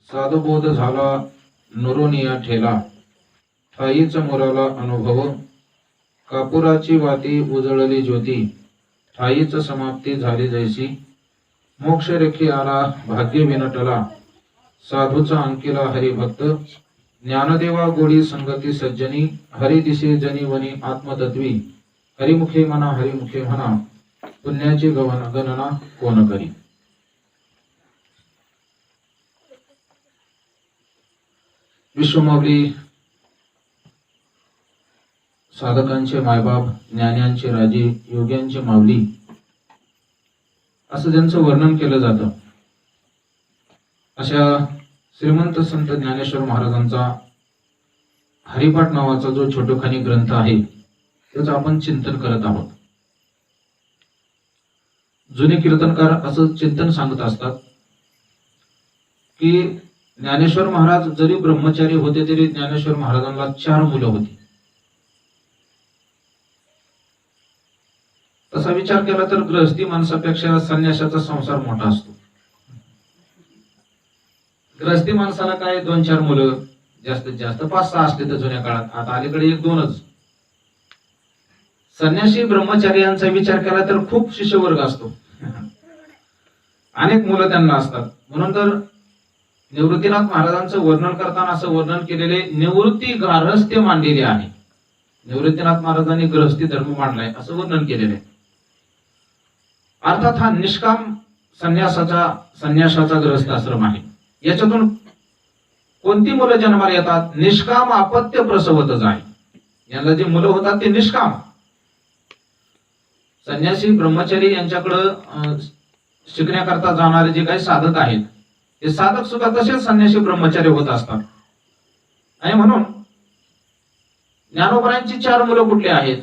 साधुबोध झाला नुरोनिया ठेला, ठाईच मुराला अनुभव. कापुराची वाती उजळली ज्योती, ठाईच समाप्ती झाली जैसी. मोक्ष रेखी आला भाग्य विनटला, साधूचा अंकिला हरिभक्त. ज्ञानदेवा गोडी संगती सज्जनी, हरी दिसे जनी वनी आत्मतत्वी. हरिमुखे म्हणा हरिमुखे म्हणा, पुण्याची गणना कोण करी. विश्वमावली साधकांचे मायबाप, ज्ञान्यांचे राजे, योग्यांचे माऊली असं ज्यांचं वर्णन केलं जातं, अशा श्रीमंत संत ज्ञानेश्वर महाराजांचा हरिपाठ नावाचा जो छोटोखानी ग्रंथ आहे त्याचं आपण चिंतन करत आहोत. जुने कीर्तनकार असं चिंतन सांगत असतात की ज्ञानेश्वर महाराज जरी ब्रह्मचारी होते तरी ज्ञानेश्वर महाराजांना 4 मुलं होती. तसा विचार केला तर गृहस्थी माणसापेक्षा संन्यासाचा संसार मोठा असतो. गृहस्थी माणसाला काय 2-4 मुलं, जास्तीत जास्त 5-6 असते तर जुन्या काळात, आता अलीकडे 1-2च. संन्यासी ब्रह्मचारी यांचा विचार केला तर खूप शिष्यवर्ग असतो, अनेक मुलं त्यांना असतात. म्हणून तर निवृत्तीनाथ महाराजांचं वर्णन करताना असं वर्णन केलेले निवृत्ती गारहस्थ्य मांडलेले आहे. निवृत्तीनाथ महाराजांनी गृहस्थी धर्म मांडलाय असं वर्णन केलेलं आहे. अर्थात हा निष्काम संन्यासाचा गृहस्थ आश्रम आहे. याच्यातून कोणती मुलं जन्माला येतात? निष्काम अपत्य प्रसवतच आहे. यांना जे मुलं होतात ते निष्काम. संन्यासी ब्रह्मचारी यांच्याकडं शिकण्याकरता जाणारे जे काही साधक आहेत ते साधक सुद्धा तसेच संन्यासी ब्रह्मचारी होत असतात. आणि म्हणून ज्ञानोबरायांची 4 मुलं कुठली आहेत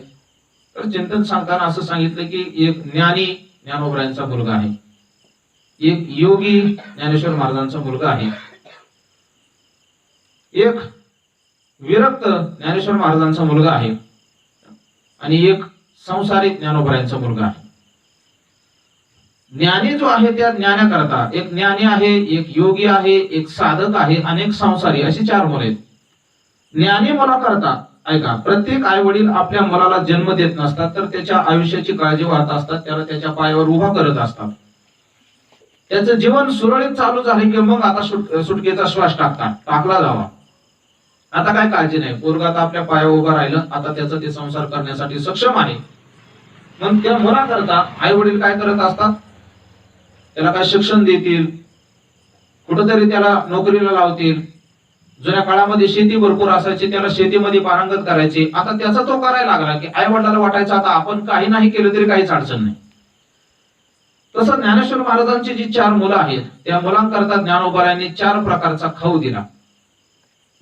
तर चिंतन सांगताना असं सांगितलं की एक ज्ञानी ज्ञानोबरायांचा मुलगा आहे, एक योगी ज्ञानेश्वर महाराजांचा मुलगा आहे, एक विरक्त ज्ञानेश्वर महाराजांचा मुलगा आहे आणि एक संसारी ज्ञानोबरायांचा मुलगा आहे. ज्ञानी जो आहे त्या ज्ञानाकरता एक ज्ञानी आहे, एक योगी आहे, एक साधक आहे आणि एक संसारी, अशी 4 मुलं आहेत. ज्ञानी मुलाकरता ऐका, प्रत्येक आई वडील आपल्या मुलाला जन्म देत नसतात तर त्याच्या आयुष्याची काळजी वाहत असतात, त्याला त्याच्या पायावर उभा करत असतात. त्याचं जीवन सुरळीत चालू झाले की मग आता सुटकेचा श्वास टाकला जावा. आता काय काळजी नाही, पोरगा आता आपल्या पायावर उभा राहिलं, आता त्याचं ते संसार करण्यासाठी सक्षम आहे. मग त्या मुलाकरता आई वडील काय करत असतात? त्याला काय शिक्षण देतील, कुठंतरी त्याला नोकरीला लावतील. जुन्या काळामध्ये शेती भरपूर असायची, त्याला शेतीमध्ये पारंगत करायची. आता त्याचा तो करायला लागला की आई वडिलांना वाटायचं आता आपण काही नाही केलं तरी काहीच अडचण नाही. तसं ज्ञानेश्वर महाराजांची जी 4 मुलं आहेत त्या मुलांकरता ज्ञानोबरायांनी 4 प्रकारचा खाऊ दिला.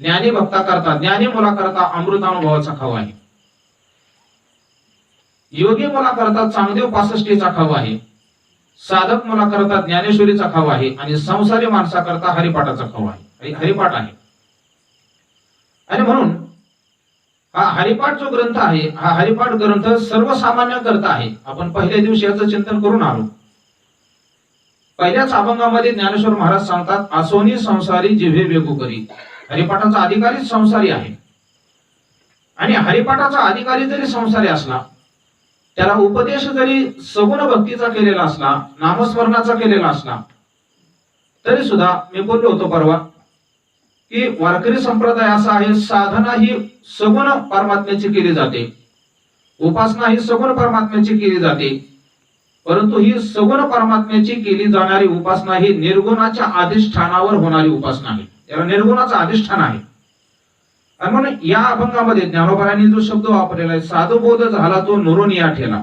ज्ञानी भक्ताकरता, ज्ञानी मुलाकरता अमृतानुभवाचा खाऊ आहे, योगी मुलाकरता चांगदेव 65चा खाऊ आहे, साधक मुलाकरता ज्ञानेश्वरीचा खाऊ आहे आणि संसारी माणसाकरता हरिपाठाचा खाऊ आहे, हरिपाठ आहे. आणि म्हणून हा हरिपाठ जो ग्रंथ आहे, हा हरिपाठ ग्रंथ सर्वसामान्य करता आहे. आपण पहिल्या दिवशी याचं चिंतन करून आलो. पहिल्याच अभंगामध्ये ज्ञानेश्वर महाराज सांगतात, आसोनी संसारी जिव्हे वेगू करी. हरिपाठाचा अधिकारी संसारी आहे आणि हरिपाठाचा अधिकारी जरी संसारी असला, त्याला उपदेश जरी सगुण भक्तीचा केलेला असला, नामस्मरणाचा केलेला असला, तरी सुद्धा मी बोललो होतो परवा की वारकरी संप्रदाय असा आहे, साधना ही सगुण परमात्म्याची केली जाते, उपासना ही सगुण परमात्म्याची केली जाते, परंतु ही सगुण परमात्म्याची केली जाणारी उपासना ही निर्गुणाच्या अधिष्ठानावर होणारी उपासना आहे. त्याला निर्गुणाचा अधिष्ठान आहे. आणि म्हणून या अभंगामध्ये ज्ञानोबरायांनी जो शब्द वापरलेला आहे, साधुबोध झाला तो नुरोनिया ठेला,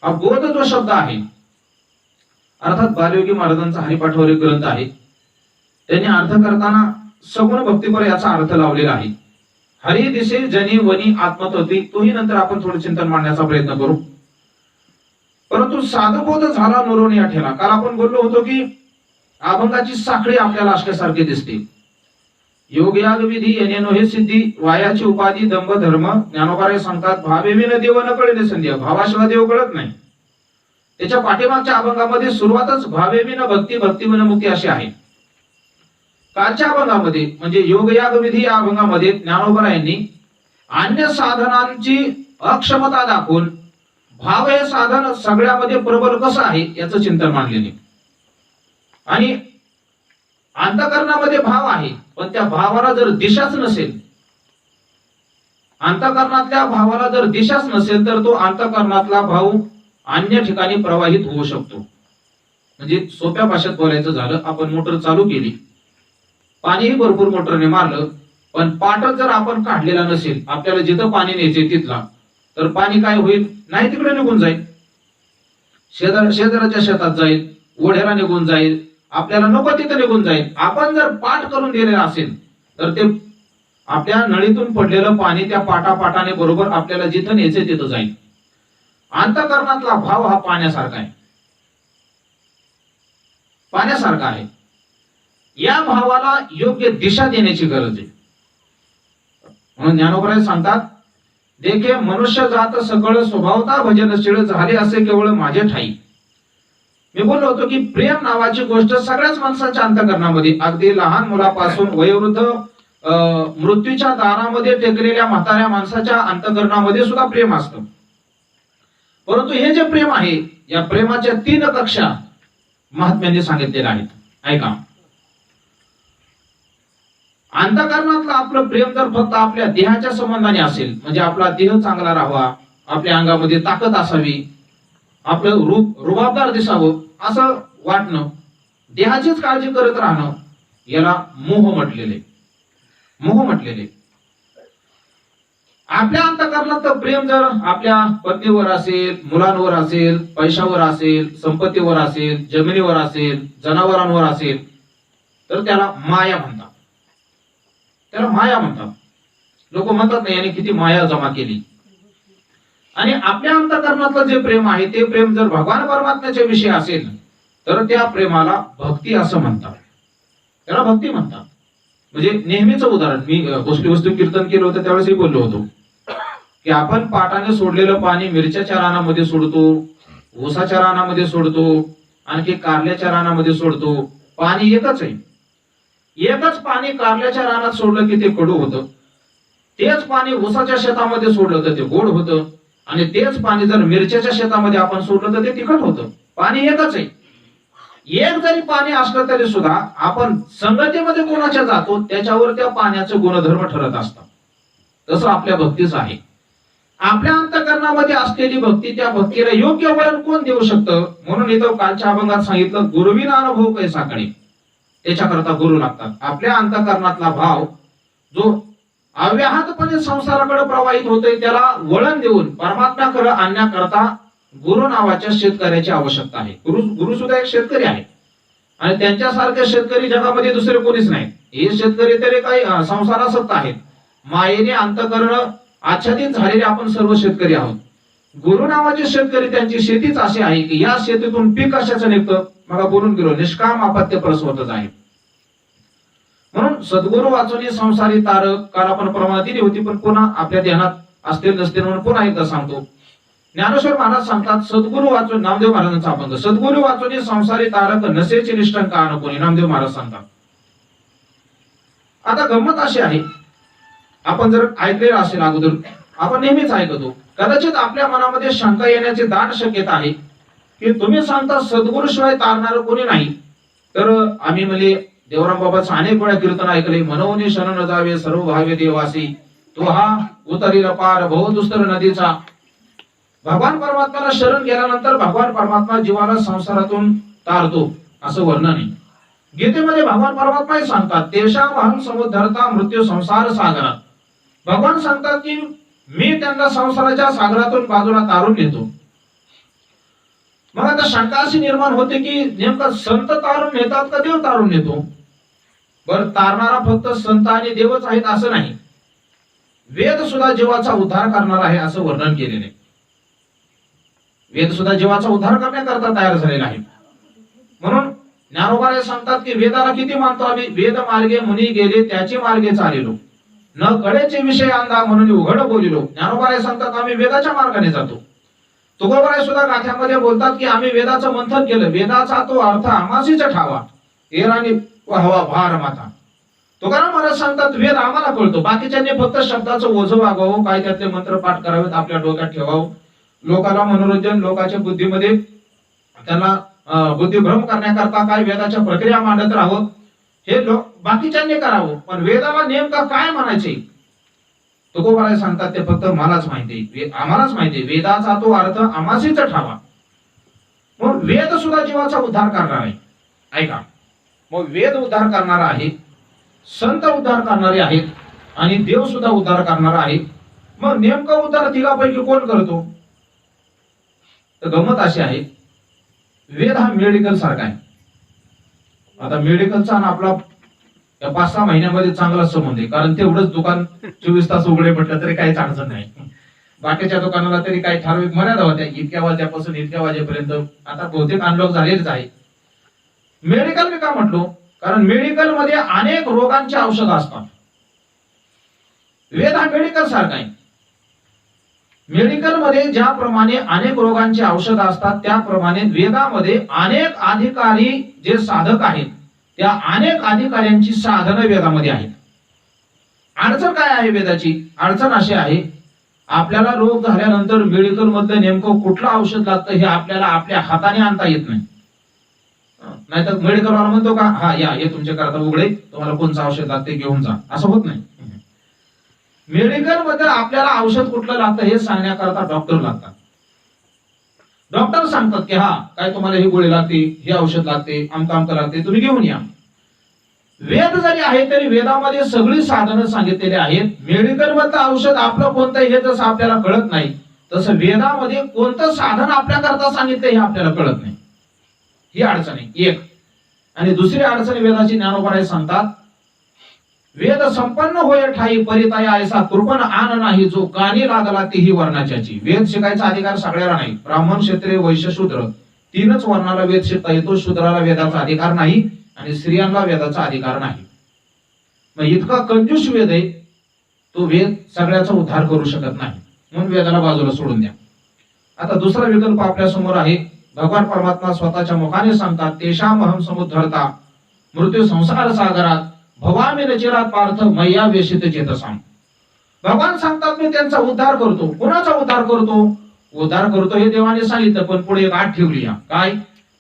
हा बोध जो शब्द आहे अर्थात बालयोगी महाराजांचा हरिपाठावर एक ग्रंथ आहे, त्यांनी अर्थ करताना सगुण भक्तीपर याचा अर्थ लावलेला आहे. हरी दिसे जनी वनी आत्मतत्वी, तोही नंतर आपण थोडं चिंतन मांडण्याचा प्रयत्न करू. परंतु साधुबोध झाला नुरोनिया ठेला, काल आपण बोललो होतो की अभंगाची साखळी आपल्याला असल्यासारखी दिसते. योग याग विधी येणेनो हे सिद्धी, वायाची उपाधी दंभ धर्म. ज्ञानोबराय सांगतात, भावे विन देव न कळले संध्या, भावाशिवाय देव कळत नाही. त्याच्या पाठीमागच्या अभंगामध्ये सुरुवातच भावे विन भक्ती, भक्ती विन मुक्ती अशी आहे. कालच्या अभंगामध्ये म्हणजे योगयाग विधी या अभंगामध्ये ज्ञानोबरायांनी अन्य साधनांची अक्षमता दाखवून भाव हे साधन सगळ्यामध्ये प्रबल कसं आहे याचं चिंतन मांडलेले. आणि अंतःकरणामध्ये भाव आहे, पण त्या भावाला जर दिशाच नसेल, अंतःकरणातल्या भावाला जर दिशाच नसेल तर तो अंतःकरणातला भाव अन्य ठिकाणी प्रवाहित होऊ शकतो. म्हणजे सोप्या भाषेत बोलायचं झालं, आपण मोटर चालू केली, पाणीही भरपूर मोटरने मारलं, पण पाटच जर आपण काढलेला नसेल, आपल्याला जिथं पाणी न्यायचे तिथला, तर पाणी काय होईल, नाही तिकडे निघून जाईल, शेजाराच्या शेतात जाईल, ओढ्याला निघून जाईल, आपल्याला नको तिथं निघून जाईल. आपण जर पाठ करून दिलेला असेल तर ते आपल्या नळीतून पडलेलं पाणी त्या पाटापाटाने बरोबर आपल्याला जिथं न्यायचे तिथं जाईल. अंतःकरणातला भाव हा पाण्यासारखा आहे, पाण्यासारखा आहे. या भावाला योग्य दिशा देण्याची गरज आहे. म्हणून ज्ञानोबराय सांगतात, देखे मनुष्य जात सकळ स्वभावता भजनशीळ झाले असे केवळ माझे ठाई. मी बोललो होतो की प्रेम नावाची गोष्ट सगळ्याच माणसाच्या अंतःकरणामध्ये, अगदी लहान मुलापासून वयोवृद्ध मृत्यूच्या दारामध्ये टेकलेल्या म्हाताऱ्या माणसाच्या अंतःकरणामध्ये सुद्धा प्रेम असतं. परंतु हे जे प्रेम आहे, या प्रेमाच्या 3 कक्षा महात्म्यांनी सांगितलेल्या आहेत. ऐका, अंतःकरणातलं आपलं प्रेम जर फक्त आपल्या देहाच्या संबंधाने असेल, म्हणजे आपला देह चांगला राहावा, आपल्या अंगामध्ये ताकद असावी, आपलं रूप रुबाबदार दिसावं असं वाटणं, देहाचीच काळजी करत राहणं, याला मोह म्हटलेले. मोह म्हटलेले. आपल्या अंतःकरणात प्रेम जर आपल्या पत्नीवर असेल, मुलांवर असेल, पैशावर असेल, संपत्तीवर असेल, जमिनीवर असेल, जनावरांवर असेल, तर त्याला माया म्हणतात. त्याला माया म्हणतात. लोक म्हणतात नाही याने किती माया जमा केली. आणि आपल्या अंतःकरणातलं जे प्रेम आहे ते प्रेम जर भगवान परमात्म्याच्या विषयी असेल तर त्या प्रेमाला भक्ती असं म्हणतात. त्याला भक्ती म्हणतात. म्हणजे नेहमीच उदाहरण, मी गोष्टी वस्तू कीर्तन केलं होतं त्यावेळेसही बोललो होतो की आपण पाटाने सोडलेलं पाणी मिरच्याच्या रानामध्ये सोडतो, ऊसाच्या रानामध्ये सोडतो, आणखी कारल्याच्या रानामध्ये सोडतो. पाणी एकच आहे. एकच पाणी कारल्याच्या रानात सोडलं की ते कडू होतं, तेच पाणी ऊसाच्या शेतामध्ये सोडलं तर ते गोड होतं, आणि तेच पाणी जर मिरच्याच्या शेतामध्ये आपण सोडलं तर ते तिखट होतं. पाणी एकच आहे. एक जरी पाणी असलं तरी सुद्धा आपण संगतीमध्ये कोणाच्या जातो त्याच्यावर त्या पाण्याचे गुणधर्म ठरत असतात. तसं आपल्या भक्तीच आहे. आपल्या अंतःकरणामध्ये असलेली भक्ती, त्या भक्तीला योग्य वळण कोण देऊ शकतं? म्हणून इथं कालच्या अभंगात सांगितलं, गुरुविना अनुभव कैसा कळे. त्याच्याकरता गुरु लागतात. आपल्या अंतःकरणातला भाव जो अव्याहतपणे संसाराकडे प्रवाहित होतोय त्याला वळण देऊन परमात्म्याकडे आणण्याकरता गुरु नावाच्या शेतकऱ्याची आवश्यकता आहे. गुरु सुद्धा एक शेतकरी आहे, आणि त्यांच्यासारखे शेतकरी जगामध्ये दुसरे कोणीच नाही. हे शेतकरी तरी काही संसारासक्त आहेत. मायेने अंतःकरण आच्छादित झालेले आपण सर्व शेतकरी आहोत. गुरु नावाचे शेतकरी, त्यांची शेतीच अशी आहे की या शेतीतून पीक कशाचं निघतं? मग बोलून गेलो, निष्काम अपत्य प्रसवतच आहे. म्हणून सद्गुरु वाचून संसारी तारक, काल आपण प्रमाण दिली होती पण पुन्हा आपल्या ध्यानात असतील नसतील म्हणून पुन्हा एकदा सांगतो. ज्ञानेश्वर महाराज सांगतात, सद्गुरु वाचून, नामदेव महाराजांचा अभंग, सद्गुरु वाचून संसारी तारक नसेची निष्ठंका अनुभवनी. नामदेव महाराज सांगतात. आता गंमत अशी आहे, आपण जर ऐकलेलं असेल अगोदर, आपण नेहमीच ऐकतो, कदाचित आपल्या मनामध्ये शंका येण्याची दाट शक्यता आहे की तुम्ही सांगता सद्गुरु शिवाय तारणार कोणी नाही. तर आम्ही म्हणजे देवराम बाबाचं अनेक वेळा कीर्तन ऐकले, मनोनी शरण जावे सर्व भावे देवासी, तो हा उतरील पार बहु दुस्तर नदीचा. भगवान परमात्म्याला शरण गेल्यानंतर भगवान परमात्मा जीवाला संसारातून तारतो असं वर्णन आहे. गीतेमध्ये भगवान परमात्मा सांगतात, तेषाम अहं समुद्धरता मृत्यू संसार सागरात. भगवान सांगतात की मी त्यांना संसाराच्या सागरातून बाजूला तारून नेतो. मग आता शंका अशी निर्माण होते की नेमका संत तारून नेतात का देव तारून नेतो? बरं, तारणारा फक्त संत आणि देवच आहेत असं नाही. वेद सुद्धा जीवाचा उद्धार करणार आहे असं वर्णन केलेले. वेद सुद्धा जीवाचा उद्धार करण्याकरता तयार झालेला आहे. म्हणून ज्ञानोबा सांगतात की वेदाला किती मानतो आम्ही? वेद मार्गे मुनी गेले त्याची मार्गे चालिलो, न कळेचे विषय अंधा म्हणून उघड बोलिलो. ज्ञानोबा सांगतात आम्ही वेदाच्या मार्गाने जातो. तुकोबाराय सुद्धा गाथ्यामध्ये बोलतात की आम्ही वेदाचं मंथन केलं, वेदाचा तो अर्थ आमासीच ठावा, एराने हवा भार माता. तुकाराम महाराज सांगतात वेद आम्हाला कळतो, बाकीच्यांनी फक्त शब्दाचं ओझं वागावं, काय त्यातले मंत्र पाठ करावेत, आपल्या डोक्यात ठेवावं, लोकांना मनोरंजन, लोकांच्या बुद्धीमध्ये त्यांना बुद्धिभ्रम करण्याकरता काय वेदाच्या प्रक्रिया मांडत राहावं, हे बाकीच्यांनी करावं, पण वेदाला नेमकं काय म्हणायचे तुकोबाराय सांगतात ते फक्त मलाच माहिती, आम्हालाच माहिती, वेदाचा तो अर्थ आम्हासीच ठावा. मग वेद सुद्धा जीवाचा उद्धार करणार आहे. ऐका, मग वेद उद्धार करणारा आहे, संत उद्धार करणारे आहेत आणि देव सुद्धा उद्धार करणारा आहे. मग नेमका उद्धार तिघापैकी कोण करतो? तर गंमत अशी आहे, वेद हा मेडिकल सारखा आहे. आता मेडिकलचा आणि आपला या 5-6 महिन्यामध्ये चांगला संबंध आहे, कारण तेवढंच दुकान 24 तास उघडे म्हटलं तरी काहीच अडचण नाही. बाकीच्या दुकानाला तरी काही ठराविक मर्यादा होत्या, इतक्या वाजल्यापासून इतक्या वाजेपर्यंत. आता बहुतेक अनलॉक झालेच आहे. मेडिकल मी का म्हटलो? कारण मेडिकल मध्ये अनेक रोगांची औषधं असतात. वेद हा मेडिकल सारखा आहे. मेडिकल मध्ये ज्याप्रमाणे अनेक रोगांची औषधं असतात, त्याप्रमाणे वेदामध्ये अनेक अधिकारी जे साधक आहेत, त्या अनेक अधिकाऱ्यांची साधनं वेदामध्ये आहेत. अडचण काय आहे वेदाची? अडचण अशी आहे, आपल्याला रोग झाल्यानंतर मेडिकल मधलं नेमकं कुठलं औषध लागतं हे आपल्याला आपल्या हाताने आणता येत नाही. नाहीतर मेडिकल वाला म्हणतो का, हा या हे तुमच्या करता उघडे, तुम्हाला कोणतं औषध लागते घेऊन जा, असं होत नाही. मेडिकल मध्ये आपल्याला औषध कुठलं लागतं हे सांगण्याकरता डॉक्टर लागतात. डॉक्टर सांगतात की हा काय तुम्हाला ही गोळी लागते, हे औषध लागते, आमका लागते, तुम्ही घेऊन या. वेद जरी आहे तरी वेदामध्ये सगळी साधनं सांगितलेली आहेत. मेडिकल मधलं औषध आपलं कोणतं हे जसं आपल्याला कळत नाही, तसं वेदामध्ये कोणतं साधन आपल्या करता सांगितलं हे आपल्याला कळत नाही. ही अडचण आहे एक. आणि दुसरी अडचण वेदाची ज्ञानोबराय सांगतात, वेद संपन्न होय ठाई परिताया ऐसा कृपण आन नाही, जो कानी लागला तीही वर्णाच्याची. वेद शिकायचा अधिकार सगळ्याला नाही. ब्राह्मण, क्षत्रिय, वैश्य, शूद्र तीनच वर्णाला वेद शिकता येतो. शूद्राला वेदाचा अधिकार नाही आणि स्त्रियांना वेदाचा अधिकार नाही. मग इतका कंजूस वेद आहे, तो वेद सगळ्याचा उद्धार करू शकत नाही, म्हणून वेदाला बाजूला सोडून द्या. आता दुसरा विकल्प आपल्या समोर आहे. भगवान परमात्मा स्वतःच्या मुखाने सांगतात, तेषाम अहम समुद्धरता मृत्यू संसार सागरात भवामी नचिरात पार्थ मय्या वेशित चेतसाम. भगवान सांगतात मी त्यांचा उद्धार करतो. कोणाचा उद्धार करतो? उद्धार करतो हे देवाने सांगितलं, पण पुढे एक आठ ठेवली. काय?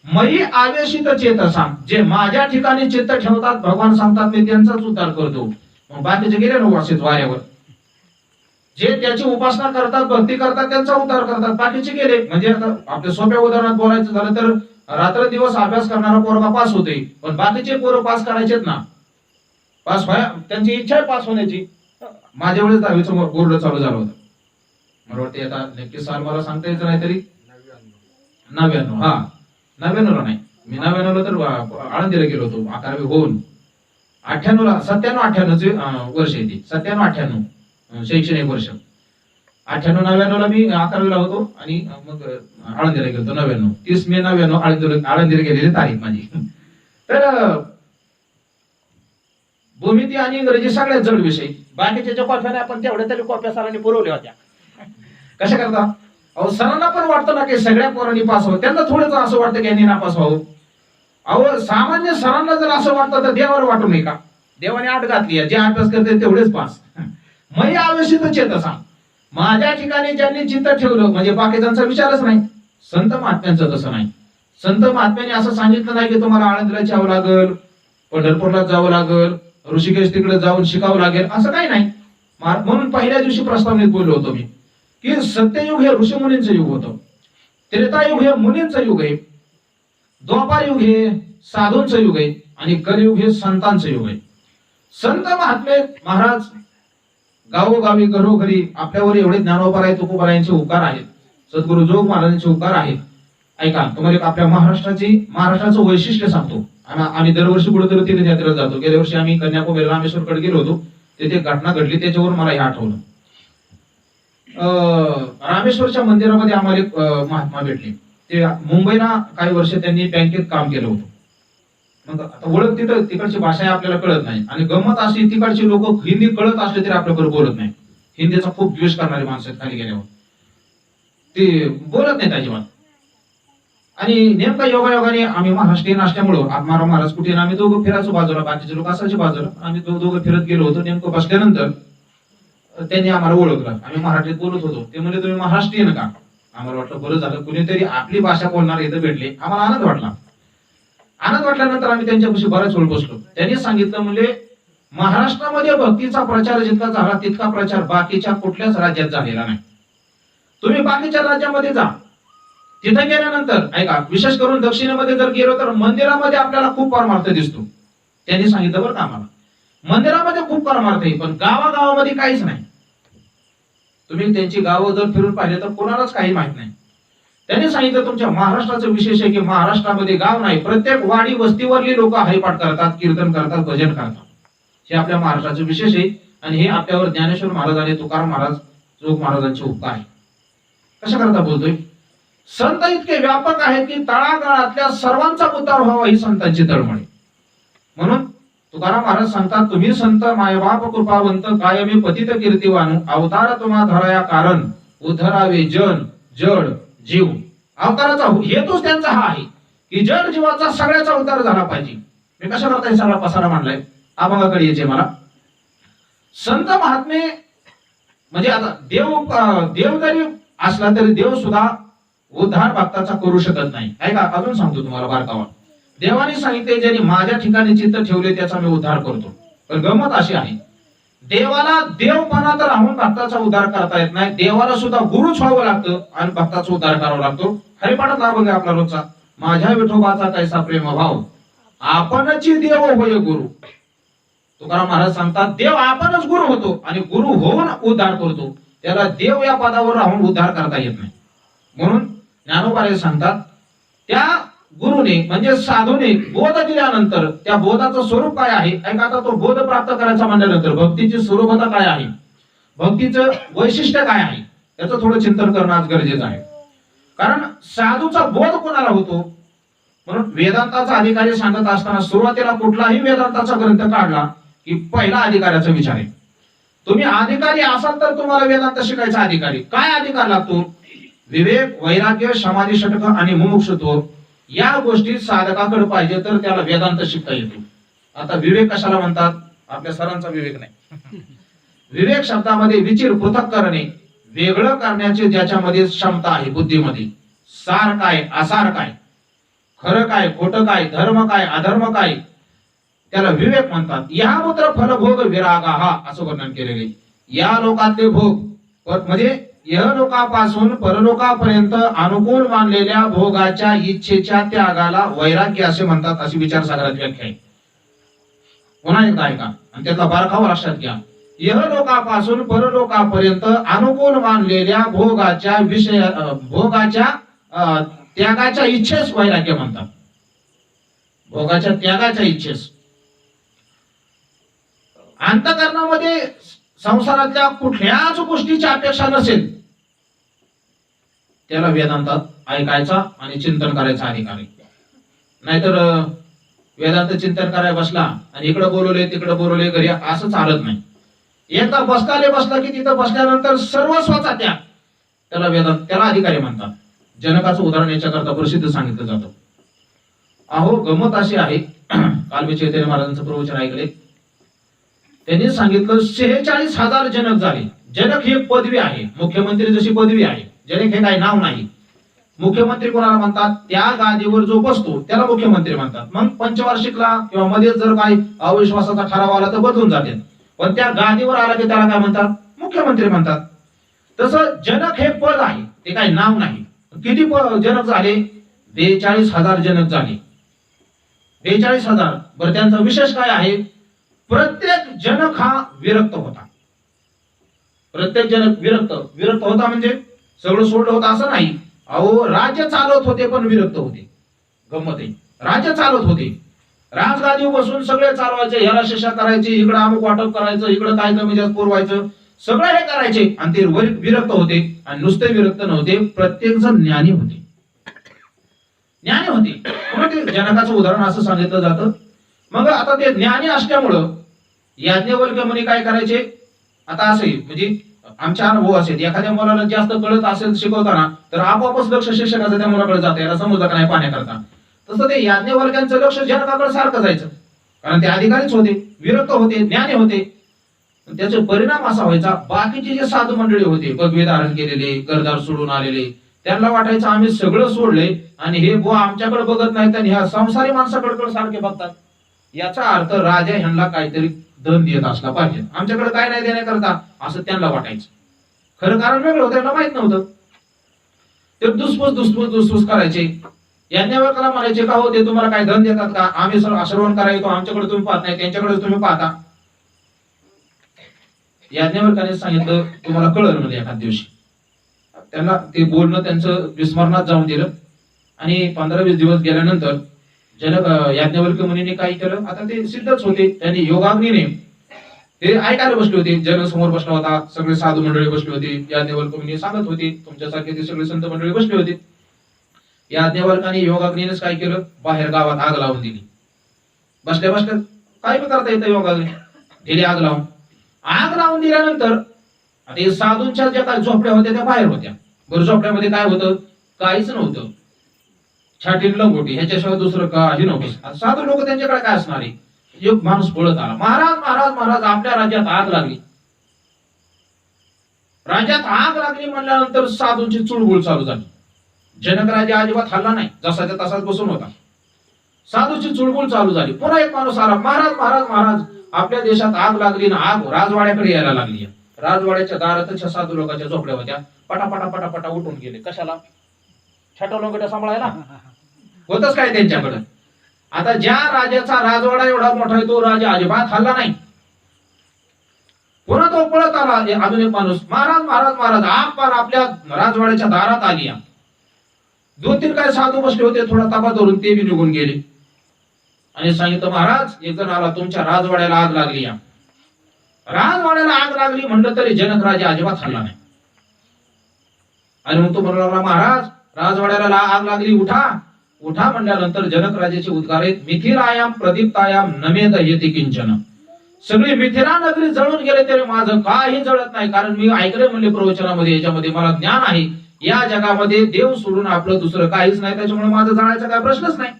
मयी आवेशित चेतसाम, जे माझ्या ठिकाणी चित्त ठेवतात, भगवान सांगतात मी त्यांचाच उद्धार करतो. मग बाकीचे गेले ना वासित वाऱ्यावर. जे त्याची उपासना करतात, भक्ती करतात, त्यांचा उद्धार करतात, बाकीचे गेले. म्हणजे आता आपल्या सोप्या उदाहरणात बोलायचं झालं तर रात्र दिवस अभ्यास करणारा पोरगा पास होते, पण बाकीचे पोरं पास करायचेत ना. पास व्हाय त्यांची इच्छा आहे पास होण्याची. माझ्या वेळेस 10वीचं बोर्ड चालू झालं होतं. मला वाटते आता नक्की साल मला सांगता यायचं नाही तरी 99. हा 99 नाही, मी 99 तर आळंदीला गेलो होतो 11वी होऊन. 98ला 97-98चे वर्ष येते. 97-98 शैक्षणिक वर्ष. 98-99ला मी 11वीला होतो आणि मग आळंदीला गेलो 99. 30 मे 99 आळंदीला गेलेली तारीख माझी. तर भूमिती आणि इंग्रजी सगळ्यात जड विषय. बाकीच्या ज्या कॉप्या आपण तेवढ्या तरी कॉप्या सरांनी पुरवल्या होत्या. कशा करता? अहो सरांना पण वाटतं ना की सगळ्या पोरांनी पास व्हावं, त्यांना थोडंच असं वाटतं की यांनी नापास व्हावं. अहो सामान्य सरांना जर असं वाटतं तर देवावर वाटू नये का? देवाने आठ घातली आहे, जे अभ्यास करते तेवढेच पास. मयी आवेशित चेतसा, माझ्या ठिकाणी ज्यांनी चित्त ठेवलं, म्हणजे बाकीच्यांचा विचारच नाही. संत महात्म्यांचं तसं नाही. संत महात्म्याने असं सांगितलं नाही की तुम्हाला आळंदीला जावं लागल, पंढरपूरला जावं लागल, ऋषिकेश तिकडे जाऊन शिकावं लागेल, असं काही नाही. म्हणून पहिल्या दिवशी प्रस्तावनेत बोललो होतो मी की सत्ययुग हे ऋषीमुनींचं युग होतं, त्रेतायुग हे मुनींचं युग आहे, द्वापार युग हे साधूंचं युग आहे आणि कलियुग हे संतांचं युग आहे. संत महात्मे महाराज गावोगावी घरोघरी आपल्यावर एवढे ज्ञानोबराय तुकोबारायांचे उपकार आहेत, सद्गुरु जोग महाराजांचे उपकार आहेत. ऐका, तुम्हाला एक आपल्या महाराष्ट्राचं वैशिष्ट्य सांगतो. आम्ही दरवर्षी कुठेतरी तीर्थयात्रेला जातो. गेल्या वर्षी आम्ही कन्याकुमारी रामेश्वरकडे गेलो होतो. तिथे घटना घडली, त्याच्यावर मला हे आठवलं. रामेश्वरच्या मंदिरामध्ये आम्हाला एक महात्मा भेटले. ते मुंबईला काही वर्ष त्यांनी बँकेत काम केलं होतं. मग आता ओळख तिकडची भाषा आपल्याला कळत नाही आणि गंमत अशी, तिकडची लोक हिंदी कळत असले तरी आपल्याकडे बोलत नाही. हिंदीचा खूप द्वेष करणारे माणसं खाली गेल्यावर ते बोलत नाहीत अजिबात. आणि नेमका योगायोगाने आम्ही महाराष्ट्रीयन असल्यामुळं आत्माराव महाराज कुठे आम्ही दोघं फिरायचो बाजूला, बाकीचे लोक असायचे बाजूला, आम्ही दोघं फिरत गेलो होतो. नेमकं बसल्यानंतर त्यांनी आम्हाला ओळखलं. आम्ही मराठीत बोलत होतो. ते म्हणजे तुम्ही महाराष्ट्रीयन का? आम्हाला वाटलं बरं झालं कुणीतरी आपली भाषा बोलणार इथं भेटले. आम्हाला आनंद वाटला. आनंद वाटल्यानंतर आम्ही त्यांच्यापाशी बराच वेळ बसलो. त्यांनी सांगितलं म्हणजे महाराष्ट्रामध्ये भक्तीचा प्रचार जितका झाला तितका प्रचार बाकीच्या कुठल्याच राज्यात झालेला नाही. तुम्ही बाकीच्या राज्यामध्ये जा, तिथे गेल्यानंतर ऐका, विशेष करून दक्षिणेमध्ये जर गेलो तर मंदिरामध्ये आपल्याला खूप परमार्थ दिसतो. त्यांनी सांगितलं बरं का आम्हाला, मंदिरामध्ये खूप परमार्थ आहे, पण गावागावामध्ये काहीच नाही. तुम्ही त्यांची गावं जर फिरून पाहिले तर कोणालाच काही माहित नाही. त्यांनी सांगितलं तुमच्या महाराष्ट्राचं विशेष आहे की महाराष्ट्रामध्ये गाव नाही, प्रत्येक वाडी वस्तीवरली लोक हरिपाठ करतात, कीर्तन करतात, भजन करतात. हे आपल्या महाराष्ट्राचं विशेष आहे. आणि हे आपल्यावर ज्ञानेश्वर महाराज आणि तुकाराम महाराज, जोग महाराजांचे उपकार आहे. कशा करता बोलतोय? संत इतके व्यापक आहेत की तळागाळातल्या सर्वांचा उद्धार व्हावा ही संतांची तळमळ. म्हणून तुकाराम महाराज सांगतात, तुम्ही संत मायबाप कृपावंत कायमी पतित कीर्तिवान अवतार तुम्हा धराया कारण उद्धरावे जन जड जीव. अवताराचा हेतूच त्यांचा हा आहे की जड जीवाचा सगळ्याचा उद्धार झाला पाहिजे. मी कशा करता हे सगळा पसारा मांडलाय? अभंगाकडे यायचे मला. संत महात्मे म्हणजे आता देव जरी असला तरी देव सुद्धा उद्धार भक्ताचा करू शकत नाही. ऐका, अजून सांगतो तुम्हाला बारकावा. देवाने सांगितले ज्यांनी माझ्या ठिकाणी चित्त ठेवले त्याचा मी उद्धार करतो. पण गमत अशी आहे, देवाला देवपणात राहून भक्ताचा उद्धार करता येत नाही. देवाला सुद्धा गुरुच व्हावं लागतं आणि भक्ताचा उद्धार करावा लागतो. हरिपाठात अभंग आपला रोजचा, माझ्या विठोबाचा कैसा प्रेम भाव आपणची देव होय गुरु. तुकाराम महाराज सांगतात, देव आपणच गुरु होतो आणि गुरु होऊन उद्धार करतो. त्याला देव या पदावर राहून उद्धार करता येत नाही. म्हणून ज्ञानोबा सांगतात, त्या गुरुने म्हणजे साधूने बोध दिल्यानंतर त्या बोधाचं स्वरूप काय आहे? ऐका, आता तो बोध प्राप्त करायचा म्हणल्यानंतर भक्तीची स्वरूपता काय आहे, भक्तीचं वैशिष्ट्य काय आहे, त्याचं थोडं चिंतन करणं आज गरजेचं आहे. कारण साधूचा बोध कोणाला होतो? म्हणून वेदांताचा अधिकारी सांगत असताना सुरुवातीला कुठलाही वेदांताचा ग्रंथ काढला की पहिला अधिकाऱ्याचा विचार आहे. तुम्ही अधिकारी असाल तर तुम्हाला वेदांत शिकायचा अधिकारी. काय अधिकार लागतो? विवेक, वैराग्य, समाधी षटक आणि मुमुक्षुत्व या गोष्टी साधकाकडे पाहिजे तर त्याला वेदांत शिकता येतो. आता विवेक कशाला म्हणतात? आपल्या सरांचा विवेक नाही. विवेक शब्दामध्ये विचार पृथक करणे, वेगळं करण्याचे ज्याच्यामध्ये क्षमता आहे बुद्धीमध्ये. सार काय, असार काय, खरं काय, खोटं काय, धर्म काय, अधर्म काय, त्याला विवेक म्हणतात. या मात्र फलभोग विरागा असं वर्णन केलेले. या लोकातले भोग म्हणजे यहलोकापासून परलोकापर्यंत अनुकूल मानलेल्या भोगाच्या इच्छेच्या त्यागाला वैराग्य असे म्हणतात, अशी विचारसागरात व्याख्या आहे. पुन्हा एकदा ऐका आणि त्यातला बारकावा लक्षात घ्या. यहलोकापासून परलोकापर्यंत अनुकूल मानलेल्या भोगाच्या त्यागाच्या इच्छेस वैराग्य म्हणतात. भोगाच्या त्यागाच्या इच्छेस अंतःकरणामध्ये संसारातल्या कुठल्याच गोष्टीची अपेक्षा नसेल त्याला वेदांतात ऐकायचा आणि चिंतन करायचा अधिकार आहे. नाहीतर वेदांत चिंतन करायला बसला आणि इकडे बोलवले तिकडे बोलवले घरी असं चालत नाही. एकदा बसला की तिथं बसल्यानंतर सर्वस्वाचा त्याग त्याला वेदांत त्याला अधिकारी म्हणतात. जनकाचं उदाहरण याच्याकरता प्रसिद्ध सांगितलं जातं. अहो गमत अशी आहे, काल मी चैतन्य महाराजांचं प्रवचन ऐकले. त्यांनी सांगितलं 46,000 जनक झाले. जनक ही एक पदवी आहे, मुख्यमंत्री जशी पदवी आहे. जनक हे काही नाव नाही. मुख्यमंत्री कोणाला म्हणतात? त्या गादीवर जो बसतो त्याला मुख्यमंत्री म्हणतात. मग पंचवार्षिकला किंवा मध्ये जर काही अविश्वासाचा ठराव आला तर बदलून जाते, पण त्या गादीवर आला की त्याला काय म्हणतात? मुख्यमंत्री म्हणतात. तसं जनक हे पद आहे, ते काही नाव नाही. किती जनक झाले? 42,000 जनक झाले. 42,000. बरं, त्यांचा विशेष काय आहे? प्रत्येक जनक हा विरक्त होता. प्रत्येक जनक विरक्त होता म्हणजे सगळं सोडलं होतं असं नाही. अहो राज्य चालवत होते पण विरक्त होते. गंमत आहे, राज्य चालवत होते, राजगादी बसून सगळे चालवायचे, ह्याला शिक्षा करायची, इकडे अमुक वाटप करायचं, इकडे काय कमी जास्त पुरवायचं, सगळं हे करायचे आणि ते विरक्त होते. आणि नुसते विरक्त नव्हते, प्रत्येक जण ज्ञानी होते. ज्ञानी होते म्हणून जनकाचं उदाहरण असं सांगितलं जातं. मग आता ते ज्ञानी असल्यामुळं याज्ञवल्क्य मुनी काय करायचे? आता असं म्हणजे आमच्या अनुभव असेल, एखाद्या मुलाला जास्त कळत असेल शिकवताना तर आपोआपच लक्ष शिक्षकाचं त्या मुलाकडे जातं, याला समजलं का नाही पाहण्याकरता. तसं ते याज्ञवल्क्यांचं लक्ष जनकाकडे सारखं जायचं, कारण ते अधिकारीच होते, विरक्त होते, ज्ञानी होते. त्याचे परिणाम असा व्हायचा, बाकीचे जे साधू मंडळी होते, पदवी धारण केलेले, घरदार सोडून आलेले, त्यांना वाटायचं आम्ही सगळं सोडले आणि हे बुवा आमच्याकडे बघत नाहीत आणि ह्या संसारी माणसाकडे सारखे बघतात. याचा अर्थ राजा ह्यांना काहीतरी धन देत असला पाहिजे, आमच्याकडे काय नाही देण्याकरता, असं त्यांना वाटायचं. खरं कारण वेगळं होतं, त्यांना माहित नव्हतं. ते दुसपूस करायचे. याज्ञवल्क्याला म्हणायचे का हो ते तुम्हाला काय धन देतात का, आम्ही श्रवण करायचो, आमच्याकडे तुम्ही पाहत नाही, त्यांच्याकडे तुम्ही पाहता. याज्ञवल्क्याने सांगितलं तुम्हाला कळलं म्हणजे एखाद दिवशी. त्यांना ते बोलणं त्यांचं विस्मरणात जाऊन दिलं आणि 15-20 दिवस गेल्यानंतर याज्ञवल्क्य मुनीने काय केलं, आता ते सिद्धच होते, त्यांनी योगाग्नीने ते ऐकायला बसले होते. जन समोर बसला होता, सगळे साधू मंडळी बसले होते, याज्ञवल्क्य मुनी सांगत होते, तुमच्यासारखे ते सगळे संत मंडळी बसले होते. याज्ञवल्क्याने योगाग्नीनेच काय केलं, बाहेर गावात आग लावून दिली. बसल्या बसल्या काय करता येतं योगाग्नी, दिली आग लावून. आग लावून दिल्यानंतर आता साधूंच्या ज्या काही झोपड्या होत्या त्या बाहेर होत्या. बरं, झोपड्यामध्ये काय होतं, काहीच नव्हतं, छाटी लंगोटी, ह्याच्याशिवाय दुसरं काही नव्हतं. साधू लोक त्यांच्याकडे काय असणार आहे. एक माणूस पळत आला, महाराज महाराज महाराज आपल्या राज्यात आग लागली. राज्यात आग लागली म्हणल्यानंतर साधूंची चुळबुळ चालू झाली. जनक राजा अजिबात हल्ला नाही, जसाच्या तसाच बसून होता. साधूची चुळबुळ चालू झाली. पुन्हा एक माणूस आला, महाराज महाराज महाराज आपल्या देशात आग लागली ना, आग राजवाड्याकडे यायला लागली. राजवाड्याच्या दारातच्या साधू लोकांच्या झोपड्या होत्या, पटापटा पटापटा उठून गेले. कशाला, छाटा लोंगट्या सांभाळायला होतच काय त्यांच्याकडे. आता ज्या राजाचा राजवाडा एवढा मोठा आहे तो राजा अजिबात हल्ला नाही. पुन्हा तो पळत आला, अजून एक माणूस, महाराज महाराज महाराज आग पार आपल्या राजवाड्याच्या दारात आली. 2-3 काय साधू बसले होते, थोडा ताबा धरून ते बी निघून गेले आणि सांगितलं महाराज एक जण आला, तुमच्या राजवाड्याला आग लागली. राजवाड्याला आग लागली म्हणलं तरी जनक राजा अजिबात हल्ला नाही. आणि मग तो म्हणला महाराज राजवाड्याला आग लागली, उठा उठा म्हणल्यानंतर जनक राजाचे उद्गार आहेत, मिथिलायाम प्रदीप्तायाम नमेद येते किंचन. सगळी मिथिला नगरी जळून गेले तरी माझं काही जळत नाही, कारण मी ऐकले म्हणले प्रवचनामध्ये, याच्यामध्ये मला ज्ञान आहे, या जगामध्ये देव सोडून आपलं दुसरं काहीच नाही, त्याच्यामुळे माझं जळायचा काय प्रश्नच नाही.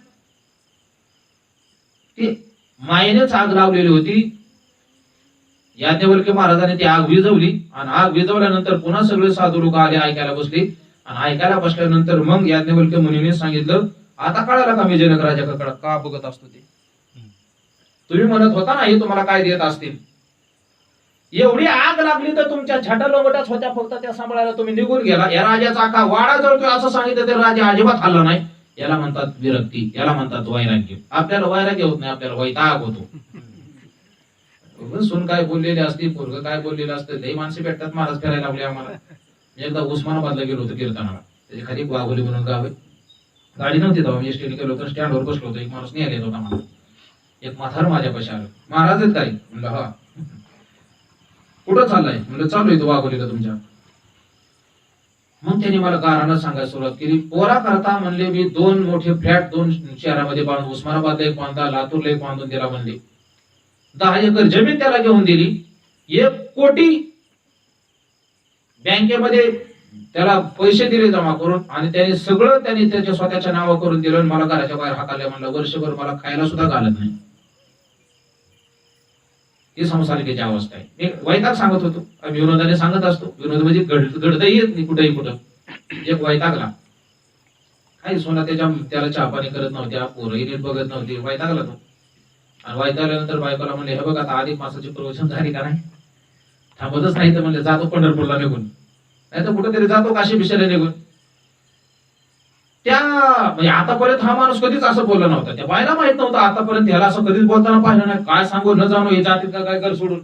ती मायेनेच आग लावलेली होती. याज्ञवल्क्य महाराजांनी ती आग विझवली आणि आग विझवल्यानंतर पुन्हा सगळे साधू लोक आले, ऐकायला बसले. आणि ऐकायला बसल्यानंतर मग याज्ञवल्क्य मुनीने सांगितलं, आता कळालं का मी जनक राजाकडे का बघत असतो ते. तुम्ही म्हणत होता ना हे तुम्हाला काय देत असतील. एवढी आग लागली तर तुमच्या छाटा लोंगट्याच होत्या फक्त, त्या सांभाळायला तुम्ही निघून गेला. या राजाचा आका वाडा जळतोय असं सांगितलं तर राजा अजिबात हल्ला नाही. याला म्हणतात विरक्ती, याला म्हणतात वैराग्य. आपल्याला वैराग्य होत नाही, आपल्याला वैताग होतो. सून काय बोललेले असते, पोरग काय बोललेलं असतं, लई माणसे भेटतात. महाराज फिरायला लागले आम्हाला. एकदा उस्मानाबादला गेलो होतो कीर्तनाला, त्याच्या खाली वाघोली म्हणून गाव आहे. गाडी नव्हती तेव्हा, मी एसटीने गेलो होतो, स्टँडवर बसलो होतो. एक माणूस न्यायला येत होता मला. एक म्हातार माझ्यापाशी आलं, महाराज आहेत काय म्हणलं हा. कुठं चाललाय म्हणलं चाललोय तो वाघोलीला तुमच्या. मग त्यांनी मला गारानं सांगायला सुरुवात केली, पोरा करता म्हणले मी 2 मोठे फ्लॅट 2 शहरामध्ये बांधून, उस्मानाबादला एक बांधला, लातूरला एक बांधून दिला म्हणले. 10 एकर जमीन त्याला घेऊन दिली. 1 कोटी बँकेमध्ये त्याला पैसे दिले जमा करून आणि त्याने सगळं त्यांनी त्याच्या स्वतःच्या नावा करून दिलं. मला घराच्या बाहेर हाकाले म्हणलं, वर्षभर मला खायला सुद्धा घालत नाही. ही संसारिकेची अवस्था आहे. मी वैताग सांगत होतो, आम्ही विनोदाने सांगत असतो. विनोद म्हणजे घडतही येत नाही कुठेही कुठं. एक वैतागला, काही सोना त्याला चहा पाणी करत नव्हत्या, पोरही नीट बघत नव्हती, वैतागला तो. आणि वैतागल्यानंतर बायकोला म्हणले, हे बघ आता अधिक मासाची प्रवचन झाली का नाही, थांबतच नाही तर म्हणले जातो पंढरपूरला निघून, नाही तर कुठेतरी जातो काशी बिशाला निघून. त्या म्हणजे आतापर्यंत हा माणूस कधीच असं बोलला नव्हता. त्या बायला माहित नव्हतं आतापर्यंत ह्याला असं कधीच बोलताना पाहिलं नाही. काय सांगू न जाणू हे जातील का काय, घर सोडून.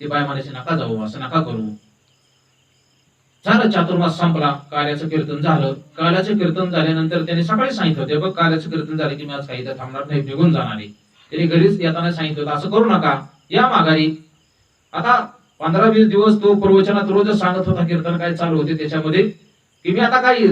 ती बाय म्हणायची नका जाऊ, असं नका करू. झालं, चातुर्मास संपला, काल्याचं कीर्तन झालं. काल्याचं कीर्तन झाल्यानंतर त्यांनी सकाळी सांगितलं होते, बघ काल्याचं कीर्तन झालं की मी आज काही इथं थांबणार नाही, निघून जाणार आहे. त्यांनी घरीच येताना सांगितलं होतं, असं करू नका, या माघारी. आता 15-20 दिवस तो प्रवचनात रोजच सांगत होता, कीर्तन काय चालू होते त्याच्यामध्ये, की मी आता काही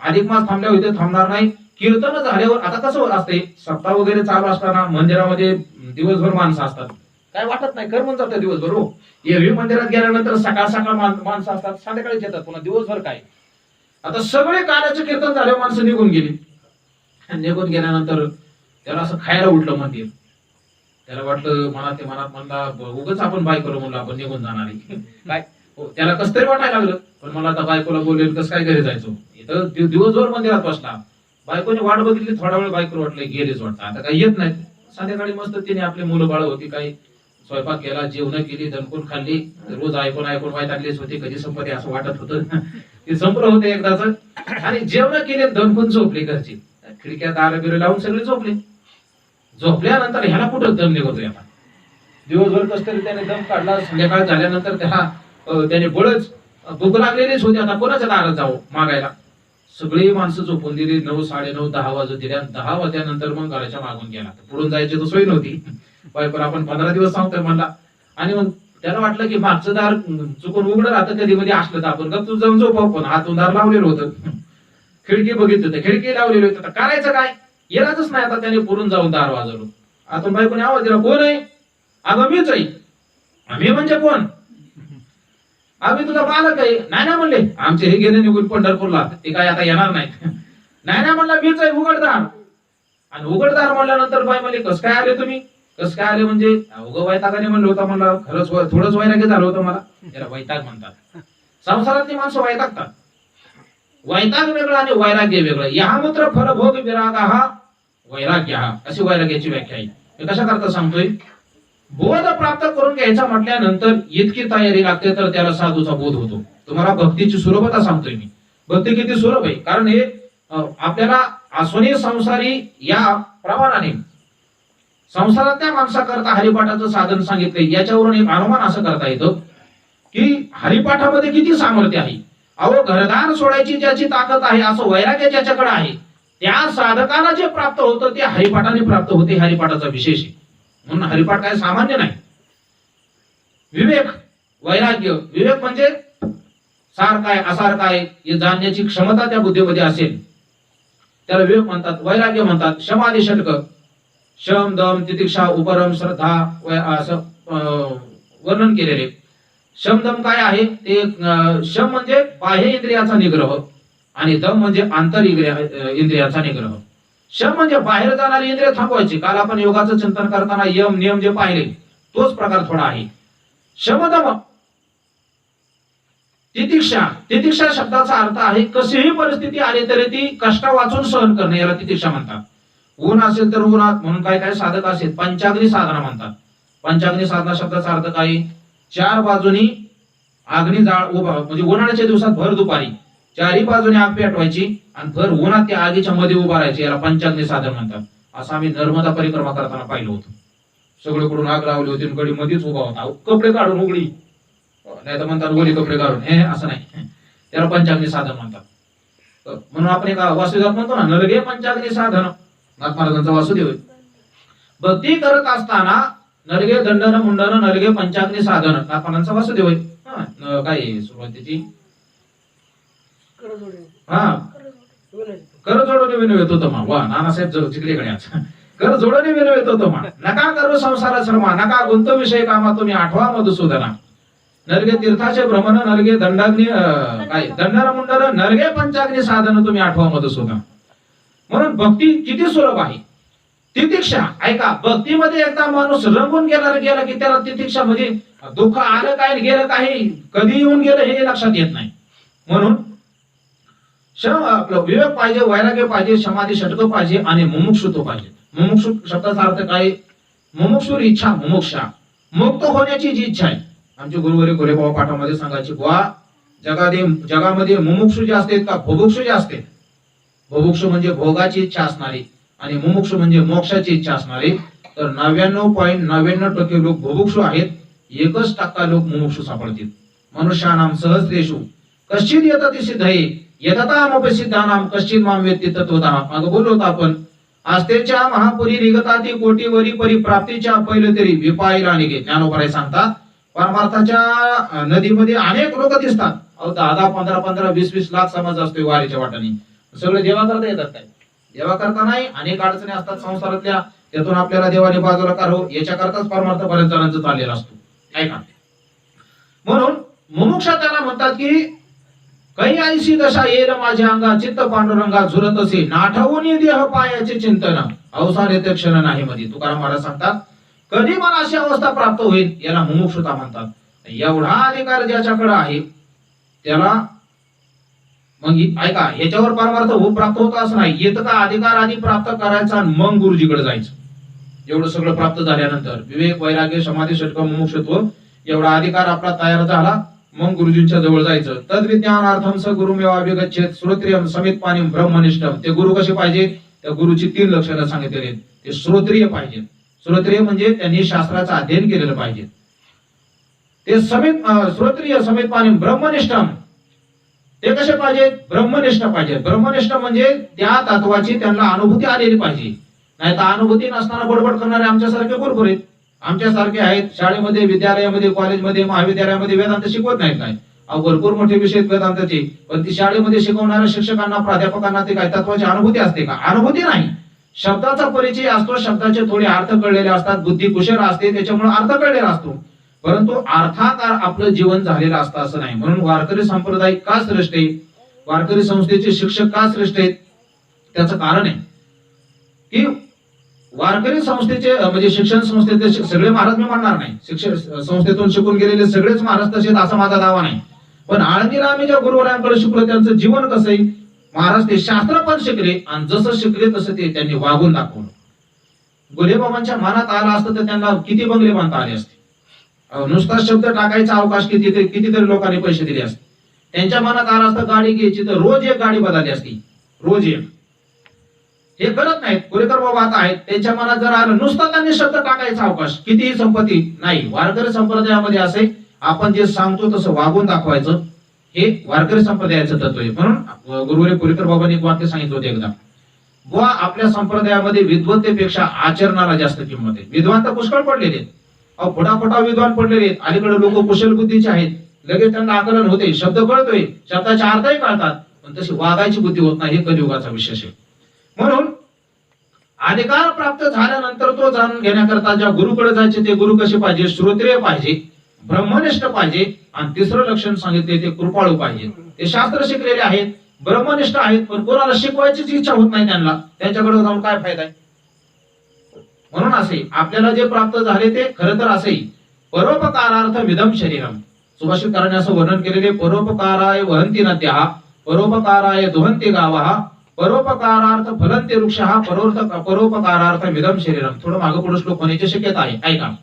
अधिक मास थांबल्या होते थांबणार नाही. कीर्तन झाल्यावर आता कसं असते, सप्ताह वगैरे चालू असताना मंदिरामध्ये दिवसभर माणसं असतात. काय वाटत नाही, करमून जातं दिवसभर. हो, एरवी मंदिरात गेल्यानंतर सकाळ सकाळ माणसं असतात, संध्याकाळीच येतात, पुन्हा दिवसभर काय. आता सगळे कानाचे कीर्तन झाले, माणसं निघून गेली. निघून गेल्यानंतर त्याला असं खायला उठलं मंदिर. त्याला वाटलं मनात म्हणला उगाच आपण बायकोला म्हणलं आपण निघून जाणार आहे काय. त्याला कसं तरी वाटायला लागलं, पण मला आता बायकोला बोलेल कसं काय घरी जायचो. इथं दिवसभर मंदिरात बसला, बायकोने वाट बघितली, थोडा वेळ बायकोला वाटलं गेलीच वाटतं, आता काही येत नाही. संध्याकाळी मस्त तिने आपली मुलं बाळ होती, काही स्वयंपाक केला, जेवण केली, दणकून खाल्ली. रोज ऐकून वैतागलीच होती, कधी संपत्ती असं वाटत होतं. ते संपलं होतं एकदाच. आणि जेवण केले, दणकून झोपली घरची. खिडक्या दार बिर लावून सगळे झोपले. झोपल्यानंतर ह्याला कुठं दम निघतोय आता. दिवसभर कस तरी त्याने दम काढला. संध्याकाळ झाल्यानंतर त्याने बळच भूक लागलेलीच होती, आता कोणाच्या दारात जावं मागायला. सगळी माणसं झोपून दिली. 9, 9:30, 10 वाजत दिल्या. 10 वाजल्यानंतर मग घराच्या मागून गेला. पुढून जायची तर सोय नव्हती, पण आपण 15 दिवस सांगतोय म्हणला. आणि मग त्याला वाटलं की मागचं दार चुकून उघडं राहतं, कधी मध्ये असलं तर आपण गप्प जाऊन झोपाव. पण हातून दार लावलेलं होतं, खिडकी बघितली होती, खिडकी लावलेली होती. आता करायचं काय, येणारच नाही. आता त्याने पुरून जाऊन दार वाजवलं. आतून बायकोने आवाज दिला, कोण आहे? अगं मीच आहे. आम्ही म्हणजे कोण? आम्ही तुझा मालक आहे. नाही म्हणले, आमचे हे गेले निघून पंढरपूरला, ते काय आता येणार नाहीत. नाही म्हणला, मीच आहे, उघडदार. आणि उघडदार म्हणल्यानंतर बाई म्हणले, कस काय आले तुम्ही? कस काय आले म्हणजे? उगं वैतागाने म्हणलं होतं, म्हणलं खरंच थोडंच वैराग्य झालं होतं मला. त्याला वैताग म्हणतात. संसारातली माणसं वैतागतात. वैताग वेगळा आणि वैराग्य वेगळं. या मूत्र फलभोग विराग हा वैराग्य, हा अशी वैराग्याची व्याख्या आहे. हे कशा करता सांगतोय? बोध प्राप्त करून घ्यायचा म्हटल्यानंतर इतकी तयारी लागते, तर त्याला साधूचा बोध होतो. तुम्हाला भक्तीची सुलभता सांगतोय मी. भक्ती किती सुलभ आहे, कारण हे आपल्याला आसुनी संसारी या प्रमाणाने संसारातल्या माणसाकरता हरिपाठाचं साधन सांगितलंय. याच्यावरून एक अनुमान असं करता येतं की हरिपाठामध्ये किती सामर्थ्य आहे. अहो, घरदार सोडायची ज्याची ताकद आहे, असं वैराग्य ज्याच्याकडे आहे, त्या साधकाला जे प्राप्त होतं ते हरिपाठाने प्राप्त होते. हरिपाठाचा विशेष आहे. म्हणून हरिपाठ काय सामान्य नाही. विवेक, वैराग्य. विवेक म्हणजे सार काय असार काय हे जाणण्याची क्षमता त्या बुद्धीमध्ये असेल, त्याला विवेक म्हणतात. वैराग्य म्हणतात शमादी षटक, शम, दम, तितिक्षा, उपरम, श्रद्धा, असं वर्णन केलेले. शमदम काय आहे ते? शम म्हणजे बाह्य इंद्रियाचा निग्रह आणि दम म्हणजे आंतर इंद्रियाचा निग्रह. शम म्हणजे बाहेर जाणारी इंद्रिय थांबवायची. काल आपण योगाचं चिंतन करताना यम नियम जे पाहिले, तोच प्रकार थोडा आहे. शमदम. तितिक्षा. तितिक्षा शब्दाचा अर्थ आहे कशीही परिस्थिती आली तरी ती कष्ट वाचून सहन करणे, याला तितिक्षा म्हणतात. ऊन असेल तर उन्हात, म्हणून काय काय साधक असेल पंचाग्नी साधना म्हणतात. पंचाग्नी साधना शब्दाचा अर्थ काय? 4 बाजूनी अग्नी जाळ उभा, म्हणजे उन्हाळ्याच्या दिवसात भर दुपारी 4ही बाजूने आग पेटवायची आणि भर उन्हात त्या आगीच्या मध्ये उभा राहायचे, याला पंचाग्नी साधन म्हणतात. असं आम्ही नर्मदा परिक्रमा करताना पाहिलं होतं. सगळीकडून आग लावली होती, गडी मध्येच उभा होता, कपडे काढून उघडी, नाही तर म्हणतात ओली कपडे काढून. हे असं नाही, त्याला पंचाग्नी साधन म्हणतात. म्हणून आपण एक वासुदेवात म्हणतो ना, नरगे पंचाग्नी साधन. नाथ महाराजांचा वासुदेव. भक्ती करत असताना नरगे दंडन मुंडन नरगे पंचाग्नी साधन, नाथ महाराजांचा वासुदेव आहे. काय सुरुवातीची कर जोडून विनवित होतो मा. वा, नानासाहेब चिखलीकडे आज. कर जोडून विनवित होतो मा. नका करू संसार श्रमा, नका गुंत विषय कामा तुम्ही आठवा मधुसूदना. नरगे तीर्थाचे भ्रमण नरगे दंडाग्नी काय दंडन मुंडन नरगे पंचाग्नी साधन तुम्ही आठवा मधुसूदना. म्हणून भक्ती किती सुलभ आहे. तितिक्षा, ऐका, भक्तीमध्ये एकदा माणूस रंगून गेला की त्याला तितिक्षा म्हणजे दुःख आलं काय गेलं काही, कधी येऊन गेलं हे लक्षात येत नाही. म्हणून आपलं विवेक पाहिजे, वैराग्य पाहिजे, समाधी षटक पाहिजे आणि मुमुक्षुत्व पाहिजे. मुमुक्षु शब्दाचा अर्थ काय? मुमुक्षुर इच्छा, मुमुक्षा, मुक्त होण्याची जी इच्छा आहे. आमचे गुरुवारी गोरेबाबा पाठामध्ये सांगायचे, बुवा जगामध्ये मुमुक्षु जे असते का भुभुक्षु जे असते. भुभुक्षु म्हणजे भोगाची इच्छा असणारी आणि मुमुक्षु म्हणजे मोक्षाची इच्छा असणारी. तर 99.99% लोक भुभुक्षु आहेत, 1% लोक मुमुक्षु सापडतील. मनुष्यानाम सहस्रेषु कश्चित यतति सिद्धये यततामपि सिद्धानाम कश्चित माम वेत्ति तत्वतः. मागे बोललो होतो आपण, आस्तेच्या महापुरी रिगताती कोटीवरी परिप्राप्तीच्या पहिलं तरी विपाईला निघे. ज्ञानोबराय सांगतात, परमार्थाच्या नदीमध्ये अनेक लोक दिसतात. 10, 15, 20 लाख समाज असतो वारीच्या वाटाने. सगळे देवा करता येतात काय? देवा करता नाही. अनेक अडचणी असतात संसारातल्या, त्यातून आपल्याला देवाने बाजूला काढो याच्याकरताच परमार्थ बऱ्याच जणांचा चाललेला असतो, ऐका. म्हणून मुमुक्षा त्याला म्हणतात की काही ऐशी दशा येईल माझ्या अंगा चित्त पांडुरंगा झुरत असे नाठवून देह पायाचे चिंतन अवसान येते क्षण नाही मध्ये. तुकाराम महाराज सांगतात कधी मला अशी अवस्था प्राप्त होईल याला मुमुक्षुता म्हणतात. एवढा अधिकार ज्याच्याकडे आहे त्याला मग ऐका याच्यावर परमार्थ प्राप्त होत असं नाही. येतं का अधिकार आधी प्राप्त करायचा आणि मग गुरुजीकडे जायचं. एवढं सगळं प्राप्त झाल्यानंतर विवेक वैराग्य समाधी षटक मुमुक्षत्व एवढा अधिकार आपला तयार झाला मग गुरुजींच्या जवळ जायचं. तद्विज्ञानार्थम स गुरुमेव अभिगच्छेत श्रोत्रियम समित पाणी ब्रह्मनिष्ठम. ते गुरु कसे पाहिजे, त्या गुरुची 3 लक्षणं सांगितलेली. ते श्रोत्रिय पाहिजे. श्रोत्रिय म्हणजे त्यांनी शास्त्राचं अध्ययन केलेलं पाहिजे. ते समित श्रोत्रिय समित पाणी ब्रह्मनिष्ठम. ते कसे पाहिजे, ब्रह्मनिष्ठ पाहिजे. ब्रह्मनिष्ठ म्हणजे त्या तत्वाची त्यांना अनुभूती आलेली पाहिजे. नाही तर अनुभूती नसताना बडबड करणारे आमच्यासारखे भरपूर आहेत. आमच्यासारखे आहेत शाळेमध्ये विद्यालयामध्ये कॉलेजमध्ये महाविद्यालयामध्ये वेदांत शिकवत नाहीत काय. भरपूर मोठे विषय वेदांताचे, पण ती शाळेमध्ये शिकवणाऱ्या शिक्षकांना प्राध्यापकांना ते काय तत्वाची अनुभूती असते का? अनुभूती नाही. शब्दाचा परिचय असतो, शब्दाचे थोडे अर्थ कळलेले असतात, बुद्धी कुशल असते त्याच्यामुळे अर्थ कळलेला असतो, परंतु अर्थाकार आपलं जीवन झालेलं असतं असं नाही. म्हणून वारकरी संप्रदाय का श्रेष्ठ आहे, वारकरी संस्थेचे शिक्षक का श्रेष्ठ आहेत, त्याचं कारण आहे की वारकरी संस्थेचे म्हणजे शिक्षण संस्थेतले सगळे महाराज मी म्हणणार नाही, शिक्षण संस्थेतून शिकून गेलेले सगळेच महाराज तसेच असा माझा दावा नाही. पण आळंदीला आम्ही ज्या गुरुवरांकडे शिकलो त्यांचं जीवन कसं आहे, महाराज ते शास्त्र पण शिकले आणि जसं शिकले तसं ते त्यांनी वागून दाखवलं. गुलेबाबांच्या मनात आलं असतं तर त्यांना किती बंगले बांधता आले असते. नुसता शब्द टाकायचा अवकाश कितीतरी लोकांनी पैसे दिले असते. त्यांच्या मनात आलं असतं गाडी घ्यायची तर रोज एक गाडी बदलली असती, रोज एक. हे करत नाहीत कुरेकर बाबा आता आहेत. त्यांच्या मनात जर आलं नुसता त्यांनी शब्द टाकायचा अवकाश कितीही संपत्ती नाही. वारकरी संप्रदायामध्ये असे आपण जे सांगतो तसं वागून दाखवायचं, हे वारकरी संप्रदायाचं तत्व आहे. म्हणून गुरुवरे कुरेकर बाबांनी एक वाक्य सांगितलं होतं एकदा, बुवा आपल्या संप्रदायामध्ये विद्वत्तेपेक्षा आचरणाला जास्त किंमत आहे. विद्वान तर पुष्कळ पडलेले आहेत, फटाफटा विद्वान पडलेले आहेत. अलीकडे लोक कुशल बुद्धीचे आहेत, लगेच त्यांना आकलन होते, शब्द कळतोय, शब्दाचे अर्थही कळतात, पण तशी वागायची बुद्धी होत नाही. हे कलियुगाचा विशेष आहे. म्हणून अधिकार प्राप्त झाल्यानंतर तो जाणून घेण्याकरता ज्या गुरुकडे जायचे ते गुरु कसे पाहिजे, श्रोत्रिय पाहिजे, ब्रह्मनिष्ठ पाहिजे, आणि तिसरं लक्षण सांगितले ते कृपाळू पाहिजे. ते शास्त्र शिकलेले आहेत, ब्रह्मनिष्ठ आहेत, पण कोणाला शिकवायचीच इच्छा होत नाही त्यांना, त्यांच्याकडे जाऊन काय फायदा आहे. म्हणून असे आपल्याला जे प्राप्त झाले ते खरं तर असे परोपकारार्थ विदम शरीरम. सुभाषितकारांनी असं वर्णन केलेले, परोपकाराय वहंती नद्या, परोपकाराय दुहंती गावा, परोपकारार्थ फलंती वृक्षः, परोपकारार्थ विदम शरीरम. थोडं मागे पुढे श्लोक होण्याची शक्यता आहे, ऐका.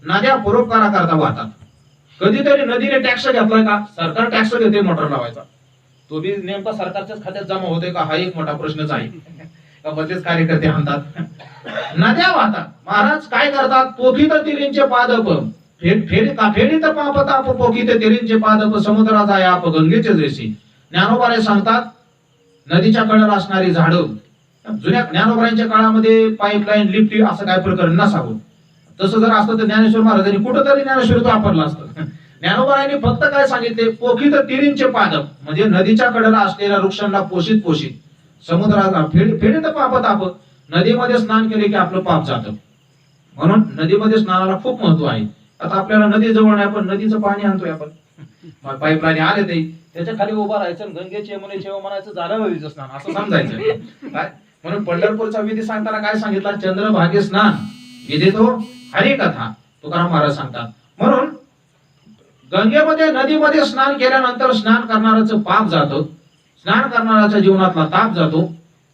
नद्या परोपकाराकरता वाहतात. कधीतरी नदीने टॅक्स घेतलाय का? सरकार टॅक्स घेते मोटर लावायचा, तो बी नेमका सरकारच्याच खात्यात जमा होते का, हा एक मोठा प्रश्नच आहे. मध्येच कार्यकर्ते म्हणतात नद्या वाहतात. महाराज काय करतात, पोखित तिरींचे पादप फेडीत पापताप, पोखित तिरींचे पादप समुद्रात आहे आप गंगेचे जैसे. ज्ञानोबारे सांगतात नदीच्या कडेला असणारी झाडं, जुन्या ज्ञानोबारांच्या काळामध्ये पाईपलाईन लिफ्ट असं काय प्रकरण नसावं. तसं जर असतं तर ज्ञानेश्वर महाराजांनी कुठंतरी ज्ञानेश्वर वापरला असतं. ज्ञानोबारांनी फक्त काय सांगितले, पोखित तिरींचे पादप म्हणजे नदीच्या कडेला असलेल्या वृक्षांना पोषित पोषित, समुद्राला फेडीत पापताप, नदीमध्ये स्नान केले की आपलं पाप जातं. म्हणून नदीमध्ये स्नानाला खूप महत्व आहे. आता आपल्याला नदी जवळ नाही, पण नदीचं पाणी आणतोय आपण, पाईपलाईन आले ते त्याच्या खाली उभा राहायचं, गंगेचे यमुनेचे म्हणायचं, झालं नदीचं स्नान असं समजायचं काय. म्हणून पंढरपूरचा विधी सांगताना काय सांगितलं, चंद्रभागे स्नान विधी तो हरी कथा, तुकाराम महाराज सांगतात. म्हणून गंगेमध्ये नदीमध्ये स्नान केल्यानंतर स्नान करणाऱ्याचं पाप जातं, स्नान करणाऱ्याच्या जीवनातला ताप जातो,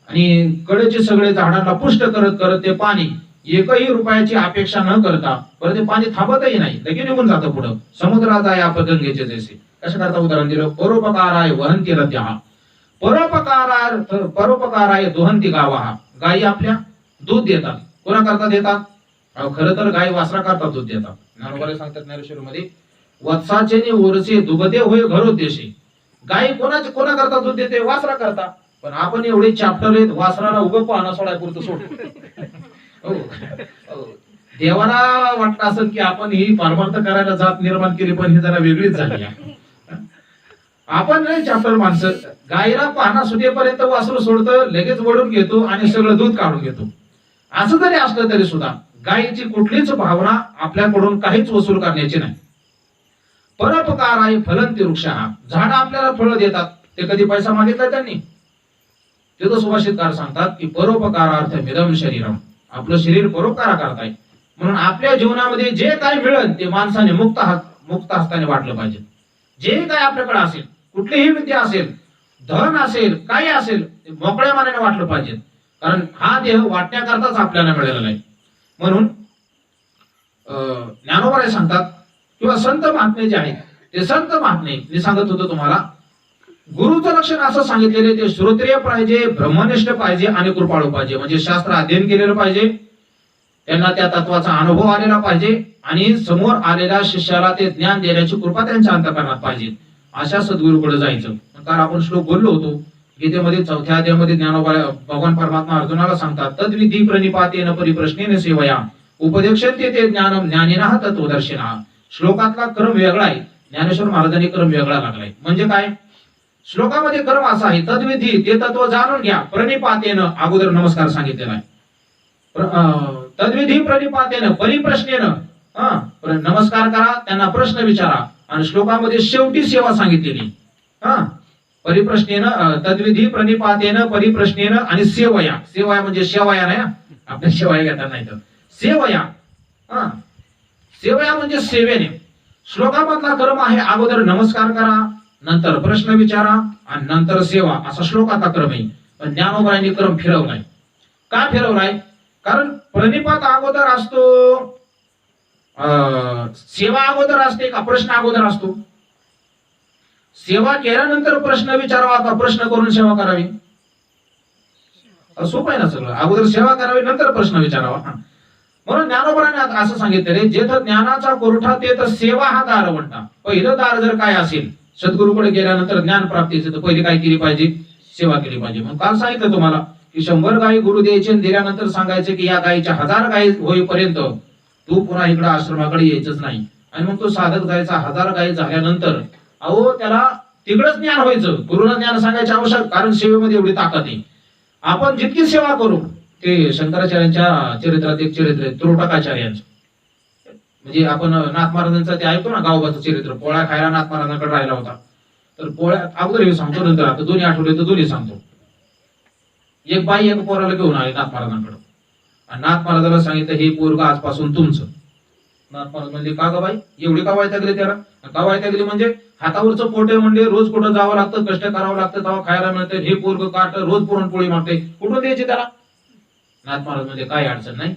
आणि कडेचे सगळे झाडांना पुष्ट करत करत ते पाणी एकही रुपयाची अपेक्षा न करता परत ते पाणी थांबतही नाही, लगेच निघून जातं पुढं. समुद्रात आहे आप गंगेचे जैसे. कशा करता उदाहरण दिलं, परोपकाराय वहंती नद्या, परोपकाराय दुहंती गावा. गायी आपल्या दूध देतात, कोणाकरता देतात, खरं तर गाय वासरा करता दूध देतात. ज्ञानोबाला सांगतात ज्ञानेश्वरीमध्ये, वत्साचे नि ओरसे दुबदे होय घरोदेशे. गाय कोणा करता दूध देते, वासरा करता. पण आपण एवढे चॅप्टर आहेत, वासराला उभं पाहणं सोडायपुरतं सोडतो. देवाला वाटतं असं की आपण ही परमार्थ करायला जात निर्माण केली, पण ही जरा वेगळीच झाली. आपण नाही चॅप्टर माणसं, गायला पाहणा सुटेपर्यंत वासरू सोडतं, लगेच वडून घेतो आणि सगळं दूध काढून घेतो. असं जरी असलं तरी सुद्धा गायीची कुठलीच भावना आपल्याकडून काहीच वसूल करण्याची नाही. परोपकाराय फलंती वृक्षः, झाड आपल्याला फळं देतात, ते कधी पैसा मागितला त्यांनी? ते तर सुभाषितकार सांगतात की परोपकारार्थ मिदम शरीरम, आपलं शरीर परोपकार करताय म्हणून आपल्या जीवनामध्ये जे काय मिळेल ते माणसाने मुक्त हस्ताने वाटलं पाहिजे. जे काय आपल्याकडे असेल, कुठलीही विद्या असेल, धन असेल, काही असेल, ते मोकळ्या मनाने वाटलं पाहिजे. कारण हा देह वाटण्याकरताच आपल्याला मिळालेला आहे. म्हणून ज्ञानोबा सांगतात किंवा संत महात्मे जे आहेत ते संत महात्मे, मी सांगत होतो तुम्हाला, गुरुचं लक्षण असं सांगितलेले ते श्रोत्रिय पाहिजे, ब्रह्मनिष्ठ पाहिजे आणि कृपाळू पाहिजे. म्हणजे शास्त्र अध्ययन केलेलं पाहिजे, त्यांना त्या तत्वाचा अनुभव आलेला पाहिजे आणि समोर आलेल्या शिष्याला ते ज्ञान देण्याची कृपा त्यांच्या अंतःकरणात पाहिजे. अशा सद्गुरूकडे जायचं. कारण आपण श्लोक बोललो होतो गीतेमध्ये 4थ्या अध्यायामध्ये ज्ञानोबा भगवान परमात्मा अर्जुनाला सांगतात, तद्विधी प्रणिपातेन परिप्रश्नेन सेवया उपदेक्षन्ते ते ज्ञानम ज्ञानिनः तत्वदर्शिनः. श्लोकातला क्रम वेगळा आहे, ज्ञानेश्वर महाराजांनी क्रम वेगळा लागलाय. म्हणजे काय? श्लोकामध्ये क्रम असा आहे, तद्विधी ते तत्व जाणून घ्या, प्रणिपातेन अगोदर नमस्कार सांगितलेला आहे, तद्विधी प्रणिपातेन परिप्रश्नेन नमस्कार करा, त्यांना प्रश्न विचारा, आणि श्लोकामध्ये शेवटी सेवा सांगितलेली. परिप्रश्नेन, तद्विधी प्रणिपातेन परिप्रश्नेन आणि सेवया. सेवया म्हणजे शेवया नाही, आपल्या शेवया घेतात नाही तर सेवया. सेवया म्हणजे सेवेने. श्लोकामधला क्रम आहे, अगोदर नमस्कार करा, नंतर प्रश्न विचारा आणि नंतर सेवा, असा श्लोकाचा क्रम आहे. पण ज्ञानोबांनी क्रम फिरवलाय. का फिरवलाय? कारण प्रणिपात अगोदर असतो, सेवा अगोदर असते का प्रश्न अगोदर असतो? सेवा केल्यानंतर प्रश्न विचारावा का प्रश्न करून सेवा करावी? सोपं आहे ना सगळं. अगोदर सेवा करावी, नंतर प्रश्न विचारावा. म्हणून ज्ञानोबाने असं सांगितलेले, जेथं ज्ञानाचा कोरठा ते तर सेवा हा दार म्हणता. पहिलं दार जर काय असेल, सद्गुरूकडे गेल्यानंतर ज्ञान प्राप्तीचं, तर पहिली काय केली पाहिजे? सेवा केली पाहिजे. मग काल सांगितलं तुम्हाला की 100 गायी गुरु द्यायचे, दिल्यानंतर सांगायचे की या गायीच्या 1000 गायी होईपर्यंत तू पुन्हा इकडे आश्रमाकडे यायचंच नाही. आणि मग तो साधक जायचा 1000 गायी झाल्यानंतर, अहो त्याला तिकडच ज्ञान व्हायचं, गुरुला ज्ञान सांगायचं आवश्यक, कारण सेवेमध्ये एवढी ताकद आहे. आपण जितकी सेवा करू, ते शंकराचार्यांच्या चरित्रात एक चरित्र आहे त्रोटकाचार्यांचं. म्हणजे आपण नाथ महाराजांचं ते ऐकतो ना, गावोबाचं चरित्र. पोळ्या खायला नाथ महाराजांकडे राहिला होता. तर पोळ्या अगोदर हे सांगतो, नंतर आता दोन्ही आठवले तर दोन्ही सांगतो. एक बाई एक पोराला घेऊन आली नाथ महाराजांकडे, आणि नाथ महाराजाला सांगितलं, हे पोरगा आजपासून तुमचं. नाथ महाराज म्हणले, का ग बाई एवढी का वैतागली त्याला? का वैतागली म्हणजे हातावरचं पोटे म्हणजे रोज कुठं जावं लागतं, कष्ट करावं लागतं, तेव्हा खायला मिळतं. हे पोरग काट रोज पुरणपोळी मागते, कुठून द्यायची त्याला? नाथ महाराज म्हणजे काही अडचण नाही,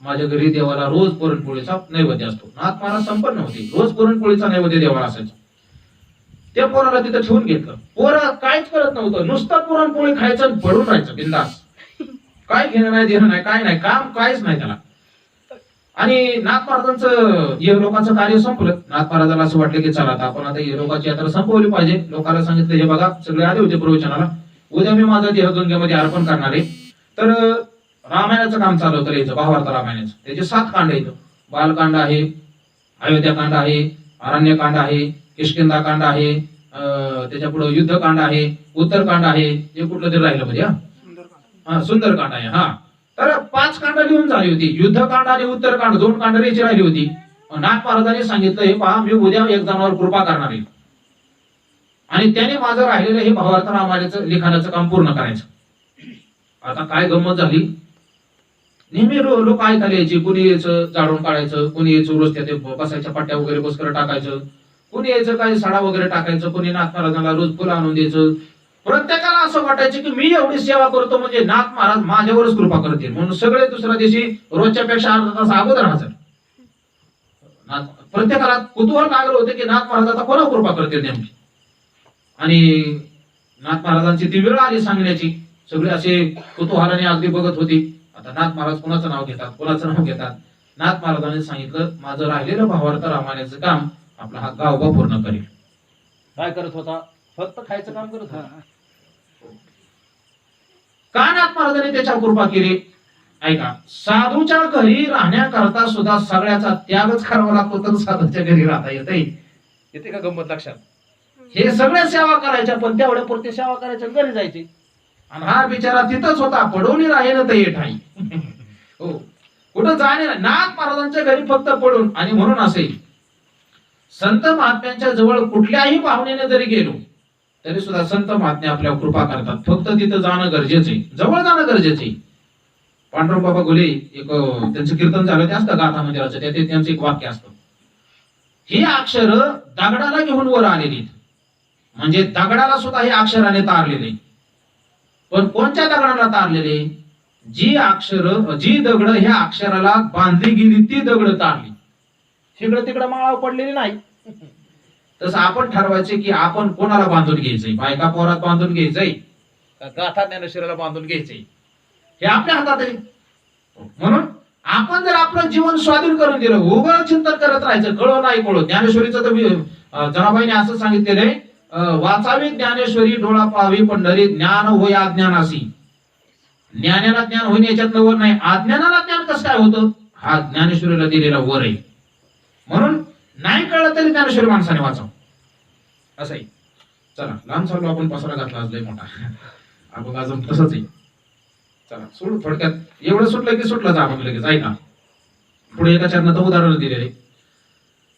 माझ्या घरी देवाला रोज पुरणपोळीचा नैवेद्य असतो. नाथ महाराज संपन्न होते, रोज पुरणपोळीचा नैवेद्य देवाला असायचा. त्या पोराला तिथं ठेवून घेतलं. पोरा काहीच करत नव्हतं, नुसतं पुरणपोळी खायचं, पडून राहायचं बिंदास. काय घेणं नाही, देणं नाही, काय नाही, काम काहीच नाही त्याला. आणि नाथ महाराजांचं इहलोकाचं कार्य संपलं. नाथ महाराजाला असं वाटलं की चला आता आपण आता इहलोकाची यात्रा संपवली पाहिजे. लोकांना सांगितलं, हे बघा सगळे आले होते प्रवचनाला, उद्या मी माझा देह गंगेमध्ये अर्पण करणार आहे. तर रामायणाचं काम चालू होतं यायचं, भावार्थ रामायणाचं. त्याचे 7 कांड आहेत. बालकांड आहे, अयोध्याकांड आहे, अरण्यकांड आहे, किष्किंधा कांड आहे, त्याच्या पुढे युद्धकांड आहे, उत्तरकांड आहे, हे कुठलं तरी राहिलं म्हणजे सुंदरकांड आहे. तर 5 कांड लिहून झाली होती. युद्धकांड आणि उत्तरकांड 2 कांड याची राहिली होती. नाथ महाराजांनी सांगितलं, हे पहा मी उद्या एक जणांवर कृपा करणार आहे आणि त्याने माझं राहिलेलं हे भावार्थ रामायणाचं लिखाणाचं काम पूर्ण करायचं. आता काय गंमत झाली, नेहमी लोक ऐकायला यायचे. कुणी यायचं जाळून काढायचं, कुणी यायचं रस्त्यात बसायच्या पट्ट्या वगैरे बसकर टाकायचं, कुणी यायचं काही साडा वगैरे टाकायचं, कुणी नाथ महाराजांना रोज फुलं आणून द्यायचं. प्रत्येकाला असं वाटायचं की मी एवढी सेवा करतो म्हणजे नाथ महाराज माझ्यावरच कृपा करतील, म्हणून सगळे दुसऱ्या दिवशी रोजच्या पेक्षा अर्धा तास अगोदर हजर. प्रत्येकाला कुतूहल लागलं होतं की नाथ महाराज आता कोणावर कृपा करतील नेमकी. आणि नाथ महाराजांची ती वेळ आली सांगण्याची. सगळे असे कुतूहलाने अगदी बघत होती, आता नाथ महाराज कोणाचं नाव घेतात, कोणाचं नाव घेतात. नाथ महाराजांनी सांगितलं, माझं राहिलेलं भावार्थ रामायणाचं काम आपला हा गावोबा पूर्ण करेल. काय करत होता? फक्त खायचं काम करत होता. का नाथ महाराजांनी त्याच्यावर कृपा केली? ऐका, साधूच्या घरी राहण्याकरता सुद्धा सगळ्याचा त्यागच करावा लागतो, तर साधूच्या घरी राहता येते का गंमत लक्षात? हे सगळे सेवा करायच्या, पण तेवढ्या पुरती सेवा करायच्या घरी जायची. आणि हा बिचारा तिथंच होता, पडवणी राहील तर ये ठाई. हो, कुठं जाणे नाही. नाथ महाराजांच्या घरी फक्त पडून. आणि म्हणून असे संत महात्म्यांच्या जवळ कुठल्याही भावनेने जरी गेलो तरी सुद्धा संत महात्मे आपल्यावर कृपा करतात. फक्त तिथं जाणं गरजेचं आहे, जवळ जाणं गरजेचं आहे. पांडुरंग बाबा घुले एक त्यांचं कीर्तन झालं ते असतं गाथा मंदिराचं, त्यात त्यांचं एक वाक्य असतं, ही अक्षर दगडाला घेऊन वर आलेली, म्हणजे दगडाला सुद्धा हे अक्षराने तारलेले. पण कोणत्या दगडाला तारलेले? जी अक्षर जी दगड ह्या अक्षराला बांधली गेली ती दगड तारली, तिकडं तिकडं माळावर पडलेली नाही. तसं आपण ठरवायचे की आपण कोणाला बांधून घ्यायचंय, बायका पोरात बांधून घ्यायचंय का गाथा ज्ञानेश्वरीला बांधून घ्यायचंय, हे आपल्या हातात आहे. म्हणून आपण जर आपलं जीवन स्वाधीन करून दिलं, उभं चिंतन करत राहायचं, कळो नाही कळो. ज्ञानेश्वरीचं तर जनाबाईने असं सांगितलेलं आहे, वाचावी ज्ञानेश्वरी डोळा पाहावी पंढरी, ज्ञान होय अज्ञानासी. ज्ञानाला ज्ञान होईन याच्यात वर नाही, अज्ञानाला ज्ञान कसं काय होतं? हा ज्ञानेश्वरीला दिलेला वर आहे. म्हणून नाही कळलं तरी ज्ञानेश्वरी माणसाने वाचावं, असं आहे. चला लांब चाललो आपण, पसरा घातला आज लय मोठा, आपण अजून तसंच आहे. चला सोड, थोडक्यात एवढं सुटलं की सुटलं जा मग लगेच, आहे ना. पुढे एका चरणात उदाहरण दिलेले.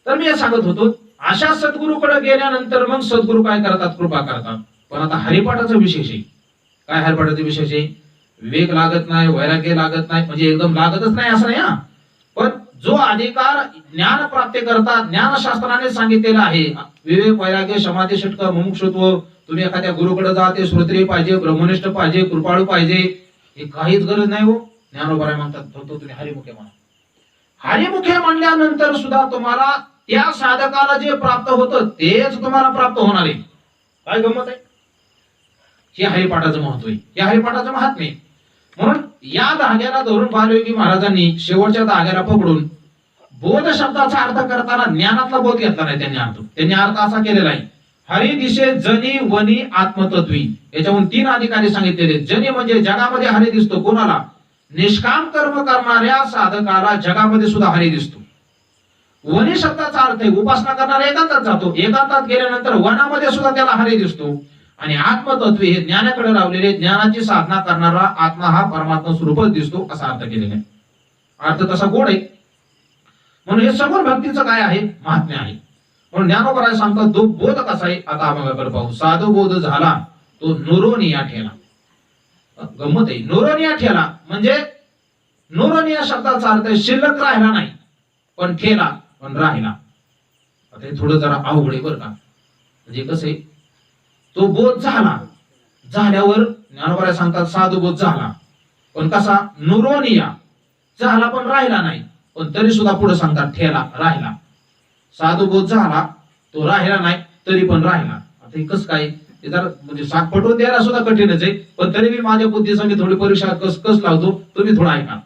तर मी हे सांगत होतो, अशा सद्गुरूकडे गेल्यानंतर मग सद्गुरू काय करतात? कृपा करतात. पण आता हरिपाठाचा विशेष आहे. काय हरिपाठाचा विशेष आहे? विवेक लागत नाही, वैराग्य लागत नाही, म्हणजे एकदम लागतच नाही असं नाही हा. पण जो अधिकार ज्ञान प्राप्त करता ज्ञानशास्त्राने सांगितलेला आहे, विवेक वैराग्य समाधी षटक मुमुक्षुत्व, तुम्ही एखाद्या गुरुकडे जा, ते श्रोत्रिय पाहिजे, ब्रह्मनिष्ठ पाहिजे, कृपाळू पाहिजे, हे काहीच गरज नाही हो. ज्ञानोबराय म्हणतात फक्त तुम्ही हरिमुखे म्हणा. हरिमुखे म्हणल्यानंतर सुद्धा तुम्हाला त्या साधकाला जे प्राप्त होतं तेच तुम्हाला प्राप्त होणार आहे. काय गमत आहे? हे हरिपाठाचं महत्व आहे, हे हरिपाठाचं महात्म्य आहे. म्हणून या धाग्याला धरून बालयोगी महाराजांनी शेवटच्या धाग्याला पकडून बोध शब्दाचा अर्थ करताना ज्ञानातला बोध घेतला नाही. त्यांनी अर्थ असा केलेला आहे, हरी दिशे जनी वनी आत्मतत्वी. याच्याहून 3 अधिकारी सांगितलेले. जनी म्हणजे जगामध्ये हरी दिसतो कोणाला? निष्काम कर्म करणाऱ्या साधकाला जगामध्ये सुद्धा हरी दिसतो. वनी शब्दाचा अर्थ आहे उपासना करणारा एकांतात जातो, एकांतात गेल्यानंतर वनामध्ये सुद्धा त्याला हरी दिसतो. आणि आत्मतत्व हे ज्ञानाकडे लावलेले, ज्ञानाची साधना करणारा आत्मा हा परमात्मा स्वरूपच दिसतो, असा अर्थ केलेला आहे. अर्थ तसा गोड आहे. म्हणून हे सगुण भक्तीचं काय आहे? महात्म्य आहे. म्हणून ज्ञानोबराय सांगतात तो बोध कसा आहे आता आम्हाला पाहू. साधू बोध झाला तो नुरोनिया ठेला. गंमत आहे, नुरोनिया ठेला म्हणजे नुरोनिया शब्दाचा अर्थ शिल्लक राहिला नाही, पण ठेला पण राहिला. आता हे थोडं जरा अवघड आहे बरं का. म्हणजे कसं आहे, तो बोध झाला, झाल्यावर ज्ञानोबराय सांगतात साधू बोध झाला, पण कसा? नुरोनिया झाला पण राहिला नाही, पण तरी सुद्धा पुढे सांगतात ठेला राहिला. साधू बोध झाला तो राहिला नाही तरी पण राहिला. आता हे कसं काय? ते जरा म्हणजे पटवून द्यायला सुद्धा कठीणच आहे, पण तरी मी माझ्या बुद्धीचा मी थोडी परीक्षा कस लावतो, तुम्ही थोडा ऐका.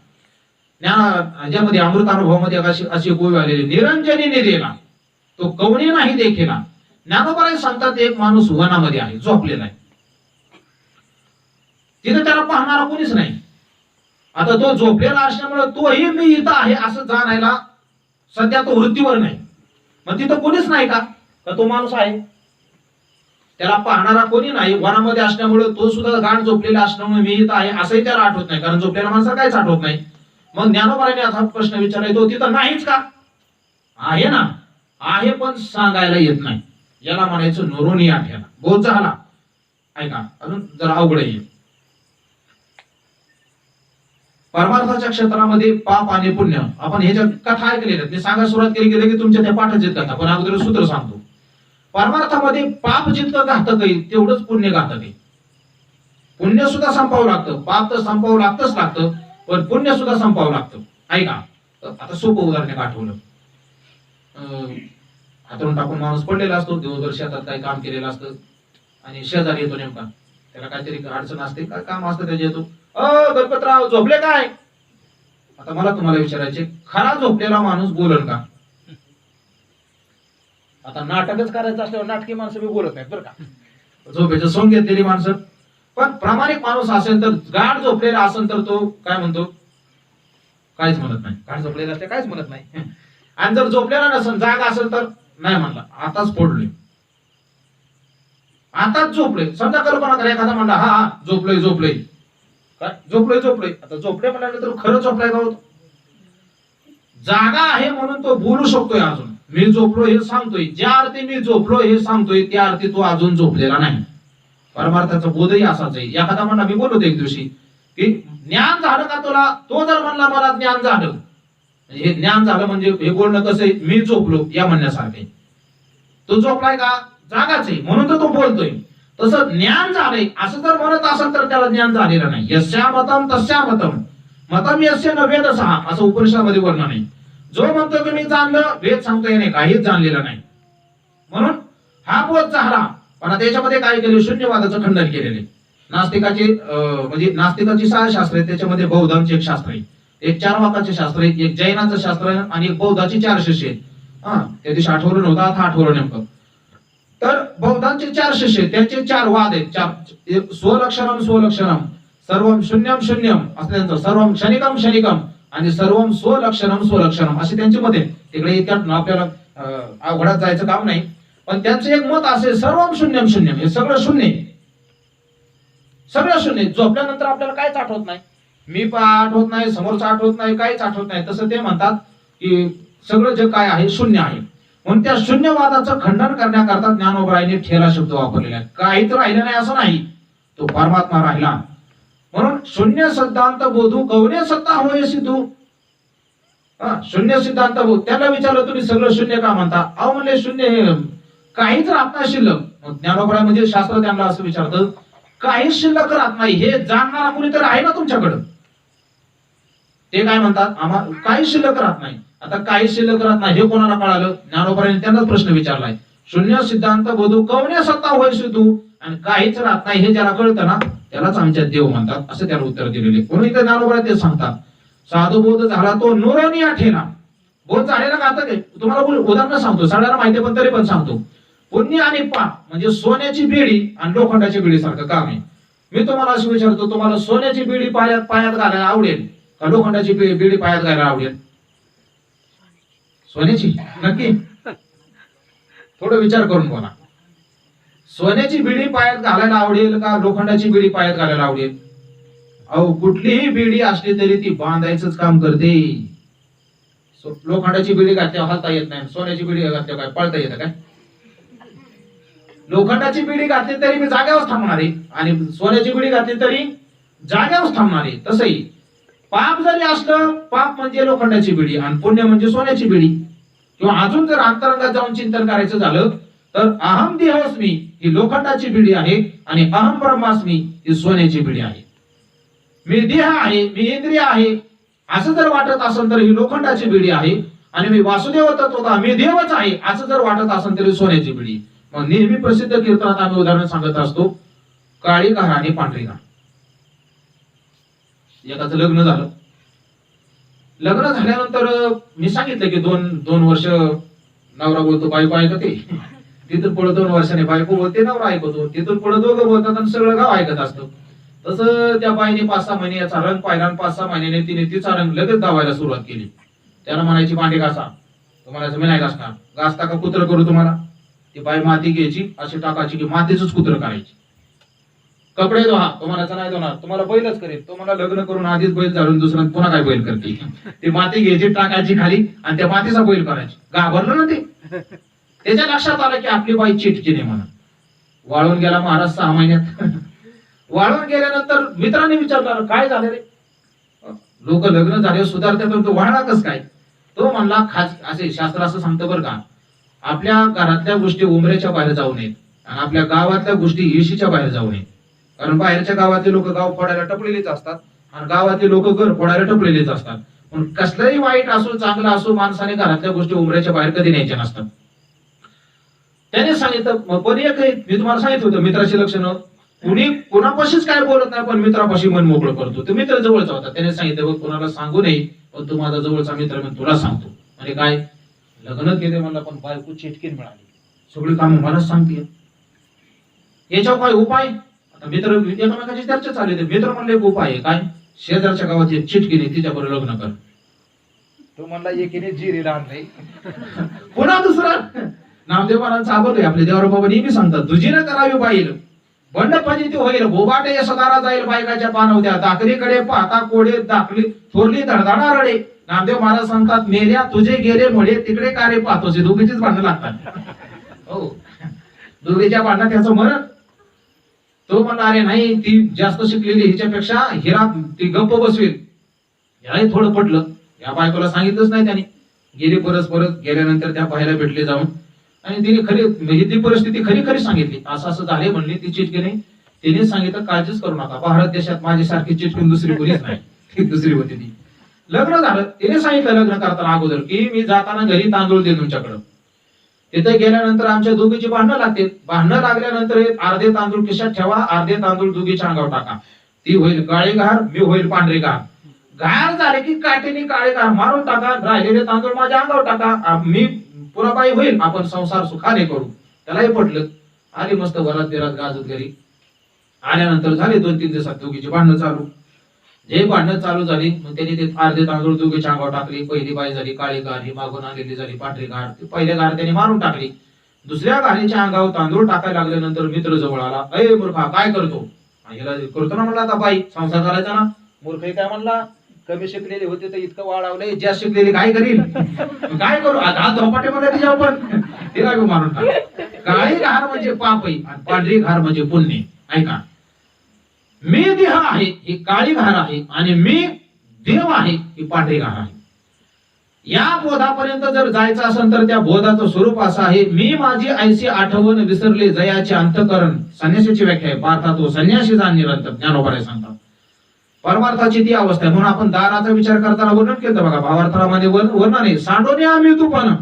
ज्यामध्ये अमृतानुभवामध्ये अशी गोवी आलेली, निरंजनी निदेला तो कवणी नाही देखीला. ज्ञानोबराय सांगतात एक माणूस वनामध्ये आहे, झोपलेला आहे, तिथे त्याला पाहणारा कोणीच नाही. आता तो झोपलेला असल्यामुळे तोही मी इथं आहे असं जाणायला सध्या तो वृत्तीवर नाही. मग तिथं कोणीच नाही का? तो माणूस आहे, त्याला पाहणारा कोणी नाही. वनामध्ये असल्यामुळे तो सुद्धा गाढ झोपलेला असल्यामुळे मी इथं आहे असंही त्याला आठवत नाही, कारण झोपलेल्या माणसाला काहीच आठवत नाही. मग ज्ञानोबरायने असा प्रश्न विचारला, तो तिथं नाहीच का? आहे ना, आहे पण सांगायला येत नाही. याला म्हणायचं नुरोनिया ठेला, बोध झाला. ऐका अजून जरा अवघड आहे. परमार्थाच्या क्षेत्रामध्ये पाप आणि पुण्य, आपण ह्याच्या कथा ऐकलेल्या. मी सांगा सुरुवात केली की तुमच्या त्या पाठाची कथा, पण अगोदर सूत्र सांगतो. परमार्थामध्ये पाप जितकं घातक आहे तेवढंच पुण्य घातक आहे. पुण्य सुद्धा संपावं लागतं, पाप तर संपावं लागतं, पण पुण्य सुद्धा संपावं लागतं. ऐका आता सोपं उदाहरण आठवलं. हातरून टाकून माणूस पडलेला असतो, दिवसभर शेतात काही काम केलेलं असतं, आणि शेजारी येतो नेमका, त्याला काहीतरी अडचण असते, काय काम असतं त्याच्या येतो, गणपतराव झोपले काय? आता मला तुम्हाला विचारायचे, खरा झोपलेला माणूस बोलन का? आता नाटकच करायचं असल्यावर नाटकी माणसं बी बोलत नाहीत बरं का, झोपेचं सोंग घेतलेली माणसं. पण प्रामाणिक माणूस असेल तर, गाढ झोपलेला असेल तर तो काय म्हणतो? काहीच म्हणत नाही. गाढ झोपलेला असले काहीच म्हणत नाही. आणि जर झोपलेला नसेल, जाग असेल तर नाही म्हणला, आताच फोडलोय, आताच झोपलोय. समजा कल्पना करा, एखादा म्हणला हा झोपलोय, काय झोपलोय आता झोपले म्हटल्यानंतर खरं झोपलाय का होतो? जागा आहे म्हणून तो बोलू शकतोय अजून. मी झोपलो हे सांगतोय, ज्या अर्थी मी झोपलो हे सांगतोय त्या अर्थी तो अजून झोपलेला नाही. परमार्थाचा बोधही असाच आहे. एखादा म्हणला, मी बोललो एक दिवशी की ज्ञान झालं का तुला? तो जर म्हणला मला ज्ञान झालं, हे ज्ञान झालं म्हणजे हे बोलणं कसं आहे, मी झोपलो या म्हणण्यासारखं आहे. तो झोपलाय का? जागाच आहे म्हणून तर तो बोलतोय. तसं ज्ञान झालंय असं जर म्हणत असेल तर त्याला ज्ञान झालेलं नाही. यस्या मतम तस्या मतम मतम यस्य न वेदसः असं उपनिषदामध्ये वर्णन आहे. जो म्हणतो की मी जाणलं, वेद सांगतोय नाही काहीच जाणलेलं नाही. म्हणून हा बोध झाला, पण त्याच्यामध्ये काय केले? शून्यवादाचं खंडन केलेले. नास्तिकाचे म्हणजे नास्तिकाची 6 शास्त्र आहेत, त्याच्यामध्ये बौद्धांचे एक शास्त्र आहे, एक 4 वाकाचे शास्त्र आहे, एक जैनाचं शास्त्र आहे आणि एक बौद्धाची 4 शिष्य आहेत. त्या दिवशी आठवलं नव्हतं, आता आठवलं नेमकं. तर बौद्धांचे 4 शिष्य आहेत, त्यांचे 4 वाद आहेत. स्वलक्षणम स्वलक्षणम, सर्वम शून्यम शून्यम असं त्यांचं, सर्वम क्षणिकम क्षणिकम आणि सर्वम स्वलक्षणम स्वलक्षणम असे त्यांचे मत आहे. तिकडे इतक्यात आपल्याला अवघडात जायचं काम नाही, पण त्यांचं एक मत असे, सर्वम शून्यम शून्यम, हे सगळं शून्य, सगळं शून्य. झोपल्यानंतर आपल्याला काहीच आठवत नाही, मी आठवत नाही, समोरचं आठवत नाही, काहीच आठवत नाही. तसं ते म्हणतात की सगळं जे काय आहे शून्य आहे. म्हणून त्या शून्यवादाचं खंडन करण्याकरता ज्ञानोबरायांनी ठेला शब्द वापरलेला आहे. काहीच राहिलं नाही असं नाही, तो परमात्मा राहिला. म्हणून शून्य सिद्धांत बोधू कवने सत्ता होय सिद्धू. शून्य सिद्धांत बोध, त्याला विचारलं तुम्ही सगळं शून्य का म्हणता? अहो म्हणले शून्य हे काहीच राहत नाही शिल्लक. ज्ञानोबराय म्हणजे शास्त्र त्यांना असं विचारतं, काहीच शिल्लक राहत नाही, हे जाणणारा कोणीतरी आहे ना तुमच्याकडं? ते काय म्हणतात, आम्हाला काही शिल्लक राहत नाही. आता काही शिल्लक राहत नाही हे कोणाला कळालं? ज्ञानोबरायांनी त्यांनाच प्रश्न विचारलाय. शून्य सिद्धांत बोधू कवने सत्ता होय सिद्धू, आणि काहीच राहत नाही हे ज्याला कळतं ना त्यालाच आमच्यात देव म्हणतात, असं त्याला उत्तर दिलेले. म्हणून इथे ज्ञानोबराय ते सांगतात, साधू बोध झाला तो नुरानी ठेला. बोध झालेला का? आता तुम्हाला उदाहरण सांगतो, सगळ्यांना माहिती पण तरी पण सांगतो. पुण्य आणि पाप म्हणजे सोन्याची बेडी आणि लोखंडाची बेडी सारखं काम आहे. मी तुम्हाला असं विचारतो, तुम्हाला सोन्याची बेडी पायात घालायला आवडेल का लोखंडाची बेडी पायात घालायला आवडेल? सोन्याची. नक्की थोडं विचार करून बोला. सोन्याची बेडी पायात घालायला आवडेल का लोखंडाची बेडी पायात घालायला आवडेल? अहो कुठलीही बेडी असली तरी ती बांधायचंच काम करते. लोखंडाची बेडी घातल्यावर हलता येत नाही, सोन्याची बेडी घातल्यावर काय पळता येतं काय? लोखंडाची बेडी घातली तरी मी जाग्यावर थांबणार आहे आणि सोन्याची बेडी घातली तरी जाग्यावर थांबणार आहे. तसंही पाप जरी असलं, पाप म्हणजे लोखंडाची बेडी आणि पुण्य म्हणजे सोन्याची बेडी. किंवा अजून जर अंतरंगात जाऊन चिंतन करायचं झालं तर अहम देहस्मी ही लोखंडाची बेडी आहे आणि अहम ब्रह्मास्मी ही सोन्याची बेडी आहे. मी देह आहे, मी इंद्रिय आहे असं जर वाटत असेल तर ही लोखंडाची बेडी आहे, आणि मी वासुदेव तत्वता मी देवच आहे असं जर वाटत असेल तरी सोन्याची बेडी. मग नेहमी प्रसिद्ध कीर्तनात आम्ही उदाहरण सांगत असतो, काळी घार आणि पांढरी घार. एकाचं लग्न झालं, लग्न झाल्यानंतर मी सांगितलं की दोन वर्ष नवरा बोलतो बायको ऐकते, तिथून पुढे 2 वर्षाने बायको बोलते नवरा ऐकतो, तिथून पुढे दोघं बोलतात आणि सगळं गाव ऐकत असतं. तसं त्या बाईने 5-6 महिने याचा रंग पाहिला आणि 5-6 महिन्याने तिने तिचा रंग लगेच दावायला सुरुवात केली. त्याला म्हणायची भांडी घासा, तुम्हाला मी नाही घासणार, घासता का कुत्र करू तुम्हाला? ती बाई माती घ्यायची अशी टाकायची की मातीच कुत्र करायची. कपडे धुवा, तुम्हाला नाही धुणार, तुम्हाला बैलच करेल. तुम्हाला लग्न करून आधीच बैल झाडून दुसरा पुन्हा काय बैल करते? ती माती घ्यायची टाकायची खाली आणि त्या मातीचा बैल करायची. घाबरलं ना ते. त्याच्या लक्षात आलं की आपली बाई चिटकी नाही म्हणून. वाळून गेला महाराज 6 महिन्यात. वाळून गेल्यानंतर मित्रांनी विचारलं काय झालं रे? लोक लग्न झाले सुधारतात तो वाळला कस काय? तो म्हणला असे शास्त्र असं सांगतं बरं का, आपल्या घरातल्या गोष्टी उमरेच्या बाहेर जाऊ नयेत आणि आपल्या गावातल्या गोष्टी येशीच्या बाहेर जाऊ नयेत. कारण बाहेरच्या गावातले लोक गाव फोडायला टपलेलेच असतात आणि गावातले लोक घर फोडायला टपलेलेच असतात. पण कसलंही वाईट असो चांगलं असो, माणसाने घरातल्या गोष्टी उमरेच्या बाहेर कधी न्यायच्या नसतात. त्याने सांगितलं, पण एक मी तुम्हाला सांगितलं होतं मित्राची लक्षणं, कुणी कोणापाशीच काय बोलत नाही पण मित्रापाशी मन मोकळं करतो. तो मित्र जवळचा होता, त्याने सांगितलं कोणाला सांगू नये, पण तू माझा जवळचा मित्र म्हणून तुला सांगतो. म्हणजे काय, लग्न केले म्हणलं पण बायको चिटकीन मिळाली, सगळी कामं मलाच सांगते, याच्यावर काय उपाय? आता मित्र एकमेकांची चर्चा चालली होती. मित्र म्हणले एक उपाय आहे काय, शेजारच्या गावात एक चिटकीने तिच्याबरोबर लग्न कर. तो म्हणला एकीने जिरीला आणलंय. पुन्हा दुसरा नामदेव महाराजांचा आबोध आहे, आपले देवराव बाबा नेहमी सांगतात दुजीनं करावी बाईल बंड ती होईल बोबाटे सदारा जाईल बायकाच्या पानवत्या दाखलीकडे पाहता कोडे दाखली थोरली धडधडा रडे. नामदेव महाराज सांगतात मेल्या तुझे गेले मुळे तिकडे का रे पाहतोस. दोघीचीच भांडणं लागतात. हो दोघीच्या भांडणात त्याचं मरण. तो म्हणला अरे नाही ती जास्त शिकलेली हिच्यापेक्षा हिरा ती गप्प बसवेल. यालाही थोडं पटलं. या बायकोला सांगितलंच नाही त्याने. गेली परत गेल्यानंतर त्या बाईला भेटले जाऊन आणि तिने खरी म्हणजे ती परिस्थिती खरी सांगितली. असं असं झाले म्हणली ती चिटकीने. तिने सांगितलं काळजीच करू नका भारत देशात माझ्यासारखी चिटकीन दुसरी कोणीच नाही. ती दुसरी होती ती. लग्न झालं. तिने सांगितलं लग्न करताना अगोदर की मी जाताना घरी तांदूळ दे तुमच्याकडं. तिथे गेल्यानंतर आमच्या दोघीची भांडणं लागते. भांडणं लागल्यानंतर अर्धे तांदूळ खिशात ठेवा अर्धे तांदूळ दोघीच्या अंगावर टाका. ती होईल काळी घार मी होईल पांढरी घार. घार झाले की काठीने काळे घार मारून टाका राहिलेले तांदूळ माझ्या अंगावर टाका मी पुराबाई होईल आपण संसार सुखाने करू. त्यालाही पटलं. आली मस्त वरात बिरात गाजत घरी. आल्यानंतर झाले 2-3 दिवसात दोघीची भांडणं चालू. जे भांडणं चालू झाली मग त्यांनी ते अर्धे तांदूळ दोघीच्या अंगावर टाकली. पहिली बाई झाली काळी घार ही मागून आलेली झाली पांढरी घार. पहिल्या घार त्यांनी मारून टाकली. दुसऱ्या घारीच्या अंगावर तांदूळ टाकायला लागल्यानंतर मित्र जवळ आला. अय मूर्खा काय करतो. हिला करतो ना म्हणला आता बाई संसार करायचा ना. मूर्ख काय म्हणला कमी शिकलेली होती तर इतकं वाढवलंय जास्त शिकलेली काय करील काय करू आज झोपाटे मध्ये तिच्या आपण तिला मारून टाक. काळी घार म्हणजे पाप आहे आणि पांढरी घार म्हणजे पुण्य. ऐका मी देह आहे ही काळी घार आहे आणि मी देव आहे ही पांढरी घार आहे. या बोधापर्यंत जर जायचं असेल तर त्या बोधाचं स्वरूप असं आहे मी माझी ऐशी आठवण विसरले जयाचे अंतकरण. संन्यासाची व्याख्या आहे. पार्थात तो संन्यासी जाण निरंतर ज्ञानोबाराय सांगतात. परमार्थाची ती अवस्था आहे. म्हणून आपण दाराचा विचार करताना वर्णन केलं बघा. भावार्थामध्ये वर्णन आहे. सांडोने आम्ही तू पण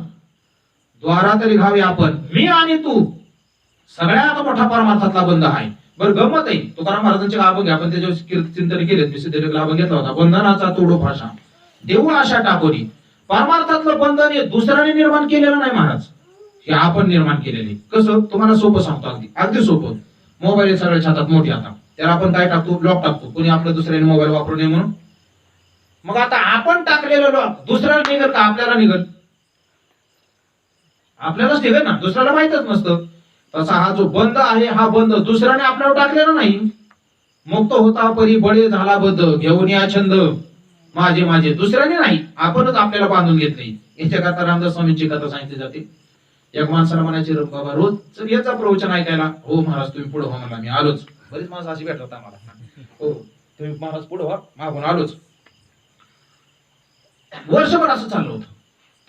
द्वारा तरी घावे आपण मी आणि तू सगळ्यात मोठा परमार्थातला बंध आहे. बरं गमत आहे तुकाराम महाराजांचे लाभ घ्या. आपण त्याच्यावर चिंतन केलेत. मी सिद्धेश्वर लाभ घेतला होता. बंधनाचा तोडो फाशा देऊ आशा टाकोनी. परमार्थातलं बंधन हे दुसऱ्याने निर्माण केलेलं नाही महाराज. हे आपण निर्माण केलेले. कसं तुम्हाला सोपं सांगतो. अगदी सोपं. मोबाईल सगळ्याच्या हातात मोठी आता त्याला आपण काय टाकतो लॉक टाकतो. कोणी आपलं दुसऱ्याने मोबाईल वापरू नये म्हणून. मग आता आपण टाकलेलं लॉक दुसऱ्याला निघल का आपल्याला निघल. आपल्यालाच निघल ना दुसऱ्याला माहितच नसतं. तसा हा जो बंद आहे हा बंद दुसऱ्याने आपल्यावर टाकलेला नाही. मुक्त होता परी बळे झाला बद्ध घेऊन या छंद माझे माझे दुसऱ्याने नाही आपणच आपल्याला बांधून घेतले. याच्याकरता रामदास स्वामींची कथा सांगितली जाते. एक माणसाला म्हणायचे बाबा रोज चल याचा प्रवचन ऐकायला. हो महाराज तुम्ही पुढे हो म्हणला. मी आलोच. बरीच माणसं अशी भेटत आम्हाला. हो तुम्ही महाराज पुढे व्हा मागून आलोच. वर्षभर असं चाललं होतं.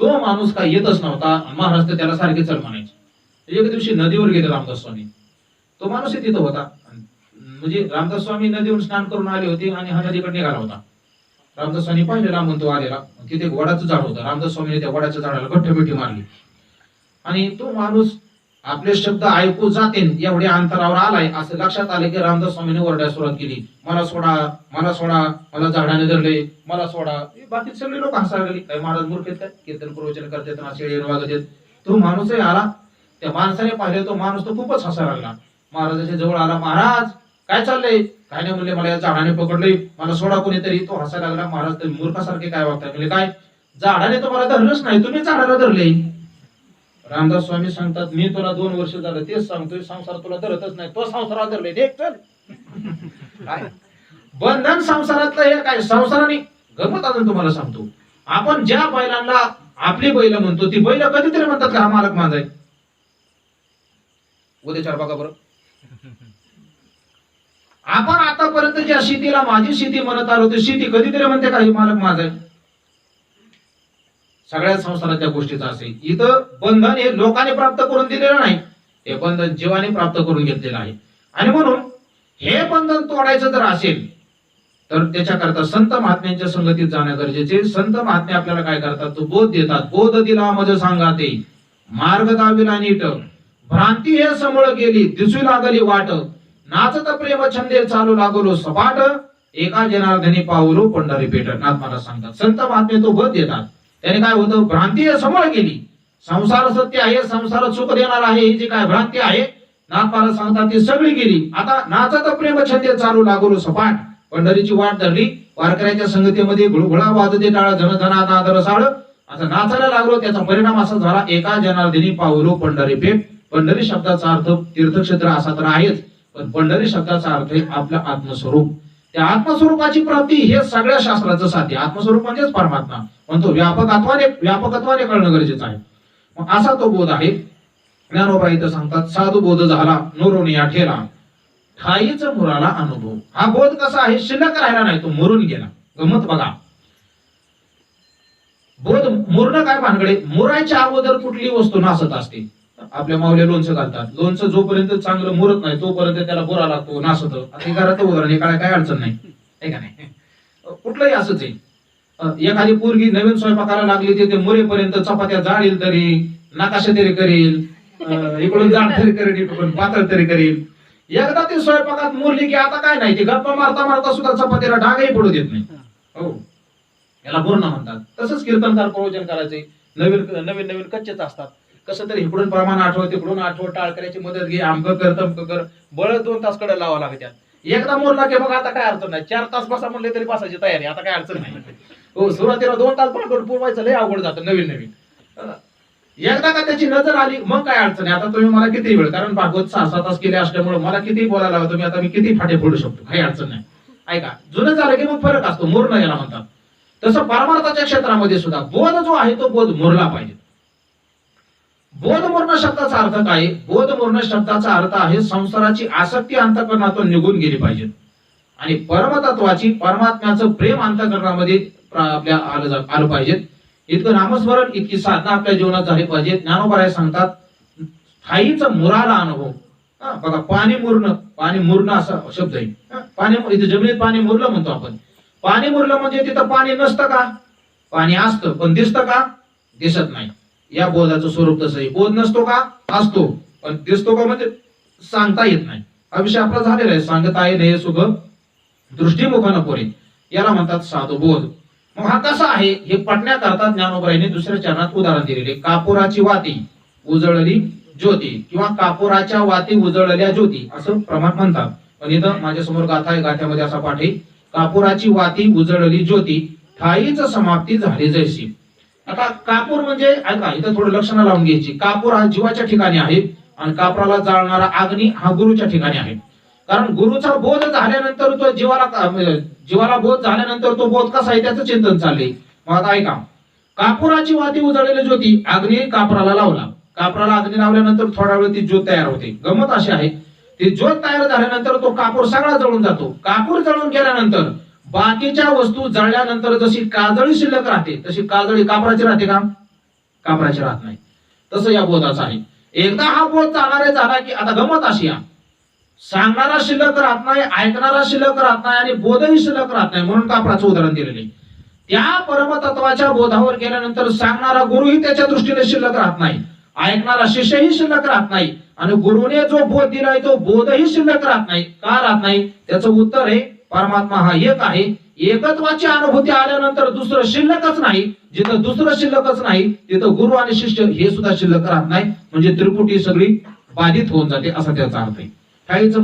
तो माणूस काय येतच नव्हता. महाराज तर त्याला सारखे चल म्हणायचे. एक दिवशी नदीवर गेले रामदास स्वामी. तो माणूस तिथं होता. म्हणजे रामदास स्वामी नदीवरून स्नान करून आले होते आणि हा नदीकडे निघाला होता. रामदास स्वामी पाहिलेला म्हणतो आलेला. तिथे वडाचं झाड होतं. रामदास स्वामीने त्या वडाच्या झाडाला गठ्ठमिठी मारली आणि तो माणूस आपले शब्द ऐकू जाते एवढ्या अंतरावर आलाय असं लक्षात आले की रामदास स्वामीने ओरडायला सुरुवात केली. मला सोडा मला सोडा मला झाडाने धरले मला सोडा. बाकी सगळे लोक हसायला लागले. काय महाराज मूर्ख आहेत काय कीर्तन प्रवचन करतात असे वागत आहेत. तो माणूसही आला. त्या माणसाने पाहिले तो माणूस तो खूपच हसायला लागला. महाराजाच्या जवळ आला. महाराज काय चाललंय. काय नाही म्हणले मला या झाडाने पकडले मला सोडा कोणीतरी. तो हसायला लागला. महाराज ते मूर्खासारखे काय वागताय म्हणजे काय झाडाने तुम्हाला धरलंच नाही तुम्ही झाडाला धरले. रामदास स्वामी सांगतात मी तुला 2 वर्ष झालं तेच सांगतोय संसार तुला धरतच नाही. तो संसारात धरले देख चल. काय बंधन संसारातलं हे काय संसाराने गमत अजून तुम्हाला सांगतो. आपण ज्या बैलांना आपली बैल म्हणतो ती बैल कधीतरी म्हणतात का हा मालक माझा आहे. उद्याचार बघा बरं. आपण आतापर्यंत ज्या शेतीला माझी शेती म्हणत आलो ती शेती कधीतरी म्हणते का हे मालक माझा आहे. सगळ्या संसाराच्या गोष्टीचा असेल. इथं बंधन हे लोकांनी प्राप्त करून दिलेलं नाही. हे बंधन जीवाने प्राप्त करून घेतलेलं आहे. आणि म्हणून हे बंधन तोडायचं जर असेल तर त्याच्याकरता संत महात्म्यांच्या संगतीत जाणं गरजेचे. संत महात्मे आपल्याला काय करतात तो बोध देतात. बोध दिला मज सांगाते मार्ग दाविला नीट भ्रांती हे समळ गेली दिसू लागली वाट नाचत प्रेम छंदे चालू लागलो सपाट एका जनार्दनी पावलो पंढरी पेठ. नाथ मला सांगतात संत महात्मे तो बोध देतात. त्याने काय होतं भ्रांती हे समळ गेली. संसार सत्य आहे संसार सुख देणार आहे ही जी काय भ्रांती आहे नाथ मला सांगतात ती सगळी गेली. आता नाचत प्रेम छंदे चालू लागलो सपाट पंढरीची वाट धरली. वारकऱ्याच्या संगतीमध्ये गुळगुळा वाजते टाळ जन धनात आदर साळ असं नाचायला लागलो. त्याचा परिणाम असा झाला एका जनार्दनी पावलो पंढरी पेठ. पंढरी शब्दाचा अर्थ तीर्थक्षेत्र असा तर आहेच पण पंढरी शब्दाचा अर्थ आहे आपलं आत्मस्वरूप. त्या आत्मस्वरूपाची प्राप्ती हे सगळ्या शास्त्राचं साध्य. आत्मस्वरूप म्हणजेच परमात्मा, पण तो व्यापकत्वाने कळणं गरजेचं आहे. मग असा तो बोध आहे. ज्ञानोबा इथं सांगतात, साधू बोध झाला नोरोनिया ठेला, ठाईच मुराला अनुभव. हा बोध कसा आहे, शिल्लक राहिला नाही, तो मुरून गेला. गमत बघा, बोध मुरणं काय भानगडे, मुरायच्या अगोदर कुठली वस्तू नासत असते. आपल्या माऊल्या लोणचं घालतात, लोणचं जोपर्यंत चांगलं मुरत नाही तोपर्यंत त्याला बोरा लागतो, नासत. आता घरात उदाहरण, काय अडचण नाही का नाही, कुठलंही असंच आहे. एखादी पोरगी नवीन स्वयंपाकाला लागली ते मुरेपर्यंत चपात्या जाळील तरी, नकाशा तरी करील, इकडून जाड तरी करेल, इकडून पातळ तरी करील. एकदा ती स्वयंपाकात मुरली की आता काय नाही, ती गप्पा मारता मारता सुद्धा चपातीला डागही पडू देत नाही. हो, याला बोरणं म्हणतात. तसंच कीर्तनकार प्रवचन करायचे, नवीन नवीन कच्चेच असतात. कसं तरी इकडून प्रमाण आठवत, तिकडून आठवत, टाळ करायची मदत घे, आमकं कर तमकं कर, बळ 2 तास कडे लावा लागतात. एकदा मोरला की मग आता काय अडचण नाही, 4 तास बसा म्हणले तरी बसायची तयारी, आता काय अडचण नाही. हो, सुरुवातीला 2 तास पाठवून पुरवायचं लय अवघड जातं नवीन. एकदा का त्याची नजर आली मग काय अडचण आहे. आता तुम्ही मला किती वेळ, कारण भागवत 6-6 तास केले असल्यामुळे मला किती बोलायला हवं तुम्ही, आता मी किती फाटे फोडू शकतो, काही अडचण नाही. ऐका, जुनं झालं की मग फरक असतो, मुरणं याला म्हणतात. तसं परमार्थाच्या क्षेत्रामध्ये सुद्धा बोध जो आहे तो बोध मुरला पाहिजे. बोध मुरणं शब्दाचा अर्थ काय, बोध मुरणं शब्दाचा अर्थ आहे संसाराची आसक्ती अंतःकरणातून निघून गेली पाहिजे आणि परमतत्वाची, परमात्म्याचं प्रेम अंतःकरणामध्ये आपल्या आलं पाहिजे. इतकं नामस्मरण, इतकी साधना आपल्या जीवनात झाली पाहिजे. ज्ञानोबा सांगतात, ठाईच मुराला अनुभव. बघा, पाणी मुरणं असा शब्द आहे. पाणी इथे जमिनीत पाणी मुरलं म्हणतो आपण. पाणी मुरलं म्हणजे तिथं पाणी नसतं का, पाणी असतं पण दिसतं का, दिसत नाही. या बोधाचं स्वरूप तसं आहे. बोध नसतो का, असतो पण दिसतो का म्हणजे सांगता येत नाही. हा विषय आपला झालेला आहे. सांगता येणे हे सुख दृष्टीमुखानं पोरे, याला म्हणतात साधू बोध. मग हा कसा आहे हे पटण्याकरता ज्ञानोबाईने दुसऱ्या चरणात उदाहरण दिलेले. कापुराची वाती उजळली ज्योती, किंवा कापुराच्या वाती उजळल्या ज्योती असं प्रमाण म्हणतात. पण इथं माझ्या समोर गाथा आहे, गाथ्यामध्ये असा पाठ आहे, कापुराची वाती उजळली ज्योती, ठाईच समाप्ती झाली जैसी. आता कापूर म्हणजे ऐका, इथं थोडं लक्षण लावून घ्यायची. कापूर हा जीवाच्या ठिकाणी आहे आणि कापराला जाळणारा अग्नी हा गुरुच्या ठिकाणी आहे. कारण गुरुचा बोध झाल्यानंतर तो जीवाला बोध झाल्यानंतर तो बोध कसा आहे त्याचं चिंतन चालले. मग आता ऐका, कापुराची वाती उजळलेली ज्योती, अग्नी कापराला लावला, कापराला अग्नी लावल्यानंतर थोडा वेळ ती ज्योत तयार होते. गमत अशी आहे, ती ज्योत तयार झाल्यानंतर तो कापूर सगळा जळून जातो. कापूर जळून गेल्यानंतर बाकीच्या वस्तू जळल्यानंतर जशी काजळी शिल्लक राहते तशी काजळी कापराची राहते का, कापराची राहत नाही. तसं या बोधाचं आहे. एकदा हा बोध झाला की आता गमत अशी आहे, सांगणारा शिल्लक राहत नाही, ऐकणारा शिल्लक राहत नाही आणि बोधही शिल्लक राहत नाही. म्हणून कापराचं उदाहरण दिलेले. त्या परमतत्वाच्या बोधावर गेल्यानंतर सांगणारा गुरुही त्याच्या दृष्टीने शिल्लक राहत नाही, ऐकणारा शिष्यही शिल्लक राहत नाही आणि गुरुने जो बोध दिलाय तो बोधही शिल्लक राहत नाही. का राहत नाही, त्याचं उत्तर आहे परमात्मा हा एक आहे. एकत्वाची अनुभूती आल्यानंतर दुसरं शिल्लकच नाही. जिथं दुसरं शिल्लकच नाही तिथं गुरु आणि शिष्य हे सुद्धा शिल्लक राहत नाही. म्हणजे त्रिपुटी सगळी बाधित होऊन जाते असा त्याचा अर्थ आहे. काहीच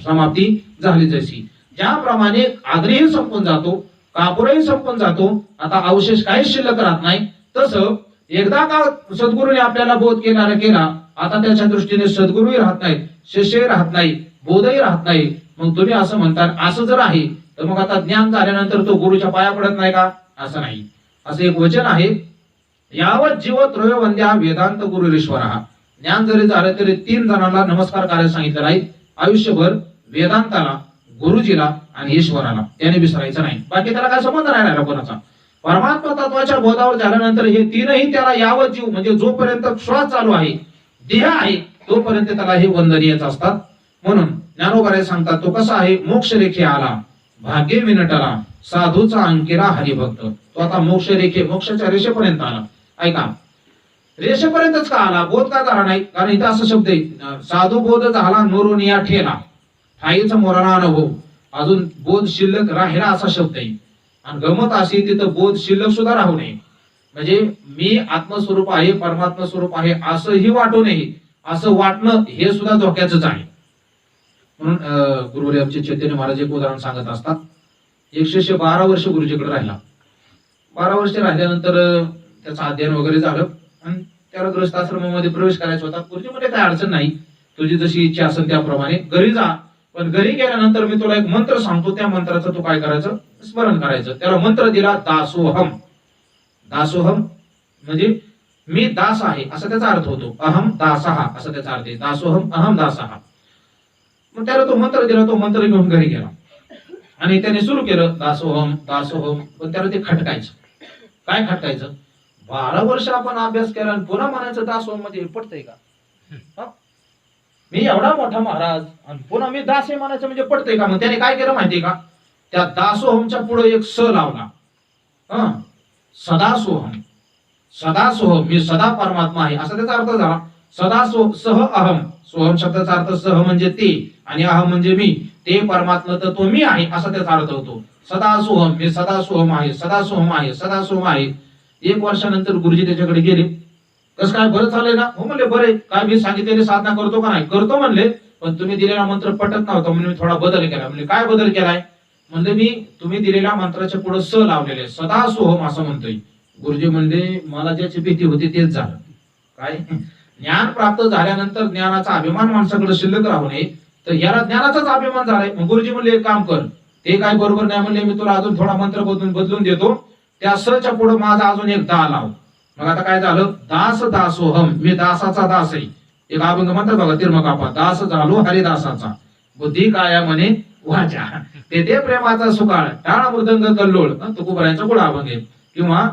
समाप्ती झाली जशी. ज्याप्रमाणे अग्नीही संपून जातो, कापूरही संपून जातो, आता अवशेष काहीच शिल्लक राहत नाही, तसं एकदा का सद्गुरूने आपल्याला बोध केला, आता त्याच्या दृष्टीने सद्गुरूही राहत नाहीत, शिष्यही राहत नाही, बोधही राहत नाही. मग तुम्ही असं म्हणता, असं जर आहे तर मग आता ज्ञान झाल्यानंतर तो गुरुच्या पाया पडत नाही का, असं नाही. असं एक वचन आहे, यावत जीव त्रयोवंद्या वेदांत गुरुरीश्वर. ज्ञान जरी झालं तरी 3 जणांना नमस्कार करायला सांगितलं नाही. आयुष्यभर वेदांताला, गुरुजीला आणि ईश्वराला त्याने विसरायचं नाही. बाकी त्याला काय संबंध नाही राहिला कोणाचा. परमात्मा तत्वाच्या बोधावर झाल्यानंतर हे 3ही त्याला यावत जीव म्हणजे जोपर्यंत श्वास चालू आहे, देह आहे, तोपर्यंत त्याला हे वंदनीयच असतात. म्हणून ज्ञानोबा सांगतात, तो कसा आहे, मोक्ष रेखे आला भाग्य विनटला, साधूचा अंकिरा हरिभक्त. तो आता मोक्षाच्या रेषेपर्यंत आला. ऐका, रेषेपर्यंतच का आला, बोध का झाला नाही, कारण इथं असं शब्द आहे, साधू बोध झाला नोरोनिया ठेला, ठाईचा मोराला अनुभव. अजून बोध शिल्लक राहिला असा शब्द आहे. आणि गमत अशी तिथं बोध शिल्लक सुद्धा राहू नये. म्हणजे मी आत्मस्वरूप आहे, परमात्मा स्वरूप आहे असंही वाटू नये. असं वाटणं हे सुद्धा धोक्याचंच आहे. म्हणून गुरुवर्य आमचे चैतन्य महाराज एक उदाहरण सांगत असतात. 112 वर्ष गुरुजीकडे राहिला. 12 वर्ष राहिल्यानंतर त्याचं अध्ययन वगैरे झालं आणि त्याला गृहस्थ आश्रमामध्ये प्रवेश करायचा होता. गुरुजी मध्ये काय अडचण नाही, तुझी जशी इच्छा असेल त्याप्रमाणे घरी जा, पण घरी गेल्यानंतर मी तुला एक मंत्र सांगतो, त्या मंत्राचं तू काय करायचं, स्मरण करायचं. त्याला मंत्र दिला दासोहम. दासोहम म्हणजे मी दास आहे असा त्याचा अर्थ होतो. अहम दासहा असा त्याचा अर्थ आहे. दासोहम अहम दासहा. मग त्याला तो मंत्र दिला, तो मंत्र घेऊन घरी गेला आणि त्याने सुरू केलं दासोहम दासोहम. पण त्याला ते खटकायचं. काय खटकायचं? 12 वर्ष आपण अभ्यास केला आणि पुन्हा म्हणायचं दासोहम मध्ये पडतंय का? मी एवढा मोठा महाराज आणि पुन्हा मी दास आहे म्हणायचं म्हणजे पडतंय का? मग त्याने काय केलं माहितीये का? त्या दासोहमच्या पुढे एक स लावला. सदासोहम. सदासोहम मी सदा परमात्मा आहे असा त्याचा अर्थ झाला. सदासो सह अहम. सोहम शब्दाचा अर्थ सह म्हणजे ते आणि अहम म्हणजे मी. ते परमात्मा तर तो मी आहे असा त्याचा अर्थ होतो. सदासोहम मी सदासोहम आहे, सदासोहम आहे, सदासोहम आहे. 1 वर्षानंतर गुरुजी त्याच्याकडे गेले. कसं काय, बरं झालंय ना? हो म्हणले बरे. काय मी सांगितलेली साधना करतो का नाही? करतो म्हणले. पण तुम्ही दिलेला मंत्र पटत नव्हता म्हणून मी थोडा बदल केला. म्हणजे काय बदल केलाय? म्हणजे मी तुम्ही दिलेल्या मंत्राच्या पुढे स लावलेले, सदासोहम असं म्हणतोय. गुरुजी म्हणले मला ज्याची भीती होती तेच झालं. काय? ज्ञान प्राप्त झाल्यानंतर ज्ञानाचा अभिमान माणसाकडे शिल्लक राहू नये, तर याला ज्ञानाचाच अभिमान झालाय. मग गुरुजी म्हणले एक काम कर, ते काय बरोबर नाही म्हणले, मी तुला अजून थोडा मंत्र बदलून देतो. त्या सच्या पुढे माझा अजून एक दा लाव. मग आता काय झालं? दास दासोहम मी दासाचा दास आहे. एक अभंग म्हणतात बघा तिरमकापा, दास झालो हरिदासाचा. बुद्धी काय म्हणे वाचा, ते प्रेमाचा सुकाळ टाळ मृदंग कल्लोळ. तुकोबरायांचा पुढे अभंग आहे. किंवा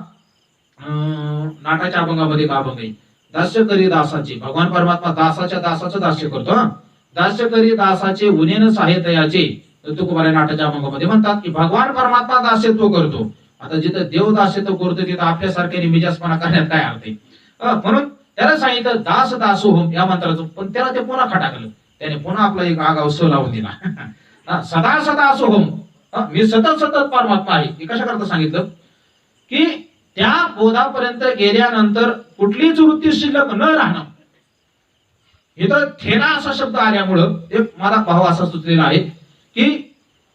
नाटाच्या अभंगामध्ये एक अभंग आहे, दास्य करी दासाचे. भगवान परमात्मा दासाचं दास्य करतो. दास्य करी दासाचे उनेन साहित्याचे. तुकोबराय नाटाच्या अभंगामध्ये म्हणतात की भगवान परमात्मा दास्यत्व करतो. आता जिथं देव दास्यत्व करतो तिथं आपल्यासारख्या निमिजासपणा करण्यात काय अर्थ आहे? म्हणून त्याला सांगितलं दास दासोहम या मंत्राचं. पण त्याला ते पुन्हा खटाकलं. त्याने पुन्हा आपला एक आगाव स लावून दिला. सदा सदा सोहम मी सतत सतत परमात्मा आहे. हे कशा करता सांगितलं की त्या बोधापर्यंत गेल्यानंतर कुठलीच वृत्ती शिल्लक न राहणं. इथं थेना असा शब्द आल्यामुळं एक मला भाव असा सुचलेला आहे की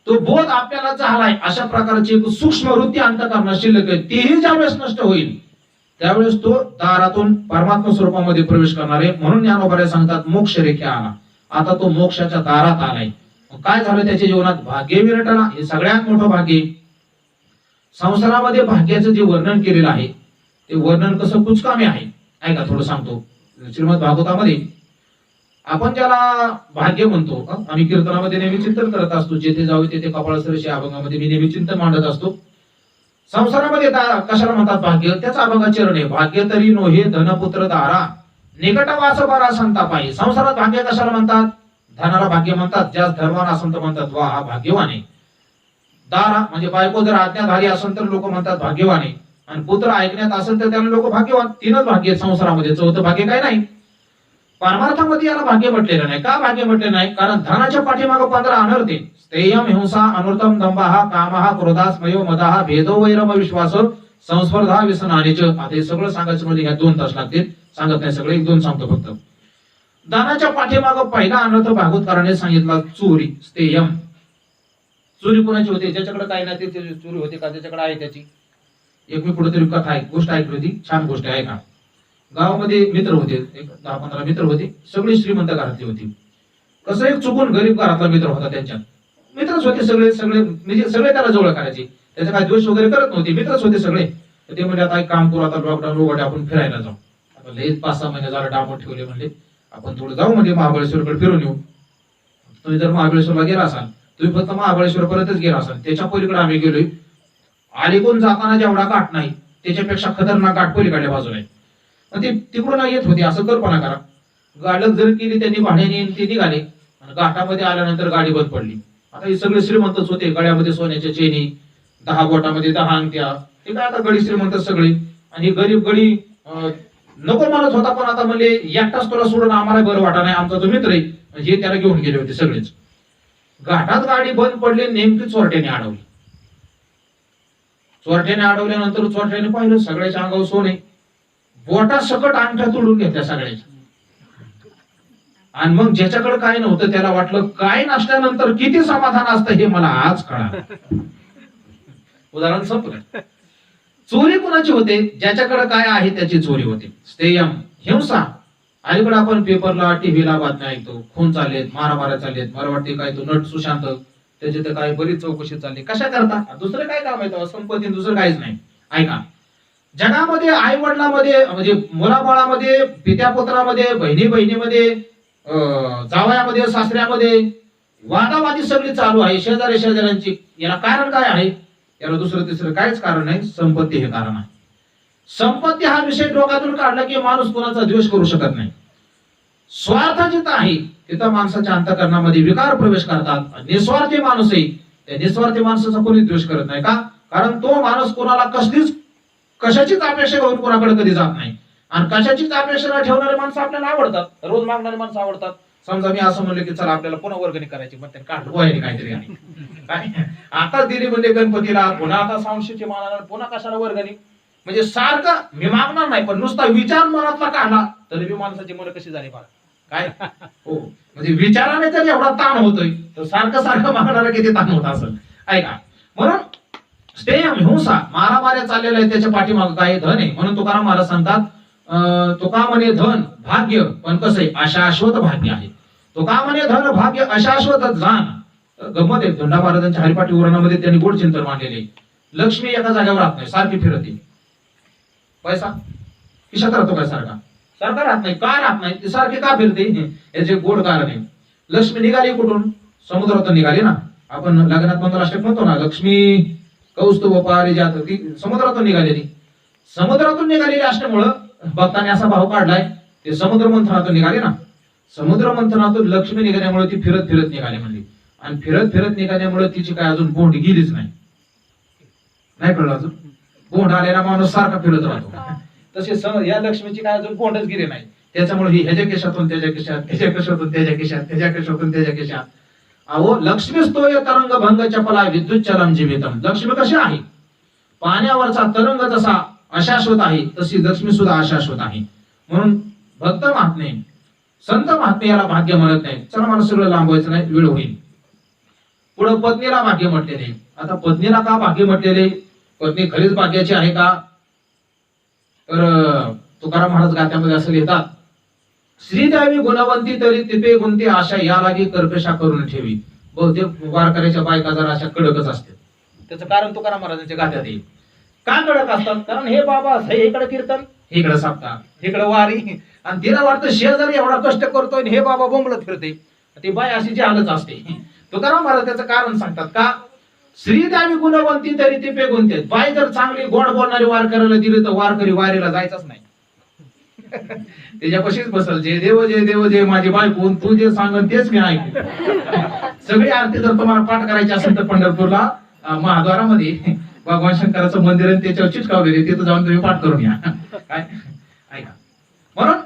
तो बोध आपल्याला झालाय अशा प्रकारची एक सूक्ष्म वृत्ती अंतःकरणात शिल्लक आहे. तीही ज्यावेळेस नष्ट होईल त्यावेळेस तो दारातून परमात्मा स्वरूपामध्ये प्रवेश करणार आहे. म्हणून ज्ञानोबराय सांगतात मोक्ष रेखा आला. आता तो मोक्षाच्या दारात आलाय. काय झालं त्याच्या जीवनात? भाग्य विरटला. हे सगळ्यात मोठं भाग्य. संसारामध्ये भाग्याचं जे वर्णन केलेलं आहे ते वर्णन कसं कुचकामी आहे. ऐका थोडं सांगतो. श्रीमद भागवतामध्ये आपण ज्याला भाग्य म्हणतो, आम्ही कीर्तनामध्ये नेहमी चिंतन करत असतो. जेथे जाऊ तेथे कपाळसरशी अभंगामध्ये मी नेहमी चिंतन मांडत असतो. संसारामध्ये कशाला म्हणतात भाग्य? त्याचा अभंगा चरण आहे, भाग्य तरी नोहे धनपुत्र दारा निकटवास बरा संतापाई. संसारात भाग्य कशाला म्हणतात? धनाला भाग्य म्हणतात. ज्यास धर्माला असंत म्हणतात वा हा भाग्यवान आहे. दारा म्हणजे बायको जर आज्ञाधारी असेल तर लोक म्हणतात भाग्यवान आहे. आणि पुत्र ऐकण्यात असेल तर त्यांना लोक भाग्यवान. 3च भाग्य संसारामध्ये, चौथं भाग्य काय नाही. परमार्थामध्ये याला भाग्य म्हटलेलं नाही. का भाग्य म्हटले नाही? कारण धनाच्या पाठीमागे 15 अनर्थे. स्थेयम हिंसा अनर्थम दंभहा कामहा क्रोधास मयो मदाहा भेदो वैरम विश्वास संस्पर्धा व्यसनानिच. आता हे सगळं सांगायचं म्हणजे ह्या 2 तास लागतील. सांगत नाही सगळे, 1-2 सांगतो फक्त. दानाच्या पाठीमागे पहिला अनर्थ भागवतकाराने सांगितला चोरी. स्थेयम. चोरी कोणाची होते? ज्याच्याकडे काय नाही ते चोरी होते का? ज्याच्याकडे आहे त्याची. एक मी कुठेतरी कथा आहे, गोष्ट ऐकली होती, छान गोष्ट आहे का. गावामध्ये मित्र होते, एक 10-15 मित्र होते. सगळे श्रीमंत घरातली होती. कसं एक चुकून गरीब घरातला मित्र होता. त्यांच्यात मित्रच होते सगळे म्हणजे सगळे त्याला जवळ करायचे. त्याचा काय दोष वगैरे करत नव्हते, मित्रच होते सगळे. तर ते म्हणजे आता एक काम करू, आता लॉकडाऊन उघडे आपण फिरायला जाऊ. आता लई 5-6 महिने झालं डांबून ठेवले. म्हणजे आपण थोडं जाऊ म्हणजे महाबळेश्वरकडे फिरून येऊ. तुम्ही जर महाबळेश्वरला गेला असाल, तुम्ही फक्त महाबळेश्वर पर्यंतच गेला असाल. त्याच्या पलीकडे आम्ही गेलोय. अलीकडून जाताना जेवढा घाट नाही त्याच्यापेक्षा खतरनाक घाट पलीकडल्या बाजूला आहे. ते तिकडून येत होते. असं कल्पना करा, गाडक जर केली त्यांनी भाड्याने, ते निघाले आणि घाटामध्ये आल्यानंतर गाडी बंद पडली. आता हे सगळे श्रीमंतच होते. गळ्यामध्ये सोन्याच्या चेनी, 10 बोटामध्ये 10 अंगठ्या. ते काय आता गडी श्रीमंत सगळे. आणि गरीब गडी नको म्हणत होता, पण आता म्हणले एकटाच तुला सोडून आम्हाला बरं वाटा नाही, आमचा तो मित्र आहे. हे त्याला घेऊन गेले होते सगळेच. घाटात गाडी बंद पडली, नेमकी चोरट्याने अडवली. चोरट्याने अडवल्यानंतर चोरट्याने पाहिलं सगळ्याच्या अंगावर सोने. बोटा सकट अंगठ्या तोडून घेतल्या सगळ्याच्या. आणि मग ज्याच्याकडे काय नव्हतं त्याला वाटलं काय नसल्यानंतर किती समाधान असतं हे मला आज कळालं. उदाहरण संपलं. चोरी कोणाची होते? ज्याच्याकडे काय आहे त्याची चोरी होते. स्थेयम हिंसा. अलीकडे आपण पेपरला टीव्हीला बातम्या ऐकतो, खून चाललेत, मारामाऱ्या चाललेत. मला वाटते काय तो नट सुशांत त्याची तर काही बरीच चौकशी चालली. कशा करता? दुसरं काय काम आहे? संपत्ती दुसरं काहीच नाही. ऐका, जगामध्ये आई वडिलांमध्ये म्हणजे मुलाबाळामध्ये, पित्यापुत्रामध्ये, बहिणी बहिणीमध्ये, जावयामध्ये, सासऱ्यामध्ये वादावादी सगळी चालू आहे, शेजारी शेजाऱ्यांची. याला कारण काय आहे? याला दुसरं तिसरं काहीच कारण नाही, संपत्ती हे कारण आहे. संपत्ती हा विषय डोक्यातून काढला की माणूस कोणाचा द्वेष करू शकत नाही. स्वार्थ जिथं आहे तिथं माणसाच्या अंतःकरणामध्ये विकार प्रवेश करतात. निस्वार्थी माणूस आहे, त्या निस्वार्थी माणसाचा कोणी द्वेष करत नाही. का? कारण तो माणूस कोणाला कशाचीच अपेक्षा घेऊन कोणाकडे कधी जात नाही. आणि कशाचीच अपेक्षा न ठेवणारे माणसं आपल्याला आवडतात, रोज मागणारे माणसं आवडतात. समजा मी असं म्हणलं की चला आपल्याला पुन्हा वर्गणी करायची, मग त्याने काढलं आहे काहीतरी आणि काय आता दिली म्हणजे गणपतीला, पुन्हा आता सांशीची मानाला, पुन्हा कशाला वर्गणी. म्हणजे सारखं मी मागणार नाही, पण नुसता विचार मनातला काढला तरी बी माणसाची मन कशी झाली बघा. काय हो, म्हणजे विचाराने जर एवढा ताण होतोय तर सारखं सारखं मागणारा किती ताण होत असेल. ऐका, म्हणून स्टेम हिंसा मारामाऱ्या चाललेल्या आहे, त्याच्या पाठीमागे काय? धन आहे. म्हणून तुकाराम महाराज सांगतात, तुका म्हणे धन भाग्य पण कसं आहे? अशाश्वत भाग्य आहे. तुका म्हणे धन भाग्य अशाश्वत जाण. गंमत आहे, धोंडा महाराजांच्या हरिपाठी उराणामध्ये त्यांनी गोड चिंतन मांडलेले. लक्ष्मी एका जागेवर राहत नाही, सारखी फिरते. पैसा खिशात राहतो काय? सारखा राहत नाही. का राहत नाही? ती सारखी का फिरते? याचे गोड कारण आहे. लक्ष्मी निघाली कुठून? समुद्रातून निघाली ना. आपण लग्नात मंगलाष्टक म्हणतो ना, लक्ष्मी कौस्तुभ पारिजात, ती समुद्रातून निघालेली. समुद्रातून निघालेली असल्यामुळं भक्ताने असा भाव काढलाय, ते समुद्र मंथनातून निघाले ना. समुद्र मंथनातून लक्ष्मी निघाल्यामुळे ती फिरत फिरत निघाली म्हणली. आणि फिरत फिरत निघाल्यामुळे तिची काय अजून बोंड गेलीच नाही. नाही कळलं अजून? बोंड आलेला माणूस सारखा फिरत राहतो, तसे या लक्ष्मीची काय अजून बोंडच गेली नाही. त्याच्यामुळे ही ह्याच्या केशातून त्याच्या केशात, ह्याच्या केशातून त्याच्या केशात, ह्याच्या केशातून त्याच्या केशात. अहो, लक्ष्मी स्तोय तरंग भंग चपला विद्युत चलम जीवितम. लक्ष्मी कशी आहे? पाण्यावरचा तरंग जसा अशाश्वत आहे तशी लक्ष्मी सुद्धा अशाश्वत आहे. म्हणून भक्त महात्मे, संत महात्मे याला भाग्य म्हणत नाही. चला, मला सगळं लांबवायचं नाही, वेळ होईल. पुढे पत्नीला भाग्य म्हटलेले. आता पत्नीला का भाग्य म्हटलेले? पत्नी खरीच भाग्याची आहे का? तर तुकाराम महाराज गात्यामध्ये असं लिहितात, श्रीदेवी गुणवंती तरी तिपे गुंती आशा या लागी कर्कशा करून ठेवी. बहुतेक वारकऱ्याच्या बायका जरा अशा कडकच असतात. त्याचं कारण तुकाराम महाराजांच्या गात्यात येईल. का कडक असतात? कारण हे बाबा इकडे कीर्तन, इकडे सप्ताह, इकडे वारी, आणि तिला वाटतं शेजारी एवढा कष्ट करतोय, हे बाबा बोंबलत फिरते. ती बाय अशी हालच असते. तुकाराम महाराज त्याचं कारण सांगतात का? श्रीदेवी गुणवंती तरी तिपे गुंते. बाय जर चांगली गोड बोलणारी वारकऱ्याला दिली तर वारकरी वारीला जायचाच नाही. त्याच्यापाशीच बसल. जय देव जय देव जय माझी बायको, तू जे सांगन तेच मी ऐकू. सगळी आरती जर तुम्हाला पाठ करायची असेल तर पंढरपूरला महाद्वारामध्ये भगवान शंकराचं मंदिर आहे, त्याच्यावर चिटकावलेले, तिथं जाऊन तुम्ही पाठ करून या. काय ऐका, म्हणून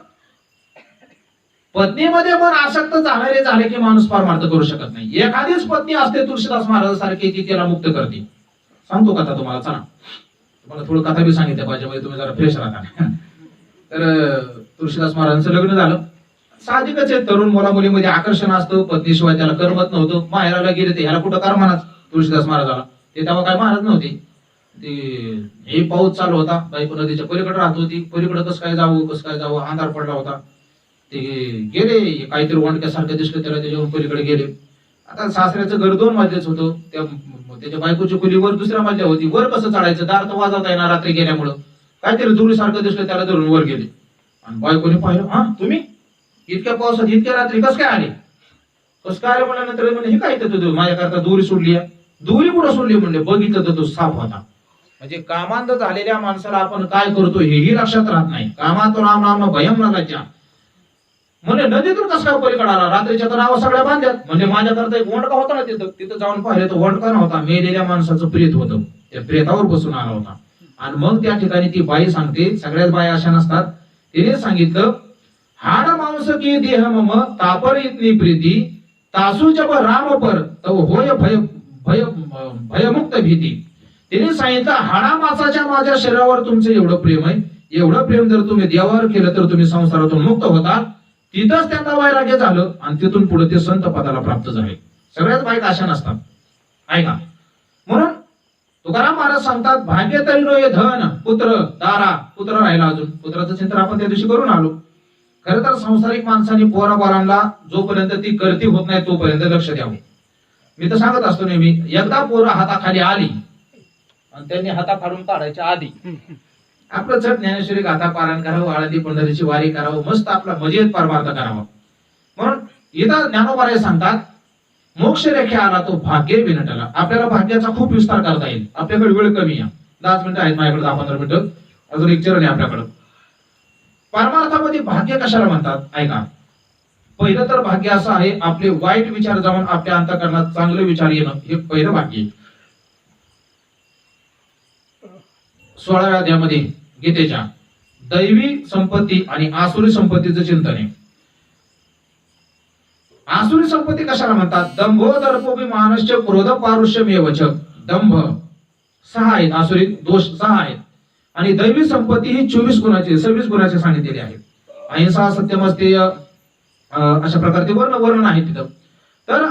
पत्नीमध्ये मन आसक्त झाले की माणूस पारमार्थ करू शकत नाही. एखादीच पत्नी असते तुळशीदास महाराज सारखी, ती त्याला मुक्त करते. सांगतो कथा तुम्हाला, चला तुम्हाला थोडं कथा बी सांगितलं पाहिजे, म्हणजे तुम्ही जरा फ्रेश राहता. तर तुळशीदास महाराजांचं लग्न झालं. साहजिकच आहे, तरुण मुला मुलीमध्ये आकर्षण असतं. पत्नीशिवाय त्याला करमत नव्हतं. माहेराला गेले ते ह्याला कुठं करमानाच तुळशीदास महाराजाला. ते तेव्हा काय महाराज नव्हते. ते हे पाऊस चालू होता, बायको नदीच्या पलीकडे राहत होती. पलीकडे कसं काय जावं, अंधार पडला होता. ते गेले, काहीतरी वणक्यासारखं दिसलं त्याला, त्याच्यावरून पलीकडे गेले. आता सासऱ्याचं घर 2 मजल्याच होतं. त्याच्या बायकोची खोली वर 2ऱ्या मजल्या होती. वर कसं चढायचं? दार तर वाजवता येणार रात्री गेल्यामुळं. काहीतरी दुरीसारखं दिसलं त्याला, धरून वर गेले. आणि बायकोने पाहिलं, हा तुम्ही इतक्या पावसात इतक्या रात्री कसं काय आले? म्हणल्यानंतर म्हणजे हे काय तर माझ्याकरता दोरी सोडली आहे. दोरी कुठं सोडली म्हणले? बघितलं तर तो साप होता. म्हणजे कामांध झालेल्या माणसाला आपण काय करतो हेही लक्षात राहत नाही. कामात राम नाम भयम न लज्जा. म्हणजे नदीतून कसं काय पलीकडे आला? रात्रीच्या तर नावं सगळ्या बांधल्यात. म्हणजे माझ्याकरता एक वंडका होता ना तिथं जाऊन पाहिलं तर वंडका नव्हता, मेलेल्या माणसाचं प्रेत होतं. त्या प्रेतावर बसून आला होता. आणि मग त्या ठिकाणी ती बाई सांगते, सगळ्याच बाया अशा नसतात, तिने सांगितलं, हाड मांस की देह मम तापर इतनी प्रीती तासू जब राम पर तव होय भयमुक्त भीती. तिने सांगितलं, हाडा मासाच्या माझ्या शरीरावर तुमचं एवढं प्रेम आहे, एवढं प्रेम जर तुम्ही देवावर केलं तर तुम्ही संसारातून मुक्त होता. तिथंच त्यांना वैराग्य झालं आणि तिथून पुढे ते संत पदाला प्राप्त झाले. सगळ्याच बायका अशा नसतात. ऐका, म्हणून तुकाराम महाराज सांगतात, भाग्य तरी नो धन पुत्र दारा. पुत्र राहिला अजून, पुत्राचं चिंतन आपण त्या दिवशी करून आलो. खरं तर संसारिक माणसाने पोराबाळांना जोपर्यंत ती करती होत नाही तोपर्यंत लक्ष द्यावं. मी तर सांगत असतो नेहमी, एकदा पोरं हाताखाली आली आणि त्यांनी हाताखालून काढायच्या आधी आपलं चट ज्ञानेश्वरी गाथा पारायण करावं, आळंदी पंढरीची वारी करावं, मस्त आपला मजेत परमार्थ करावा. म्हणून इथं ज्ञानोबा सांगतात, मोक्ष रेखे आला तो भाग्य विनटला. आपल्याला भाग्याचा खूप विस्तार करता येईल. आपल्याकडे वेळ कमी आहे, 10 मिनिटं आहेत माझ्याकडे, 10-15 मिनिटं अजून एक चरण आहे आपल्याकडं. परमार्थामध्ये भाग्य कशाला म्हणतात ऐका. पहिलं तर भाग्य असं आहे, आपले वाईट विचार जाऊन आपल्या अंतःकरणात चांगले विचार येणं, हे पहिलं भाग्य. 16व्या अध्यायामध्ये गीतेच्या दैवी संपत्ती आणि आसुरी संपत्तीचं चिंतन आहे. आसुरी संपत्ती कशाला म्हणतात? दंभो दर्पोभिमानश्च क्रोध पारुष्यमेवच. दंभ 6 आहेत, आसुरी दोष 6 आहेत, आणि दैवी संपत्ती ही 26 गुणाची 26 गुणाची सांगितलेली आहे. अहिंसा, सत्यमस्तेय, अशा प्रकारचे वर्णन आहेत तिथं. तर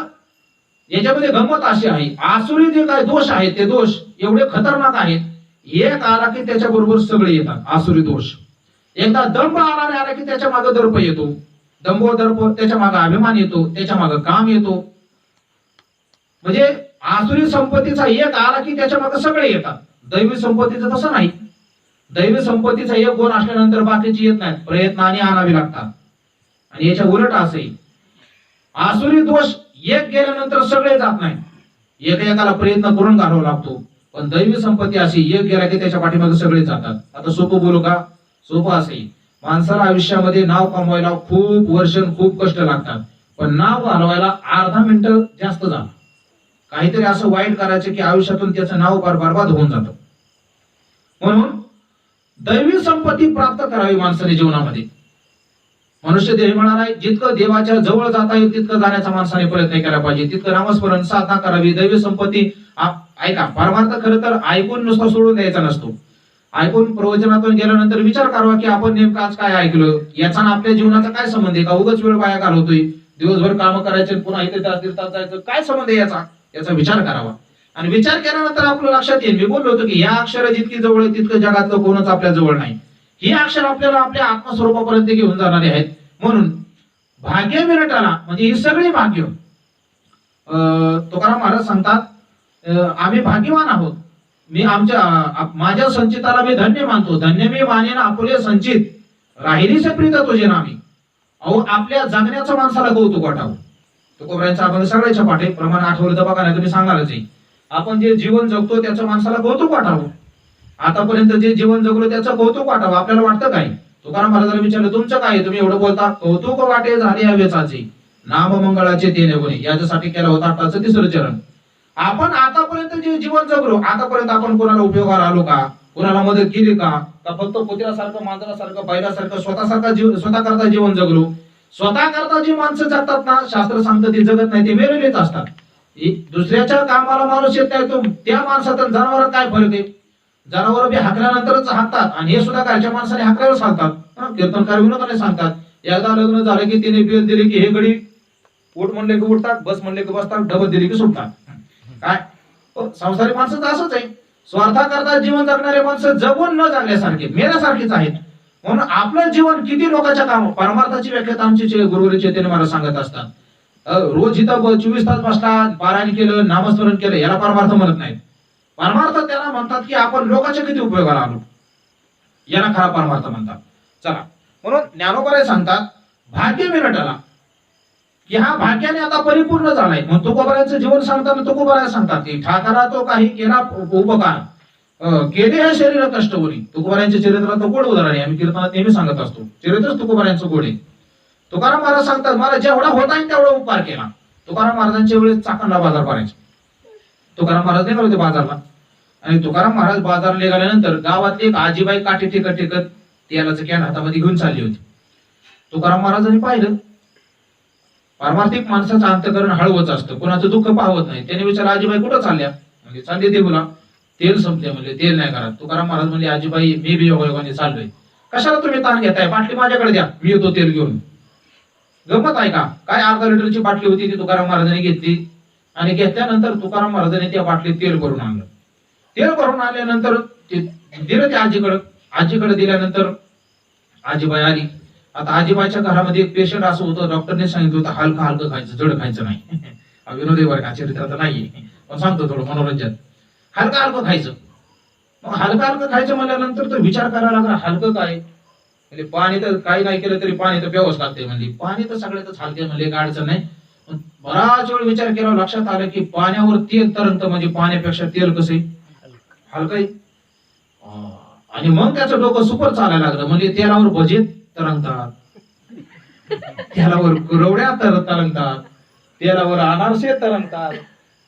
याच्यामध्ये गंमत अशी आहे, आसुरी जे काही दोष आहेत ते दोष एवढे खतरनाक आहेत, एक आला की त्याच्या बरोबर सगळे येतात आसुरी दोष. एकदा दंभ आला की त्याच्या मागे दर्प येतो, दंभ दर्प त्याच्या मागे अभिमान येतो, त्याच्या मागे काम येतो. म्हणजे आसुरी संपत्तीचा एक आला की त्याच्या मागे सगळे येतात. दैवी संपत्तीचं तसं नाही. दैवी संपत्तीचा एक गुण असल्यानंतर बाकीची येत नाहीत, प्रयत्नाने आणावी लागतात. आणि याच्या उलट असे, आसुरी दोष एक गेल्यानंतर सगळे जात नाही, एकाला प्रयत्न करून घालावा लागतो. पण दैवी संपत्ती अशी, एक गेला की त्याच्या पाठीमागे सगळे जातात. आता सोपं बोलू का? सोपं असे, माणसाला आयुष्यामध्ये नाव कमवायला खूप वर्ष खूप कष्ट लागतात, पण नाव घालवायला अर्धा मिनिट जास्त झालं. काहीतरी असं वाईट करायचं की आयुष्यातून त्याचं नाव बरबाद होऊन जातं. म्हणून दैवी संपत्ती प्राप्त करावी माणसाने जीवनामध्ये. मनुष्य देह मिळाला आहे, जितकं देवाच्या जवळ जाता येईल तितकं जाण्याचा माणसाने प्रयत्न केला पाहिजे, तितकं नामस्मरण साधना करावी. दैवी संपत्ती ऐका, परमार्थ खरं तर ऐकून नुसतं सोडून द्यायचा नसतो. ऐकून प्रवचनातून गेल्यानंतर विचार करावा की आपण नेमकं आज काय ऐकलं, याचा आपल्या जीवनाचा काय संबंध आहे का? उगाच वेळ वाया घालवतोय, दिवसभर काम करायचे पुन्हा इथे तास जायचं, काय संबंध आहे याचा विचार करावा. आणि विचार केल्यानंतर आपलं लक्षात येईल, मी बोललो होतो की या अक्षर जितकी जवळ आहे तितकं जगातलं कोणच आपल्या जवळ नाही. ही अक्षर आपल्याला आपल्या आत्मस्वरूपापर्यंत घेऊन जाणारे आहेत. म्हणून भाग्य विरटाला म्हणजे ही सगळी भाग्य. तुकाराम महाराज सांगतात, आम्ही भाग्यवान आहोत. मी माझ्या संचिताला मी धन्य मानतो. धन्य मी मानेन आपुले संचित, राहिलीचे प्रीत तुझे नामी. अहो, आपल्या जगण्याचं माणसाला कौतुक वाटावं. तुकोबरायांचा आपण सगळ्याच्या पाठे प्रमाण आठवलं तर बघा, नाही तुम्ही सांगालच आहे. आपण जे जीवन जगतो त्याचं माणसाला कौतुक वाटावं. आतापर्यंत जे जीवन जगलो त्याचं कौतुक वाटावं. आपल्याला वाटतं काय? तुकाराम महाराजांना विचारलं, तुमचं काय? तुम्ही एवढं बोलता. कौतुक वाटे झाले हवेचाचे, नाम मंगळाचे तेने गुणे. याच्यासाठी केला होता 8चं 3रं चरण. आपण आतापर्यंत जे जीवन जगलो, आतापर्यंत आपण कोणाला उपयोगाला आलो का? कोणाला मदत केली का? फक्त कुत्र्यासारखं, मांजरासारखं, बैलासारखं स्वतः करता जीवन जगलो? स्वतः करता जी माणसं जगतात ना, शास्त्र सांगतं ते जगत नाही, ते मेलेलेच असतात. दुसऱ्याच्या कामाला माणूस येत नाही, तो त्या माणसात जनावरात काय फरक आहे? जनावर बी हाकल्यानंतरच हाकतात, आणि हे सुद्धा घरच्या माणसाने हाकल्यावर सांगतात. कीर्तनकार विनोदाने सांगतात, एकदा लग्न झालं की तिने बेल दिली की हे गडी उठ म्हणले की उठतात, बस म्हणले की बसतात, डबल दिली की सुटतात. काय संसारिक माणसं तर असंच आहे. स्वार्थाकरता जीवन जगणारे माणसं जगून न जगल्यासारखे, मेल्यासारखेच आहेत. म्हणून आपलं जीवन किती लोकांच्या काम. परमार्थाची व्याख्या आमचे गुरुवारी चैतन्य महाराज सांगत असतात. रोज इथं 24 तास बसला, पारायण केलं, नामस्मरण केलं, याला परमार्थ म्हणत नाहीत. परमार्थ त्याला म्हणतात की आपण लोकांच्या किती उपयोगाला आलो, याला खरा परमार्थ म्हणतात. चला, म्हणून ज्ञानोबा सांगतात भाग्य विरटला, की हा भाग्याने आता परिपूर्ण झालाय. मग तुकोबारायांचं जीवन सांगताना तुकोबाराय सांगतात की ठाकरा तो काही केला उपकार, केले हे शरीर कष्टवरी. तुकोबारायांच्या चरित्राचं गोड उदाहरण आहे, आम्ही कीर्तनात नेहमी सांगत असतो. चरित्रच तुकोबारायांचं गोड आहे. तुकाराम महाराज सांगतात, मला जेवढा होता येईल तेवढा उपकार केला. तुकाराम महाराजांच्या वेळेस चाकणला बाजार भरायचा. तुकाराम महाराज निघाले होते बाजारला, आणि तुकाराम महाराज बाजारला निघाल्यानंतर गावातली एक आजीबाई काठी टेकत टेकत तेलाचं कॅन हातामध्ये घेऊन चालली होती. तुकाराम महाराजांनी पाहिलं, पारमार्थिक माणसाचं अंतकरण हळवच असतं, कोणाचं दुःख पाहत नाही. त्याने विचारलं, आजीबाई कुठं चालल्या? म्हणजे चालली देऊला, तेल संपले. म्हणजे तेल नाही घरात. तुकाराम महाराज म्हणजे, आजीबाई मी बी योगायोगाने चाललोय. कशाला तुम्ही ताण घेताय? बाटली माझ्याकडे द्या, मी येतो तेल घेऊन. गमत आहे का? काय अर्धा लिटरची बाटली होती ती तुकाराम महाराजांनी घेतली, आणि घेतल्यानंतर तुकाराम महाराजांनी त्या बाटलीत तेल भरून आणलं. तेल भरून आल्यानंतर ते दिलं त्या आजीकडे दिल्यानंतर आजीबाई आली आता आजीबाईच्या घरामध्ये एक पेशंट असं होतं, डॉक्टरने सांगितलं होतं हलकं हलकं खायचं, जड खायचं नाही. विनोदी वर्ग चरित्रात नाहीये, पण सांगतो थोडं मनोरंजन. हलकं हलकं खायचं. मग हलकं हलकं खायचं म्हणल्यानंतर तो विचार करायला लागला, हलकं काय म्हणजे पाणी तर काही नाही केलं तरी पाणी तर प्यावंच लागते म्हणजे, पाणी तर सगळ्यातच हलके म्हणजे काय अडचण नाही. बराच वेळ विचार केला, लक्षात आलं की पाण्यावर तेल तरंगतं म्हणजे पाण्यापेक्षा तेल कसं हलकं आहे. आणि मग त्याचं डोकं सुपर चालायला लागलं, म्हणजे तेलावर भजे तरंगतात, तेलावर कुरवड्या तरंगतात, तेलावर अनारसे तरंगतात,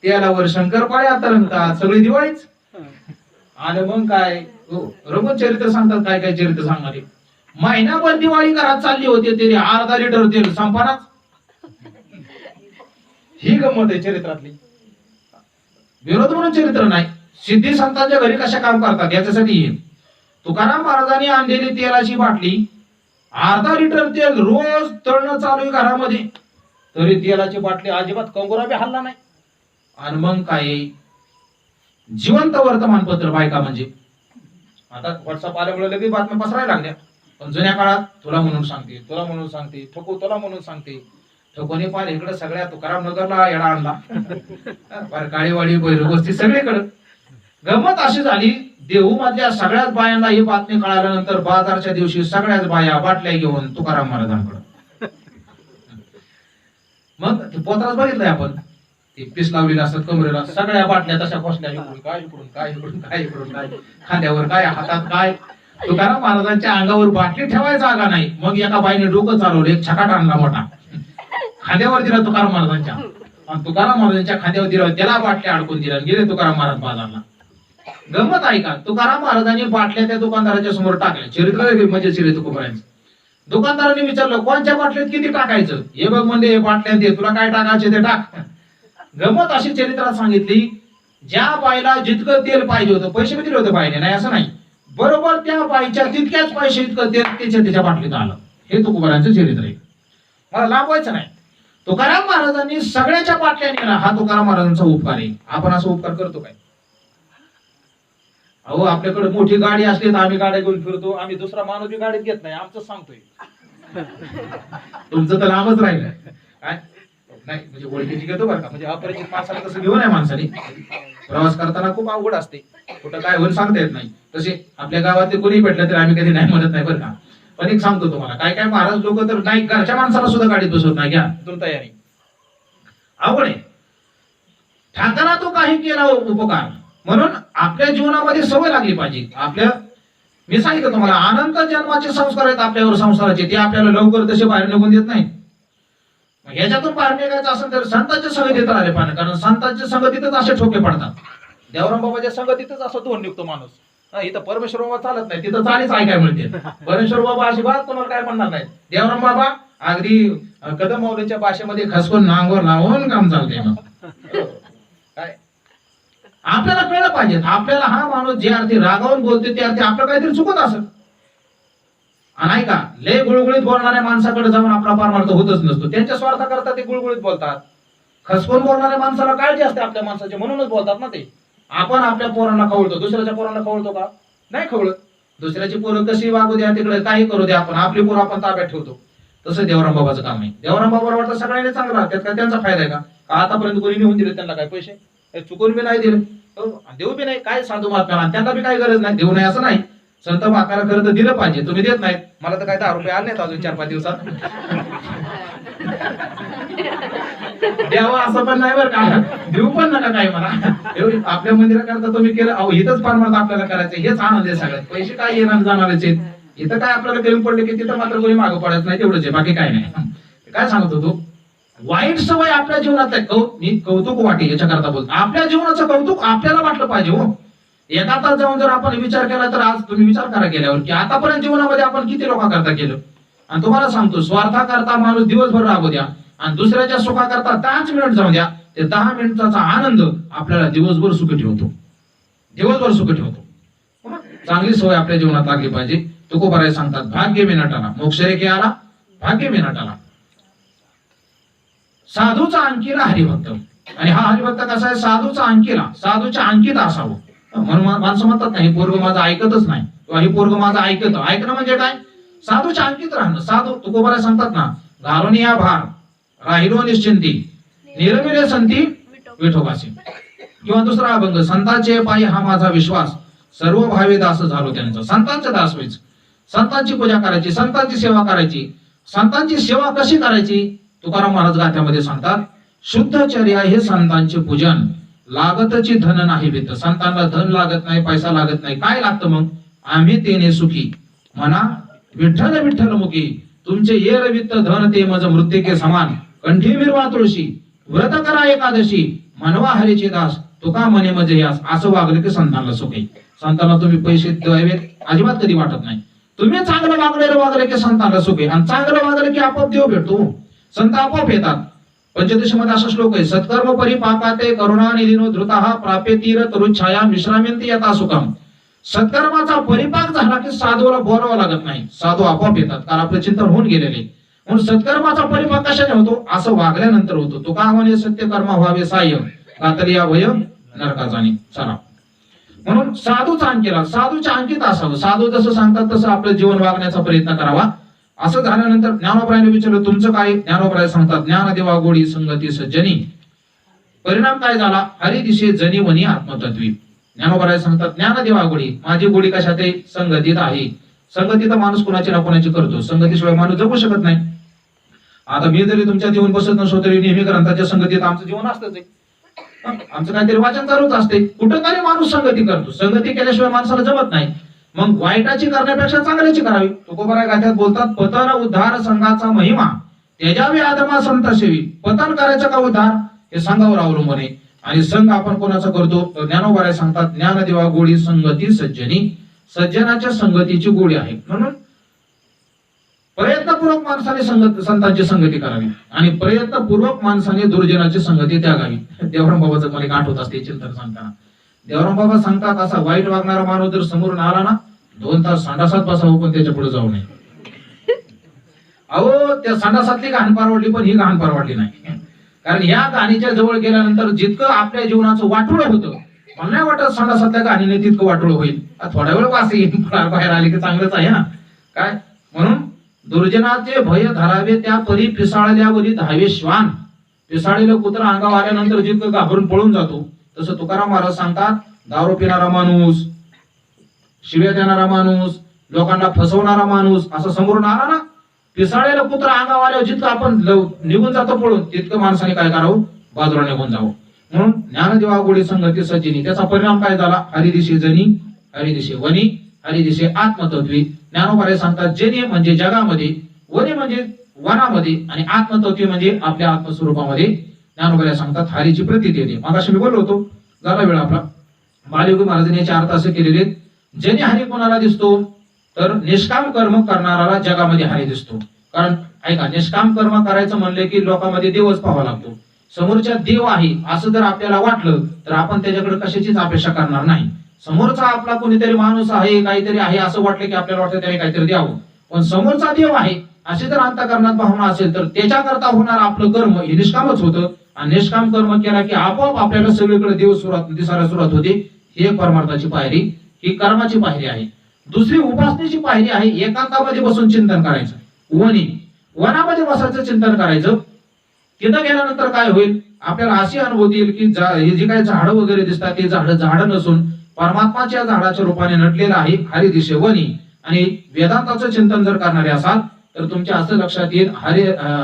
तेलावर शंकरपाळ्या तरंगतात, सगळी दिवाळीच. आणि मग काय रघु चरित्र सांगतात, काय काय चरित्र सांगणारे. महिनाभर दिवाळी घरात चालली होती तरी अर्धा लिटर तेल संपनाच. ही गंमत आहे चरित्रातली. विनोद म्हणून चरित्र नाही, सिद्धी संतांच्या घरी कशा काम करतात याच्यासाठी. तुकाराम महाराजांनी आणलेली तेलाची बाटली, अर्धा लिटर तेल रोज तळणं चालू आहे घरामध्ये, तरी तेलाची बाटली अजिबात कंगोरा बी हल्ला नाही. आणि मग काय जिवंत वर्तमानपत्र बायका म्हणजे. आता व्हॉट्सअप आल्यामुळे लगेच बातम्या पसरायला लागल्या, पण जुन्या काळात तुला म्हणून सांगते, तुला म्हणून सांगते, ठोको तुला म्हणून सांगते. ठोकोने पार इकडे सगळ्या तुकाराम नगरला येडा आणला, काळीवाडी बैरगोस्ती सगळीकडे. गमत अशी झाली, देहू मधल्या सगळ्याच बायांना ही बातमी कळाल्यानंतर बाजारच्या दिवशी सगळ्याच बाया बाटल्या घेऊन तुकाराम महाराजांकडे. मग ते पोत्रात बघितलंय आपण, ते पीस लावलेलं असतात कमरेला, सगळ्या बाटल्या तशा खोसल्या, इकडून काय इकडून काय इकडून काय इकडून काय, खांद्यावर काय हातात काय. तुकाराम महाराजांच्या अंगावर बाटली ठेवायचा जागा नाही. मग एका बाईने डोकं चालवलं, एक छकाट आणला मोठा, खांद्यावर दिला तुकाराम महाराजांच्या, आणि तुकाराम महाराजांच्या खांद्यावर दिला, त्याला बाटल्या अडकून दिल्या, गेले तुकाराम महाराज बाजारला. गमत ऐका, तुकाराम महाराजांनी बाटल्या त्या दुकानदाराच्या समोर टाकल्या. चरित्र म्हणजे चरित्र तुकोबारांचं. दुकानदाराने विचारलं, कोणत्या बाटलीत किती टाकायचं? हे बघ म्हणजे हे बाटल्यात दे, तुला काय टाकायचे ते टाक. गमत अशी चरित्रात सांगितली, ज्या बाईला जितकं तेल पाहिजे होतं, पैसे बी दिले होते बाईने, नाही असं नाही, बरोबर त्या बाईच्या तितक्याच पैसे इतकं तेल त्याच्या बाटलीत आलं. हे तुकोबारांचं चरित्र आहे, मला लांबवायचं नाही. तुकाराम महाराजांनी सगळ्याच्या बाटल्या नेला, हा तुकाराम महाराजांचा उपकार आहे. आपण असं उपकार करतो काय? अहो, आपल्याकडे मोठी गाडी असली तर आम्ही गाड्या घेऊन फिरतो, आम्ही दुसरा माणूस बी गाडीत घेत नाही, आमचं सांगतोय. तुमचं तर लांबच राहिलं काय नाही, म्हणजे ओळखीची घेतो बरं का, म्हणजे अपरिचित माणसाला कसं घेऊ नये. माणसाने प्रवास करताना खूप अवघड असते, कुठं काय होईल सांगता येत नाही. तसे आपल्या गावातले कोणी भेटलं तरी आम्ही कधी नाही म्हणत नाही बरं का. पण एक सांगतो तुम्हाला, काय काय महाराज लोक तर नाही, घरच्या माणसाला सुद्धा गाडीत बसवत नाही. घ्या तुम तयारी, अवघड आहे. ठाकरा तो काही केला उपकार, म्हणून आपल्या जीवनामध्ये सवय लागली पाहिजे. आपल्या, मी सांगितलं तुम्हाला, अनंत जन्माचे संस्कार आहेत आपल्यावर संसाराचे, ते आपल्याला लवकर तसे बाहेर निघून देत नाही. ह्याच्यातून बाहेर निघायचं असेल तर संतांच्या संगतीत आले पाहिजे, कारण संतांच्या संगतीतच असे ठोके पडतात. देवराम बाबाच्या संगतीतच असं दोन निघतो माणूस. इथं परमेश्वर बाबा चालत नाही, तिथं चालीच ऐकाय मिळते. परमेश्वर बाबा अशी बात कोणाला काय म्हणणार नाही. देवराम बाबा अगदी कदम मौलीच्या भाषेमध्ये खसकून नांगोर लावून काम चालते. काय आपल्याला कळलं पाहिजे, आपल्याला हा माणूस जे अर्थी रागावून बोलते ते अर्थी आपलं काहीतरी चुकत असेल. नाही का, लय गुळगुळीत बोलणाऱ्या माणसाकडे जाऊन आपला पारमार्थ होतच नसतो. त्यांच्या स्वार्थाकरता ते गुळगुळीत बोलतात. खसकून बोलणाऱ्या माणसाला काळजी असते आपल्या माणसाची, म्हणूनच बोलतात ना ते. आपण आपल्या पोरांना खवळतो, दुसऱ्याच्या पोरांना खवळतो का? नाही खवळत. दुसऱ्याची पोरं कशी वागू द्या, तिकडे काही करू द्या, आपण आपली पोरं आपण ताब्यात ठेवतो. तसं देवराम बाबाचं काम आहे. देवराम बाबाला वाटतं सगळ्यांनी चांगला, त्यात काय त्यांचा फायदा आहे का? आतापर्यंत कोणी नेऊन दिले त्यांना काय पैसे? चुकून बी नाही दिले, देऊ बी नाही. काय साधू महात्म्याला त्यांना बी काही गरज नाही, देऊ नये असं नाही. संत महात्म्याला खरं तर दिलं पाहिजे, तुम्ही देत नाहीत. मला तर काय 10 रुपये आले नाहीत अजून 4-5 दिवसात. द्यावं असं पण नाही बरं का, देऊ पण नका काय मला. एवढी आपल्या मंदिराकरता तुम्ही केलं, अहो इथंच पारमार्थ आपल्याला करायचं, हेच आनंद आहे सगळ्यात. पैसे काय येणार जाणारच आहेत. इथं काय आपल्याला कमी पडले की तिथं मात्र कोणी मागं पडायचं नाही, तेवढंच आहे, बाकी काय नाही. काय सांगत होतो, वाईट सवय आपल्या जीवनात आहे. मी कौतुक वाटे याच्याकरता बोलतो, आपल्या जीवनाचं कौतुक आपल्याला वाटलं पाहिजे. हो, एका तास जाऊन जर आपण विचार केला तर आज तुम्ही विचार करा गेल्यावर की आतापर्यंत जीवनामध्ये आपण किती लोकांकरता केलं. आणि तुम्हाला सांगतो, स्वार्थाकरता माणूस दिवसभर राबू द्या आणि दुसऱ्याच्या सुखाकरता 10 मिनिट जाऊ द्या, ते 10 मिनिटाचा आनंद आपल्याला दिवसभर सुखी ठेवतो, दिवसभर सुखी ठेवतो. चांगली सवय आपल्या जीवनात लागली पाहिजे. तुकोबाराय सांगतात, भाग्य मे नटाला मोक्ष रे आला, भाग्य मे नटाला. साधूचा अंकिला हरिभक्त, आणि हा हरिभक्त कसा आहे, साधूचा अंकिला, साधूच्या अंकित असावं. म्हणून माणसं म्हणतात नाही, पोरग माझं ऐकतच नाही, किंवा हे पोरग माझं ऐकतं. ऐकणं म्हणजे काय, साधूच्या अंकित राहणं. साधू तुकोबारा सांगतात ना, घालून या भार राहिलो निश्चिंती निरमिले संती विठोबासी. किंवा दुसरा अभंग, संतांचे पायी हा माझा विश्वास सर्व भावे दास झालो त्यांचा. संतांचं दास व्हायचं, संतांची पूजा करायची, संतांची सेवा करायची. संतांची सेवा कशी करायची? तुकाराम महाराज गाथ्यामध्ये सांगतात, शुद्धचर्या हे संतांचे पूजन, लागतची धन नाही वित्त. संतांना धन लागत नाही, पैसा लागत नाही. काय लागतं मग? आम्ही तेने सुखी म्हणा विठ्ठल विठ्ठल मुखी, तुमचे येर वित्त धन ते मज मृत्तिके समान, कंठी मिरवा तुळशी व्रत करा एकादशी, मनवा हरीचे दास तुका मने मजे यास. असं वागलं की संतांना सुख आहे. संतांना तुम्ही पैसे द्यावेत अजिबात कधी वाटत नाही. तुम्ही चांगलं वागले की संतांना सुख आहे. आणि चांगलं वागलं की आपोआप देव भेटतो. संत आपोआप येतात. पंचदशीमध्ये असा श्लोक आहे, सत्कर्म परिपाकाते करुणा निधीनो धृतः प्राप्यतीर तरुच्छाया विश्रामिंती यथा सुखम. सत्कर्माचा परिपाक झाला की साधूला बोलावं लागत नाही, साधू आपोआप येतात. कारण आपलं चिंतन होऊन गेलेले. म्हणून सत्कर्माचा परिपाक कशाने होतो? असं वागल्यानंतर होतो. तो का म्हणे सत्यकर्म व्हावे साह्य कातलिया वय नरकाजानी. चला, म्हणून साधूचा अंकित, साधूच्या अंकित असावं. साधू जसं सांगतात तसं आपलं जीवन वागण्याचा प्रयत्न करावा. असं झाल्यानंतर ज्ञानोबरायाने विचारलं, तुमचं काय? ज्ञानोबराय सांगतात, ज्ञान देवा गोडी संगती सज्जनी. परिणाम काय झाला? हरी दिशे जनी वनी आत्मतत्वी. ज्ञानोबराय सांगतात, ज्ञान देवा गोडी, माझी गोडी कशात आहे? संगतीत आहे. संगतीत माणूस कोणाची ना कोणाची करतो. संगतीशिवाय माणूस जगू शकत नाही. आता मी जरी तुमच्यात येऊन बसत नसतो तरी नेहमी ग्रंथाच्या संगतीत आमचं जीवन असतंच आहे. आमचं काहीतरी वाचन चालूच असते. कुठं तरी माणूस संगती करतो. संगती केल्याशिवाय माणसाला जमत नाही. मग वाईटाची करण्यापेक्षा चांगल्याची करावी. तुकोबाराय गाथ्यात बोलतात, पतन उद्धार संघाचा महिमा तेजावी आदमा संत सेवी. पतन करायचं का उद्धार हे संघावर अवलंबून आहे. आणि संघ आपण कोणाचा करतो? ज्ञानोबराय सांगतात, ज्ञान देवा गोडी संगती सज्जनी. सज्जनाच्या संगतीची गोडी आहे. म्हणून प्रयत्नपूर्वक माणसाने संतांची संगती करावी आणि प्रयत्नपूर्वक माणसाने दुर्जनाची संगती त्यागावी. देवराम बाबाचं मला एक आठवत असते चिंतन सांगताना. देवराम बाबा सांगतात, असा वाईट वागणारा माणूस जर समोरून आला ना, 2 तास संडासात बसावं पण त्याच्या पुढे जाऊ नये. अहो, त्या संडासातली घाण परवडली पण ही घाण परवडली नाही. कारण या घाणीच्या जवळ गेल्यानंतर जितकं आपल्या जीवनाचं वाटोळं होतं, मला नाही वाटत संडासातल्या घाणीने तितकं वाटोळं होईल. थोड्या वेळ वास येईल, बाहेर आले की चांगलंच आहे ना काय. म्हणून दुर्जनाचे भय धरावे त्या परी पिसाळल्यावरी धावे श्वान. पिसाळलेलं कुत्र अंगावर आल्यानंतर जितकं घाबरून पळून जातो, तसं तुकाराम महाराज सांगतात, दारू पिणारा माणूस, शिव्या देणारा माणूस, लोकांना फसवणारा माणूस असं समोरून आला ना, पिसाळलेलं कुत्र अंगावर आल्यावर जितकं आपण निघून जातो पळून, तितकं माणसाने काय करावं? बाजूला निघून जावं. म्हणून ज्ञानदेवा गोडी संगती सज्जनी. त्याचा परिणाम काय झाला? हरिदिशे जनी, हरिदिशे वनी, हरिदिशे आत्मतत्वी. ज्ञानोबराय सांगतात, जनी म्हणजे जगामध्ये, वनी म्हणजे वनामध्ये, आणि आत्मतत्वी म्हणजे आपल्या आत्मस्वरूपामध्ये. ज्ञानोबराय सांगतात हरीची प्रतीती येते. मगाशी मी बोललो होतो, झाला वेळ आपला. बालयोगी महाराजांनी याचे अर्थ असे केलेले, जनी हरी कोणाला दिसतो? तर निष्काम कर्म करणाऱ्याला जगामध्ये हरी दिसतो. कारण ऐका, निष्काम कर्म करायचं म्हणले की लोकांमध्ये देवच पाहावा लागतो. समोरच्या देव आहे असं जर आपल्याला वाटलं तर आपण त्याच्याकडे कशाचीच अपेक्षा करणार नाही. समोरचा आपला कोणीतरी माणूस आहे, काहीतरी आहे असं वाटलं की आपल्याला वाटतं त्याने काहीतरी द्यावं. पण समोरचा देव आहे अशी जर अंतःकरणात भावना असेल तर त्याच्याकरता होणार आपलं कर्म हे निष्कामच होतं. आणि निष्काम कर्म केला की आपोआप आपल्याला सगळीकडे देव दिसायला सुरुवात होते. ही एक परमार्थाची पायरी, ही कर्माची पायरी आहे. दुसरी उपासनेची पायरी आहे, एकांतामध्ये बसून चिंतन करायचं. वनामध्ये बसायचं, चिंतन करायचं. तिथं गेल्यानंतर काय होईल? आपल्याला अशी अनुभूती येईल की हे जे काही झाडं वगैरे दिसतात ते झाडं नसून परमात्माच्या झाडाच्या रूपाने नटलेलं आहे. हरी दिशे वनी. आणि वेदांताचं चिंतन जर करणारे असाल तर तुमच्या असं लक्षात येईल,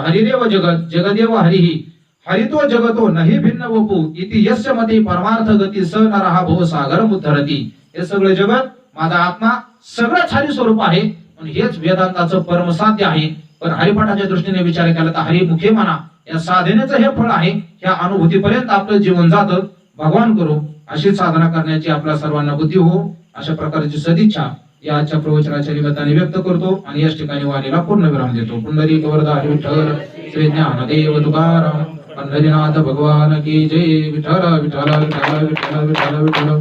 हरिदेव जगत जगदेव हरिही हरितो जगतो नाही भिन्न वपू इति यस्य मते परमार्थ गती स नरहा भव सागर उद्धरती. हे सगळं जगत माझा आत्मा सगळंच हरी स्वरूप आहे. पण हेच वेदांताचं परमसाध्य आहे. पण हरिपाठाच्या दृष्टीने विचार केला तर हरिमुखे म्हणा या साधनेचं हे फळ आहे. ह्या अनुभूतीपर्यंत आपलं जीवन जातं. भगवान करू अशी साधना करण्याची आपल्या सर्वांना बुद्धी हो, अशा प्रकारची सदिच्छा या आजच्या प्रवचनाच्या निमित्ताने व्यक्त करतो आणि याच ठिकाणी वाणीला पूर्ण विराम देतो. पुंडलिक वरदा विठ्ठल श्री ज्ञानदेव तुकाराम पंढरीनाथ भगवान की जय. विठ्ठल विठ्ठल विठ्ठल विठ्ठल विठ्ठल विठ्ठल.